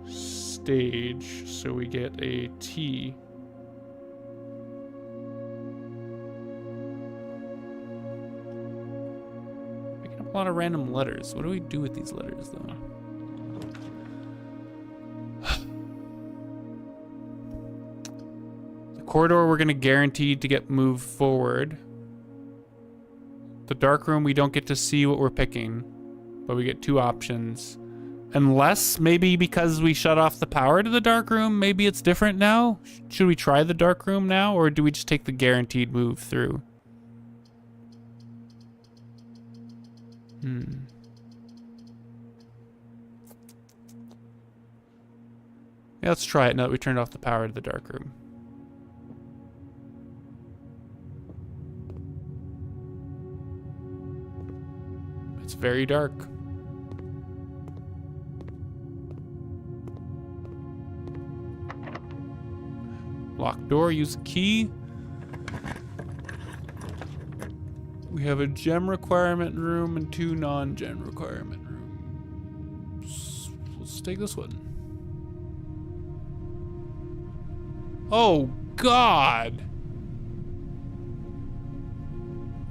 stage, so we get a T. A lot of random letters. What do we do with these letters, though? The corridor, we're going to guarantee to get moved forward. The dark room, we don't get to see what we're picking, but we get 2 options. Unless, maybe because we shut off the power to the dark room, maybe it's different now? Should we try the dark room now, or do we just take the guaranteed move through? Yeah, let's try it now that we turned off the power to the dark room. It's very dark. Locked door, use a key. We have a gem requirement room and 2 non-gem requirement rooms. Let's take this one. Oh, God!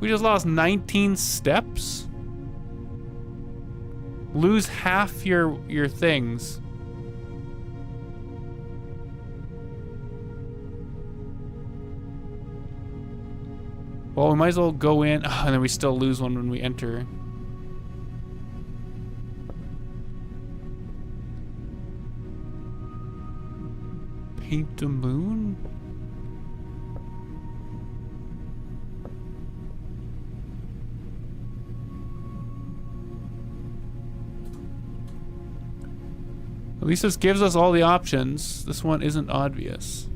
We just lost 19 steps? Lose half your things. Well, we might as well go in, and then we still lose one when we enter. Paint the moon? At least this gives us all the options. This one isn't obvious.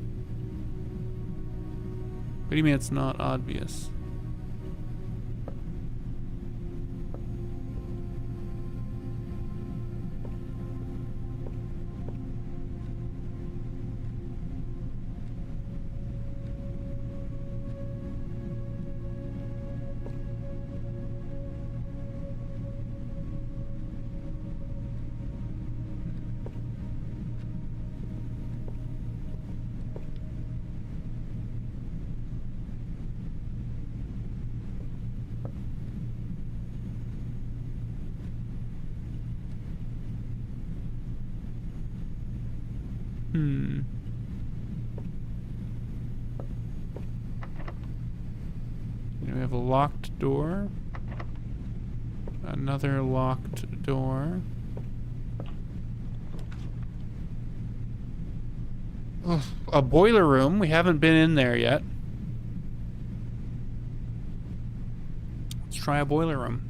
What do you mean it's not obvious? We have a locked door. Another locked door. Oh, a boiler room. We haven't been in there yet. Let's try a boiler room.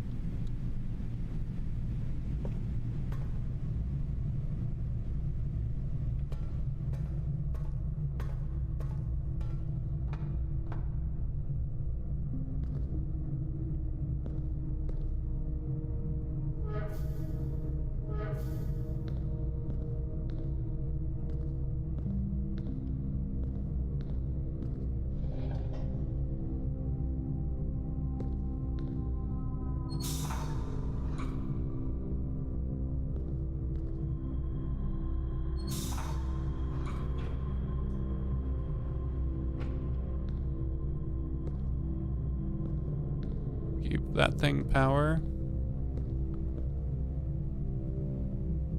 Give that thing power.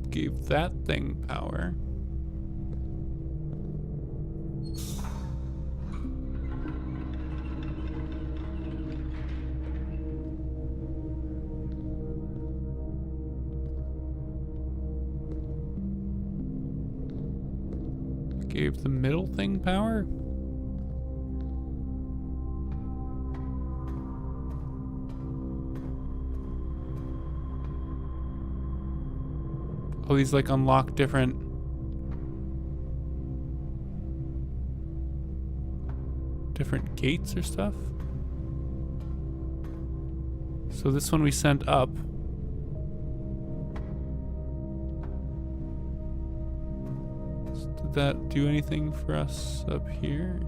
Give that thing power. Gave the middle thing power. Oh, these like unlock different gates or stuff. So this one we sent up. Did that do anything for us up here?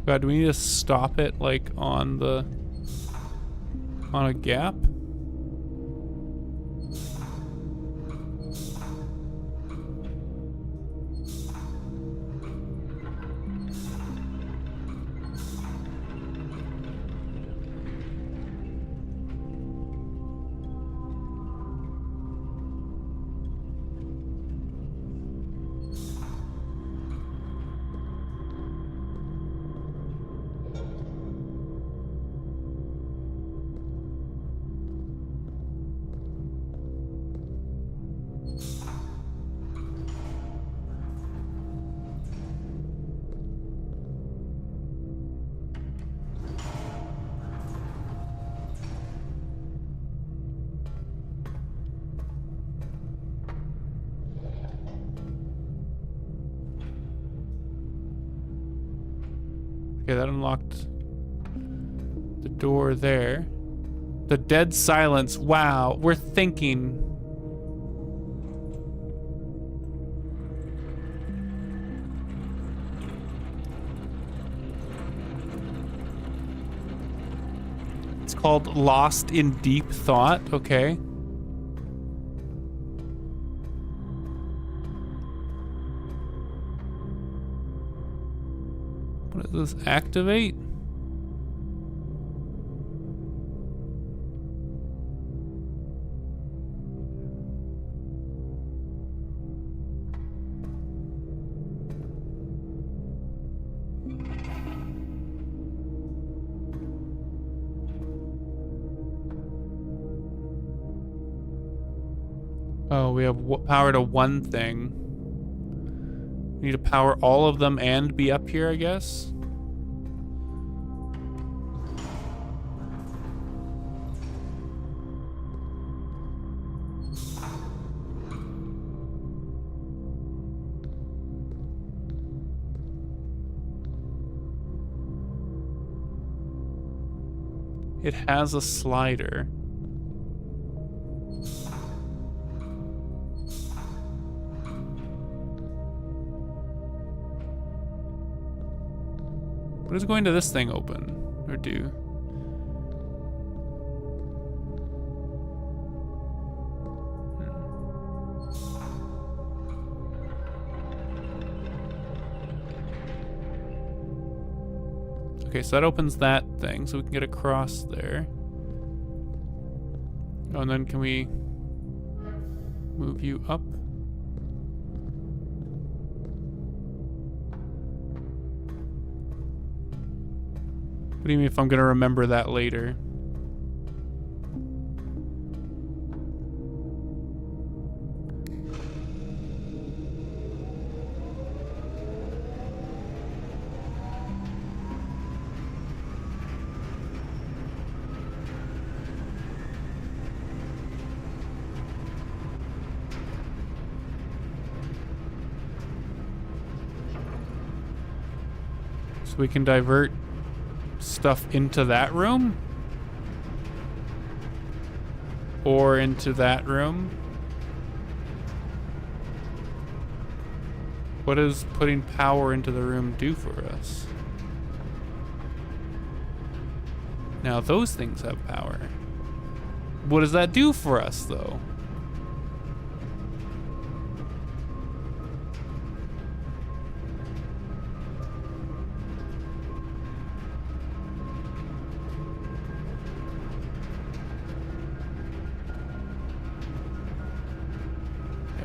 God, do we need to stop it like on a gap? Okay, that unlocked the door there. The dead silence. Wow, we're thinking. It's called Lost in Deep Thought. Okay. What does this activate? Oh, we have power to one thing. We need to power all of them and be up here, I guess. It has a slider. What is going to this thing open or do? Okay, so that opens that thing, so we can get across there. Oh, and then can we move you up? What do you mean if I'm gonna remember that later? So we can divert stuff into that room? Or into that room? What does putting power into the room do for us? Now those things have power. What does that do for us though?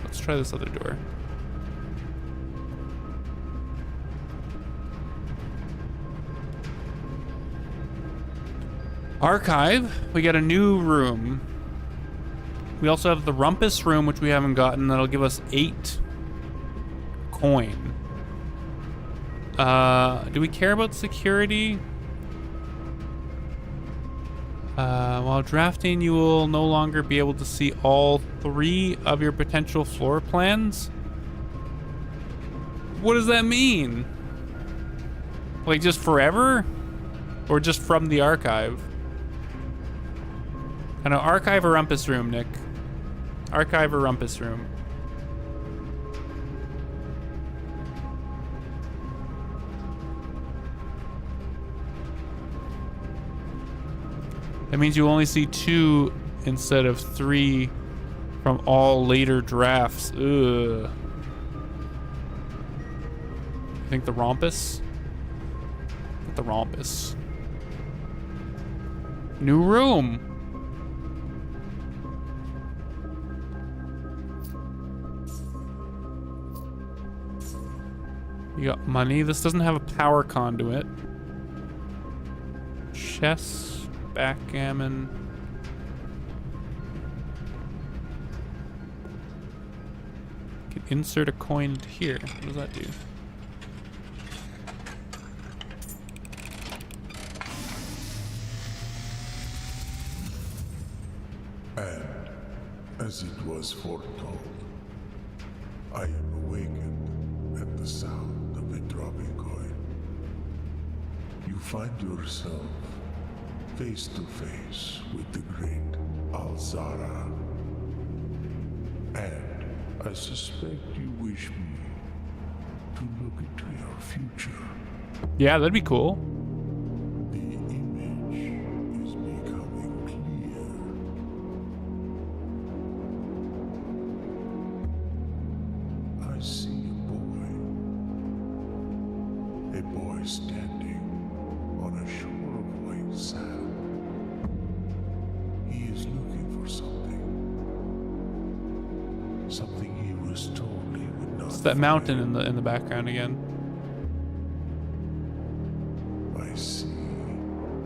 Let's try this other door. Archive. We got a new room. We also have the Rumpus room, which we haven't gotten. That'll give us 8 coin. Do we care about security? While drafting, you will no longer be able to see all 3 of your potential floor plans. What does that mean? Like just forever? Or just from the archive? I know, archive or Rumpus room, Nick. Archive or Rumpus room. That means you only see 2 instead of 3 from all later drafts. Ugh. I think the Rumpus? Get the Rumpus. New room. You got money. This doesn't have a power conduit. Chess. Backgammon. Can insert a coin into here. What does that do?
And as it was foretold, I am awakened at the sound of a dropping coin. You find yourself face to face with the great Alzara. And I suspect you wish me to look into your future.
Yeah, that'd be cool.
The image is becoming is standing on a shore of white sand. He is looking for something. Something he was told he would not
It's that
find.
mountain in the background again.
I see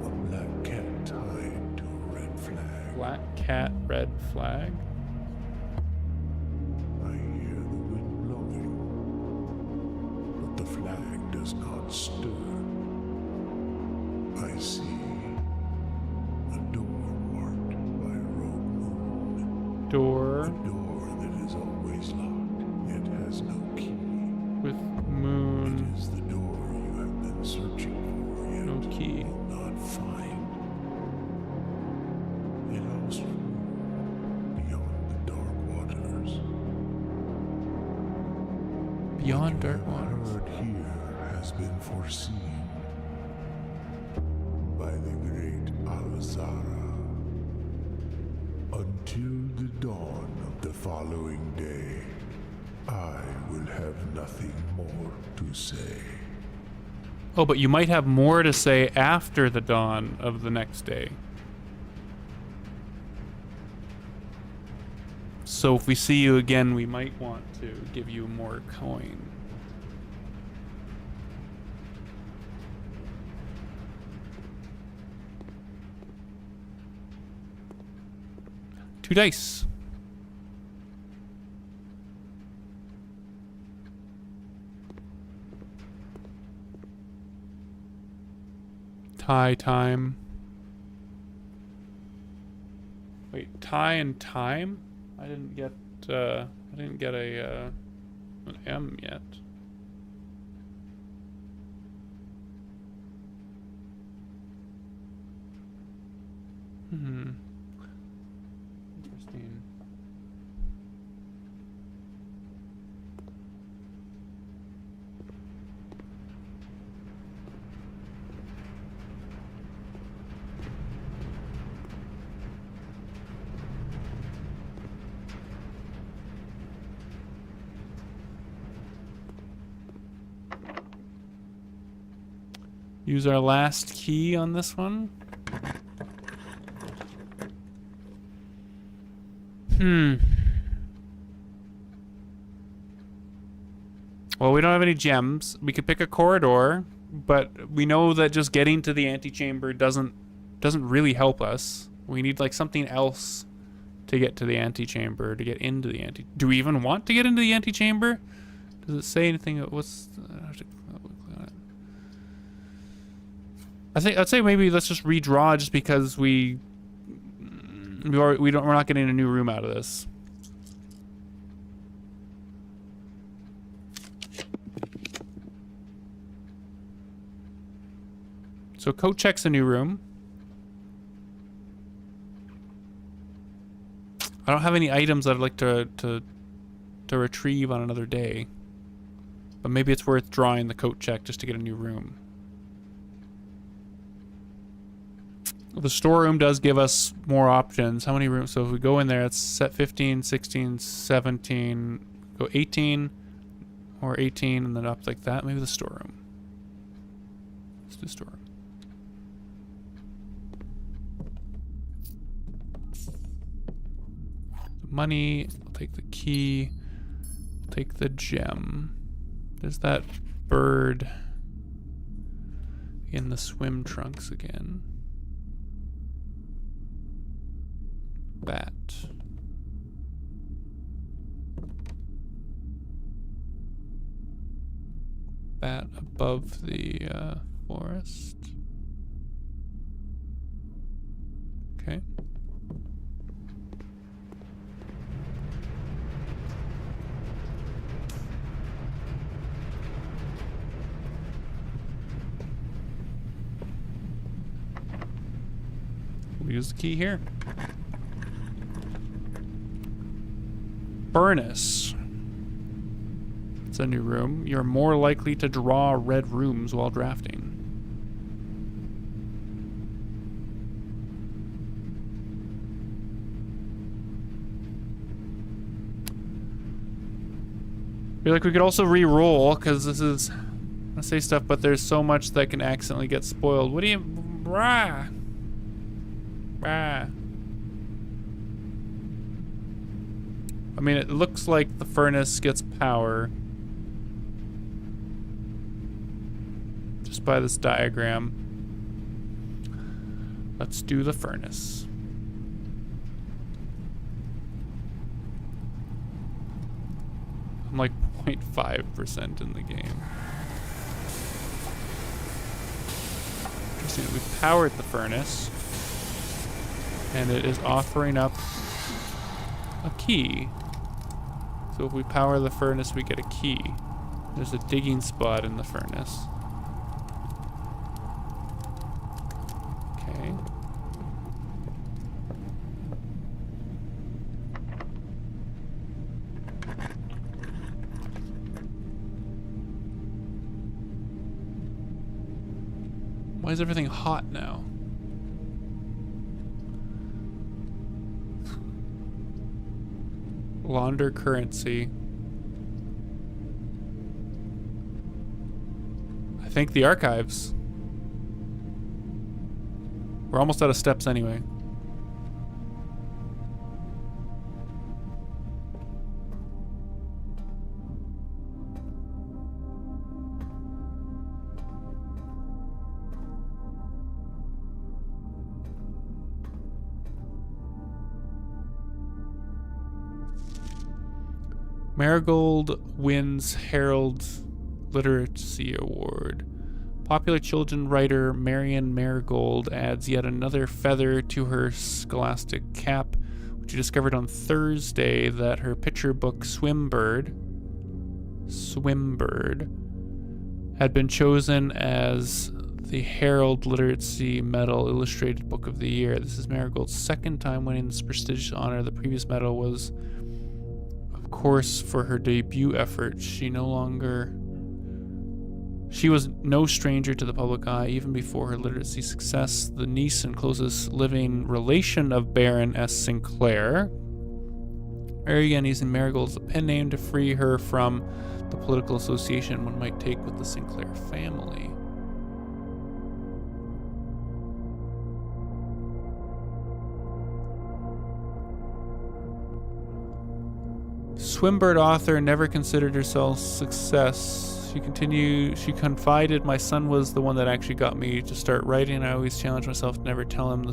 a black cat tied to a red flag.
Black cat, red flag.
I hear the wind blowing, but the flag does not stir. I see a door marked by a rogue moon.
Door
A door that is always locked, yet has no key.
with
It
moon.
is the door you have been searching for, yet
No key.
will not find. A lost room beyond the dark waters.
Beyond
What
dark
you have
waters.
heard here has been foreseen by the great Alzara. Until the dawn of the following day, I will have nothing more to say.
Oh, but you might have more to say after the dawn of the next day. So if we see you again, we might want to give you more coin. Two dice. Tie time. Wait, tie and time? I didn't get a an M yet. Interesting. Use our last key on this one. Well, we don't have any gems. We could pick a corridor, but we know that just getting to the antechamber doesn't really help us. We need like something else to get to the antechamber, to get into the ante. Do we even want to get into the antechamber? Does it say anything? What's I'd say maybe let's just redraw just because we're not getting a new room out of this. So coat checks a new room. I don't have any items that I'd like to retrieve on another day. But maybe it's worth drawing the coat check just to get a new room. The storeroom does give us more options. How many rooms? So if we go in there, it's set 15, 16, 17, go 18 or 18 and then up like that. Maybe the storeroom. Let's do storeroom. Money, I'll take the key, I'll take the gem. There's that bird in the swim trunks again. Bat. Bat above the forest. Okay. We'll use the key here. Furnace. It's a new room. You're more likely to draw red rooms while drafting. I feel like we could also re-roll because this is I say stuff, but there's so much that can accidentally get spoiled. What do you... Brah. Brah. I mean, it looks like the furnace gets power just by this diagram. Let's do the furnace. I'm like 0.5% in the game. Interesting. We've powered the furnace, and it is offering up a key. So if we power the furnace, we get a key. There's a digging spot in the furnace. Okay. Why is everything hot now? Launder currency. I think the archives. We're almost out of steps anyway. Marigold wins Herald Literacy Award. Popular children writer Marion Marigold adds yet another feather to her scholastic cap, which she discovered on Thursday that her picture book Swimbird had been chosen as the Herald Literacy Medal Illustrated Book of the Year. This is Marigold's second time winning this prestigious honor. The previous medal was, of course, for her debut effort. She was no stranger to the public eye even before her literacy success. The niece and closest living relation of Baron S. Sinclair. Again, using Marigold as a pen name to free her from the political association one might take with the Sinclair family. Swimbird author never considered herself success. She confided, my son was the one that actually got me to start writing. I always challenge myself to never tell him the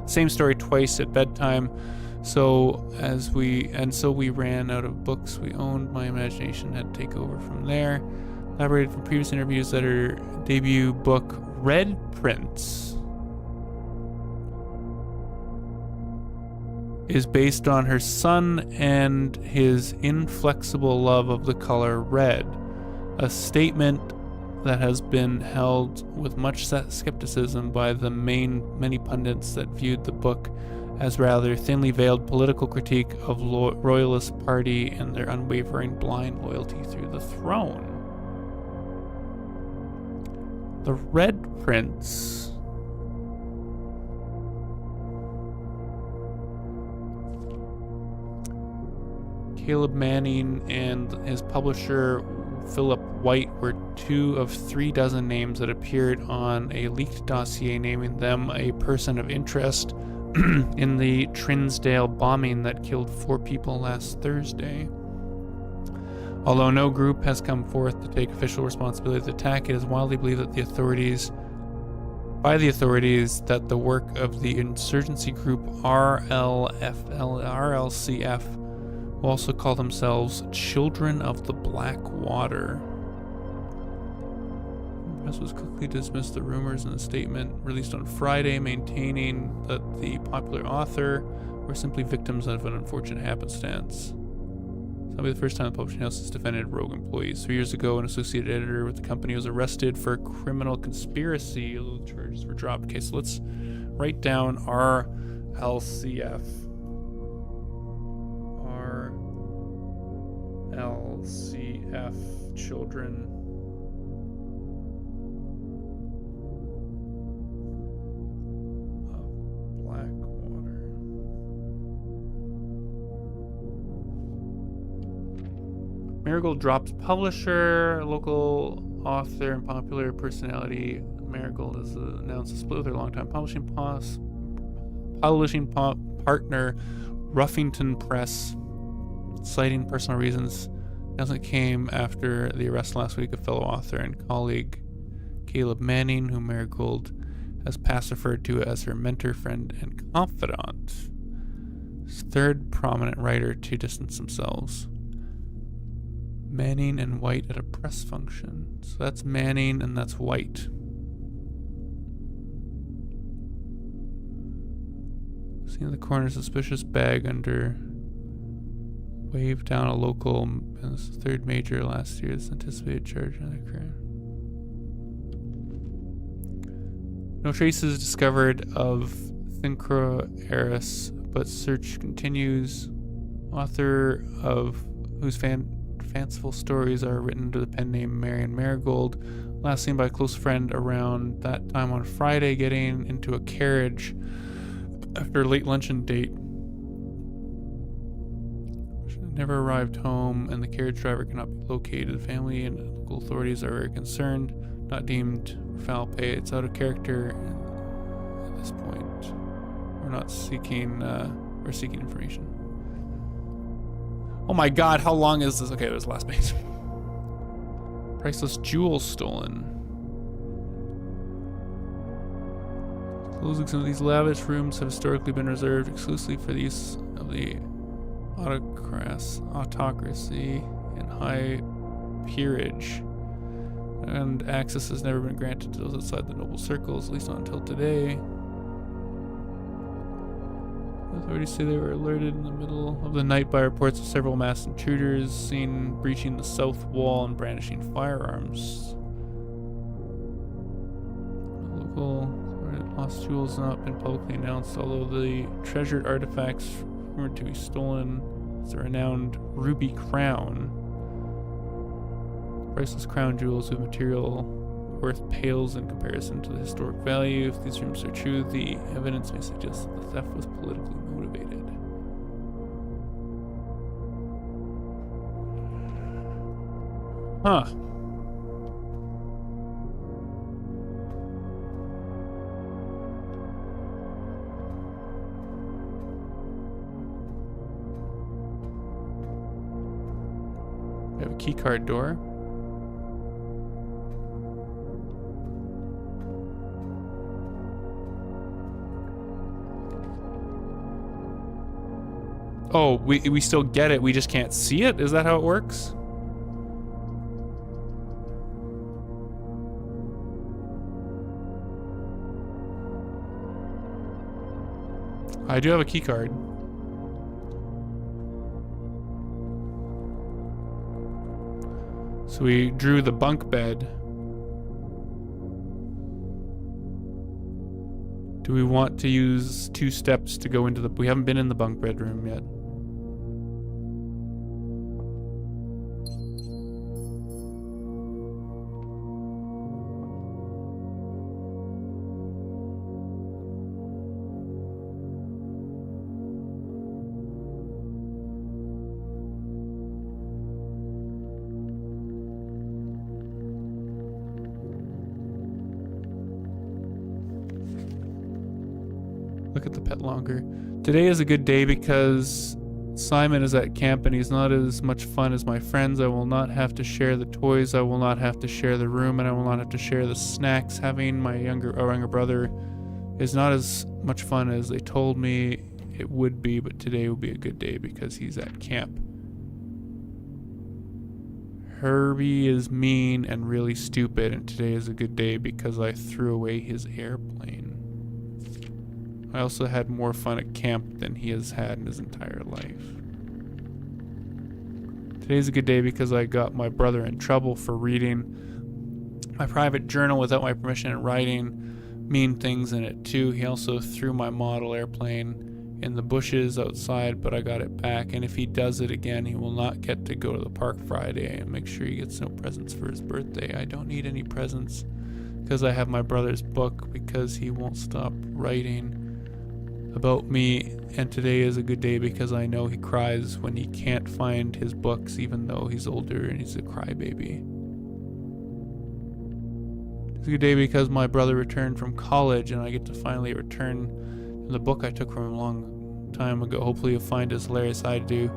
same story twice at bedtime. So we ran out of books we owned. My imagination had to take over from there. Elaborated from previous interviews that her debut book, Red Prince, is based on her son and his inflexible love of the color red, a statement that has been held with much skepticism by the many pundits that viewed the book as rather thinly veiled political critique of Royalist Party and their unwavering blind loyalty through the throne. The Red Prince Caleb Manning and his publisher Philip White were 2 of 3 dozen names that appeared on a leaked dossier naming them a person of interest in the Trinsdale bombing that killed 4 people last Thursday. Although no group has come forth to take official responsibility for the attack, it is widely believed that the authorities that the work of the insurgency group RLCF, who also call themselves Children of the Black Water. The press was quickly dismissed the rumors in a statement released on Friday, maintaining that the popular author were simply victims of an unfortunate happenstance. This will be the first time the publishing house has defended rogue employees. 3 years ago, an associate editor with the company was arrested for criminal conspiracy, although the charges were dropped. Okay, so let's write down RLCF. RLCF, Children of Blackwater. Marigold drops publisher, local author and popular personality. Marigold has announced a split with her longtime publishing partner, Ruffington Press, citing personal reasons. Announcement came after the arrest last week of fellow author and colleague Caleb Manning, whom Marigold has past referred to as her mentor, friend, and confidant. Third prominent writer to distance themselves. Manning and White at a press function. So that's Manning and that's White. Seen in the corner, suspicious bag under. Waved down a local. This is third major last year's anticipated charge on the crime. No traces discovered of Synchro Eris, but search continues. Author of whose fanciful stories are written under the pen name Marion Marigold, last seen by a close friend around that time on Friday, getting into a carriage after a late luncheon date. She never arrived home, and the carriage driver cannot be located. The family and local authorities are very concerned. Not deemed foul play. It's out of character at this point. We're seeking information. Oh my god, how long is this? Okay, it was the last page. Priceless jewels stolen. Closings of these lavish rooms have historically been reserved exclusively for the use of the autocracy and high peerage, and access has never been granted to those outside the noble circles, at least not until today. Authorities say they were alerted in the middle of the night by reports of several masked intruders seen breaching the south wall and brandishing firearms. The local lost jewels have not been publicly announced, although the treasured artifacts rumored to be stolen is the renowned Ruby Crown. Priceless crown jewels with material worth pales in comparison to the historic value. If these rumors are true, the evidence may suggest that the theft was politically motivated. Huh. We have a keycard door. Oh, we still get it, we just can't see it? Is that how it works? I do have a key card. So we drew the bunk bed. Do we want to use 2 steps to go into the... We haven't been in the bunk bedroom yet. Look at the pet longer. Today is a good day because Simon is at camp and he's not as much fun as my friends. I will not have to share the toys. I will not have to share the room, and I will not have to share the snacks. Having my younger brother is not as much fun as they told me it would be, but today will be a good day because he's at camp. Herbie is mean and really stupid, and today is a good day because I threw away his airplane. I also had more fun at camp than he has had in his entire life. Today's a good day because I got my brother in trouble for reading my private journal without my permission and writing mean things in it too. He also threw my model airplane in the bushes outside, but I got it back, and if he does it again, he will not get to go to the park Friday, and make sure he gets no presents for his birthday. I don't need any presents because I have my brother's book because he won't stop writing. about me, and today is a good day because I know he cries when he can't find his books, even though he's older and he's a crybaby. It's a good day because my brother returned from college and I get to finally return the book I took from him a long time ago. Hopefully you'll find it as hilarious as I do.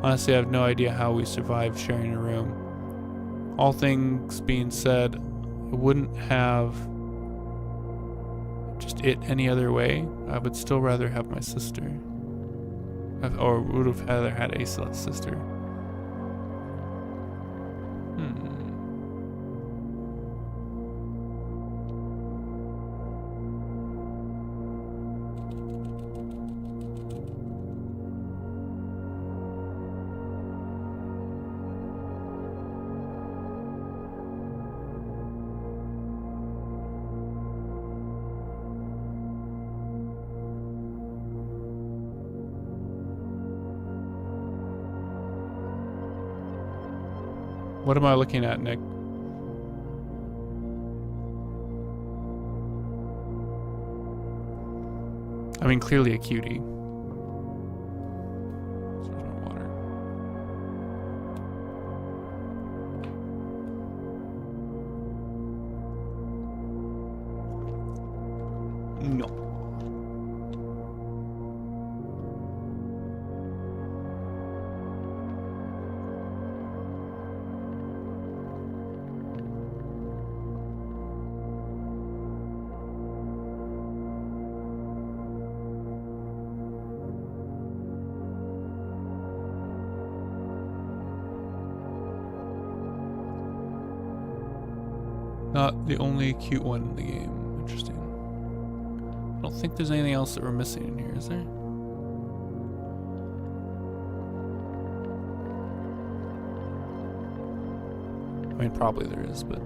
Honestly, I have no idea how we survived sharing a room. All things being said, I wouldn't have just it any other way. I would still rather have my sister. Or would have rather had a sister. What am I looking at, Nick? I mean, clearly a cutie. There's no water. No. Not the only cute one in the game. Interesting. I don't think there's anything else that we're missing in here, is there? I mean, probably there is, but...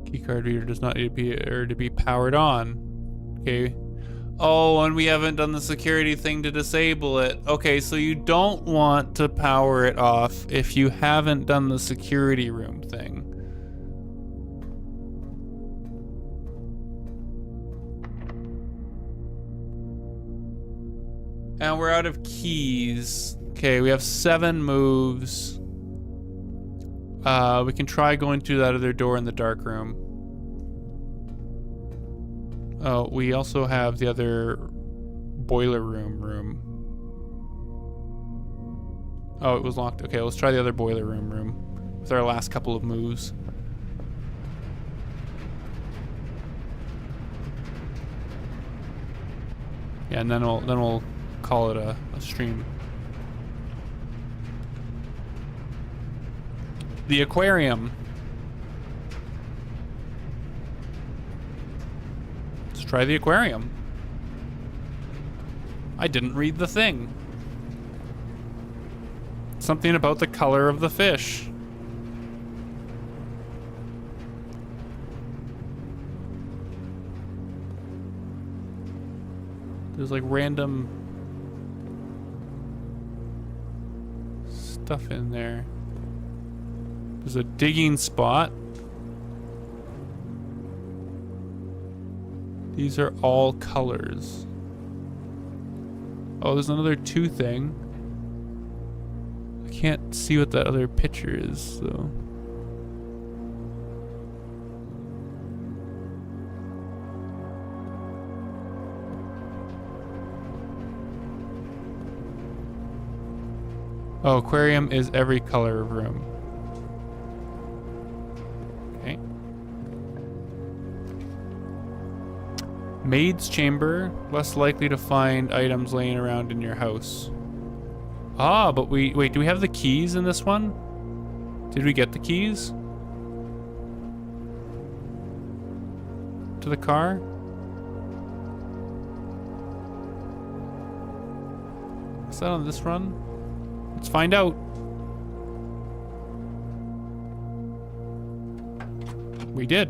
Keycard reader does not need to be powered on. Okay. Oh, and we haven't done the security thing to disable it. Okay, so you don't want to power it off if you haven't done the security room thing. And we're out of keys. Okay, we have 7 moves. We can try going through that other door in the dark room. Oh, we also have the other boiler room. Oh, it was locked. Okay, let's try the other boiler room with our last couple of moves. Yeah, and then we'll call it a stream. The aquarium. Let's try the aquarium. I didn't read the thing. Something about the color of the fish. There's like random stuff in there. There's a digging spot. These are all colors. Oh, there's another 2 thing. I can't see what that other picture is, though. Oh, aquarium is every color of room. Okay. Maid's chamber, less likely to find items laying around in your house. Ah, but wait, do we have the keys in this one? Did we get the keys? To the car? Is that on this run? Let's find out. We did.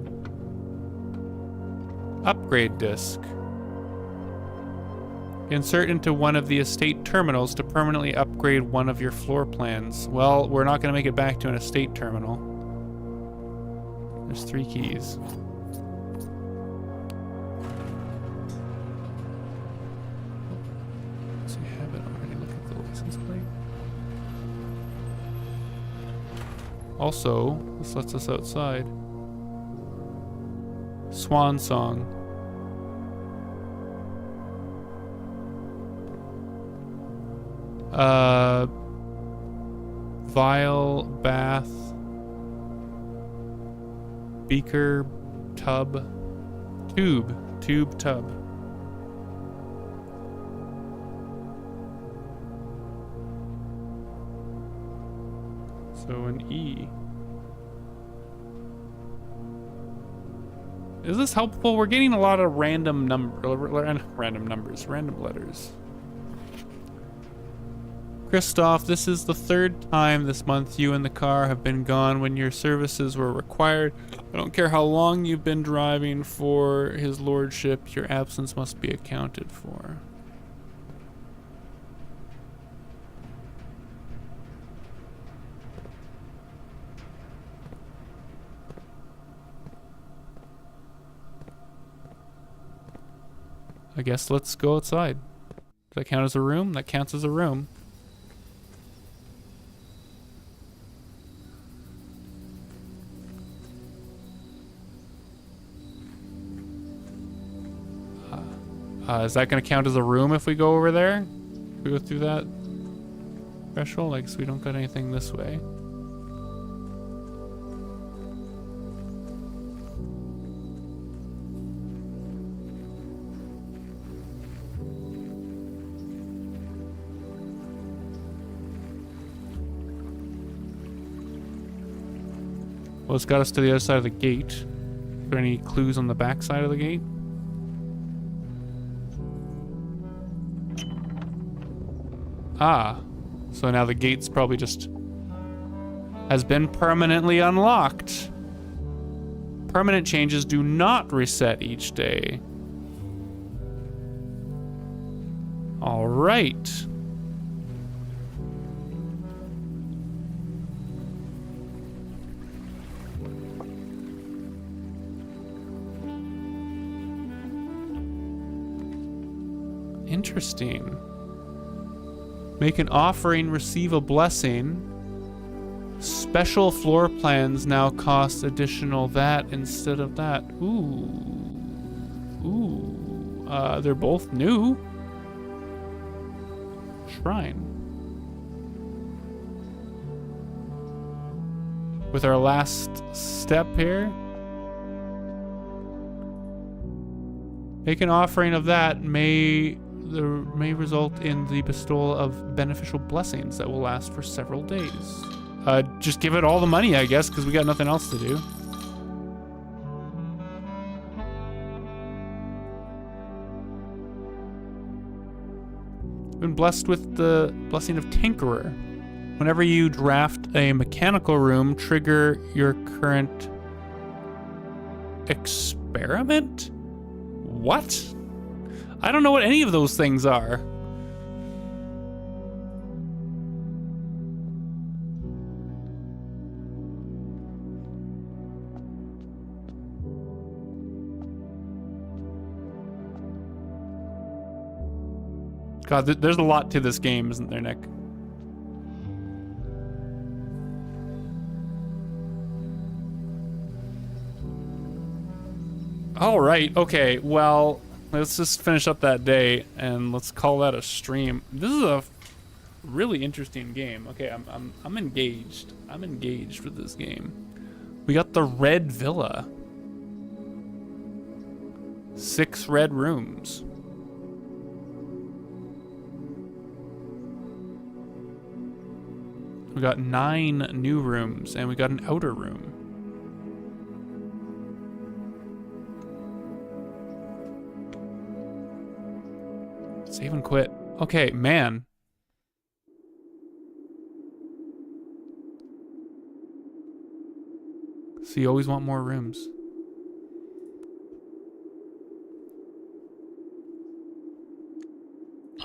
Upgrade disc. Insert into one of the estate terminals to permanently upgrade one of your floor plans. Well, we're not going to make it back to an estate terminal. There's 3 keys. Does he have it already? Look at the license plate. Also, this lets us outside. Swan Song. Vial, bath, beaker, tub, tube, tub. So an E. Is this helpful? We're getting a lot of random letters. Christoph, this is the 3rd time this month you and the car have been gone when your services were required. I don't care how long you've been driving for his lordship, your absence must be accounted for. I guess let's go outside. Does that count as a room? That counts as a room. Is that going to count as a room if we go over there? If we go through that threshold? Like, so we don't got anything this way. Well, it's got us to the other side of the gate. Are there any clues on the back side of the gate? Ah, so now the gate's probably just has been permanently unlocked. Permanent changes do not reset each day. All right. Interesting. Make an offering, receive a blessing. Special floor plans now cost additional that instead of that. Ooh. They're both new. Shrine. With our last step here. Make an offering of that may result in the bestowal of beneficial blessings that will last for several days. Just give it all the money, I guess, because we got nothing else to do. Been blessed with the blessing of Tinkerer. Whenever you draft a mechanical room, trigger your current experiment? What? I don't know what any of those things are. God, there's a lot to this game, isn't there, Nick? All right, okay, well, let's just finish up that day and let's call that a stream. This is a really interesting game. Okay, I'm engaged. I'm engaged with this game. We got the Red Villa. 6 red rooms. We got 9 new rooms and we got an outer room. Save and quit. Okay, man. So you always want more rooms.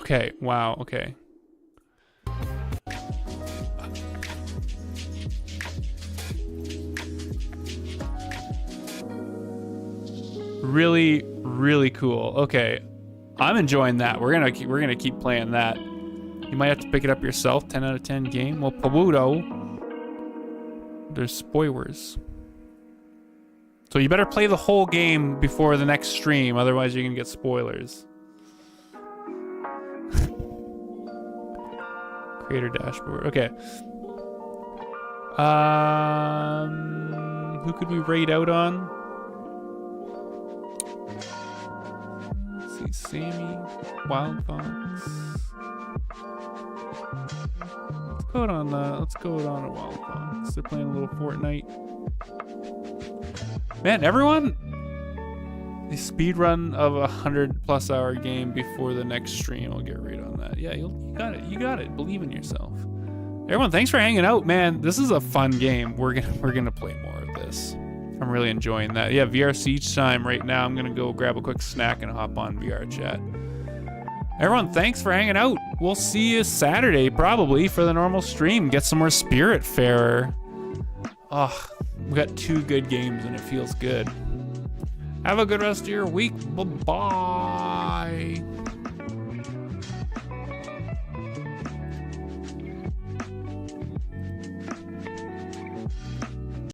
Okay, wow, okay. Really, really cool. Okay, I'm enjoying that. We're gonna keep playing that. You might have to pick it up yourself. 10 out of 10 game. Well, Pabudo. There's spoilers. So you better play the whole game before the next stream, otherwise you're gonna get spoilers. Creator dashboard. Okay. Who could we rate out on? Let's see, Sammy, Wild Fox. Let's go out on a Wild Fox. They're playing a little Fortnite. Man, everyone, the speed run of a 100+ hour game before the next stream. I'll get right on that. Yeah, you got it. You got it. Believe in yourself. Everyone, thanks for hanging out, man. This is a fun game. We're gonna play more of this. I'm really enjoying that. Yeah, VR Siege time right now. I'm gonna go grab a quick snack and hop on VR chat. Everyone, thanks for hanging out. We'll see you Saturday probably for the normal stream. Get some more Spiritfarer. Oh, we got 2 good games and it feels good. Have a good rest of your week. Bye-bye.